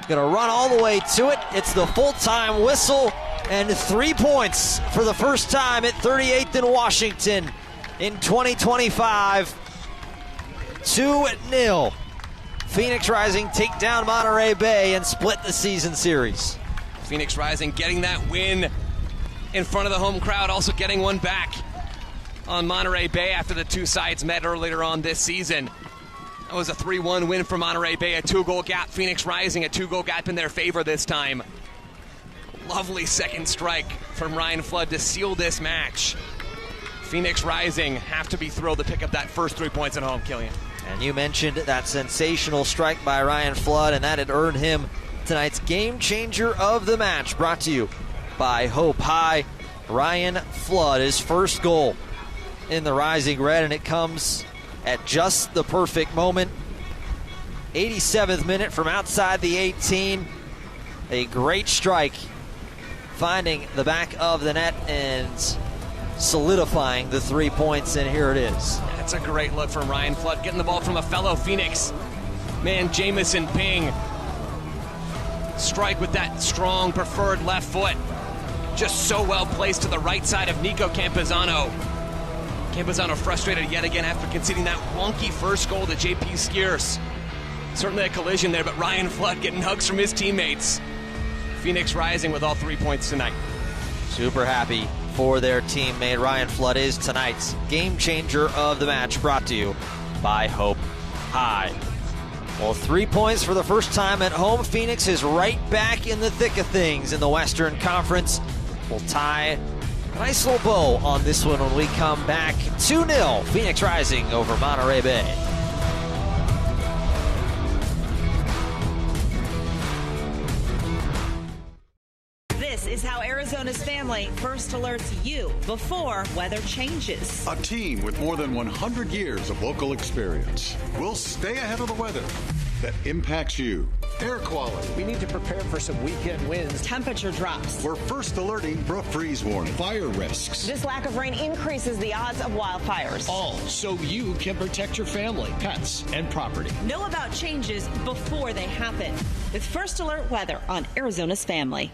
S1: gonna run all the way to it. It's the full-time whistle, and 3 points for the first time at 38th in Washington in 2025. 2-0. Phoenix Rising take down Monterey Bay and split the season series.
S2: Phoenix Rising getting that win in front of the home crowd, also getting one back on Monterey Bay after the two sides met earlier on this season. That was a 3-1 win for Monterey Bay, a 2-goal gap. Phoenix Rising, a 2-goal gap in their favor this time. Lovely second strike from Ryan Flood to seal this match. Phoenix Rising have to be thrilled to pick up that first 3 points at home, Killian.
S1: And you mentioned that sensational strike by Ryan Flood, and that had earned him tonight's game changer of the match. Brought to you by Hope High. Ryan Flood, his first goal in the Rising Red, and it comes at just the perfect moment. 87th minute from outside the 18. A great strike, finding the back of the net and solidifying the 3 points, and here it is.
S2: That's a great look from Ryan Flood, getting the ball from a fellow Phoenix man, Jamison Ping. Strike with that strong preferred left foot. Just so well placed to the right side of Nico Campuzano. Campuzano frustrated yet again after conceding that wonky first goal to JP Skiers. Certainly a collision there, but Ryan Flood getting hugs from his teammates. Phoenix Rising with all 3 points tonight.
S1: Super happy for their teammate. Ryan Flood is tonight's game changer of the match, brought to you by Hope High. Well, 3 points for the first time at home. Phoenix is right back in the thick of things in the Western Conference. We'll tie a nice little bow on this one when we come back. 2-0, Phoenix Rising over Monterey Bay.
S9: This is how Arizona's family first alerts you before weather changes.
S15: A team with more than 100 years of local experience will stay ahead of the weather that impacts you. Air quality.
S16: We need to prepare for some weekend winds.
S9: Temperature drops.
S15: We're first alerting for a freeze warning. Fire risks.
S9: This lack of rain increases the odds of wildfires.
S16: All so you can protect your family, pets, and property.
S9: Know about changes before they happen with First Alert Weather on Arizona's Family.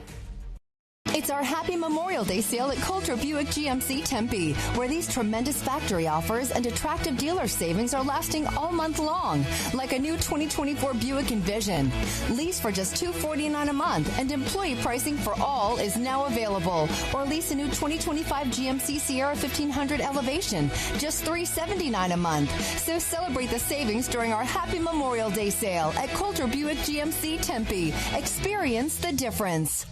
S24: It's our Happy Memorial Day sale at Coulter Buick GMC Tempe, where these tremendous factory offers and attractive dealer savings are lasting all month long, like a new 2024 Buick Envision. Lease for just $249 a month, and employee pricing for all is now available. Or lease a new 2025 GMC Sierra 1500 Elevation, just $379 a month. So celebrate the savings during our Happy Memorial Day sale at Coulter Buick GMC Tempe. Experience the difference.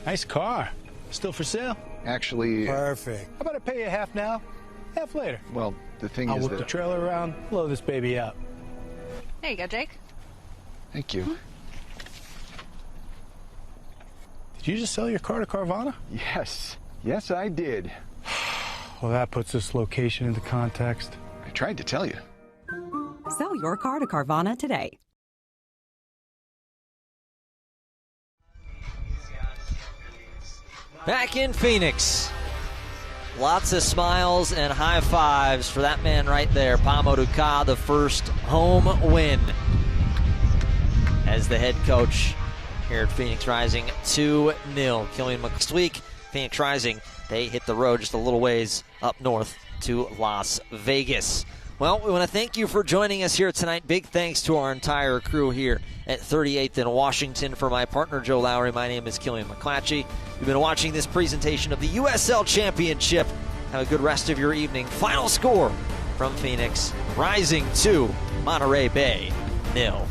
S17: Nice car. Still for sale?
S19: Actually...
S17: Perfect. How about I pay you half now, half later?
S19: Well, the thing
S17: I'll
S19: is
S17: whip
S19: that...
S17: the trailer around, blow this baby up.
S10: There you go, Jake.
S19: Thank you.
S17: Did you just sell your car to Carvana?
S19: Yes. Yes, I did.
S17: Well, that puts this location into context.
S19: I tried to tell you.
S20: Sell your car to Carvana today.
S1: Back in Phoenix. Lots of smiles and high fives for that man right there, Pamo Duka, the first home win as the head coach here at Phoenix Rising. 2-0. Killian next week, Phoenix Rising, they hit the road just a little ways up north to Las Vegas. Well, we want to thank you for joining us here tonight. Big thanks to our entire crew here at 38th in Washington. For my partner, Joe Lowry, my name is Killian McClatchy. You've been watching this presentation of the USL Championship. Have a good rest of your evening. Final score from Phoenix, Rising 2, Monterey Bay 0.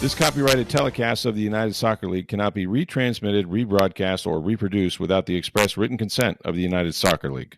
S25: This copyrighted telecast of the United Soccer League cannot be retransmitted, rebroadcast, or reproduced without the express written consent of the United Soccer League.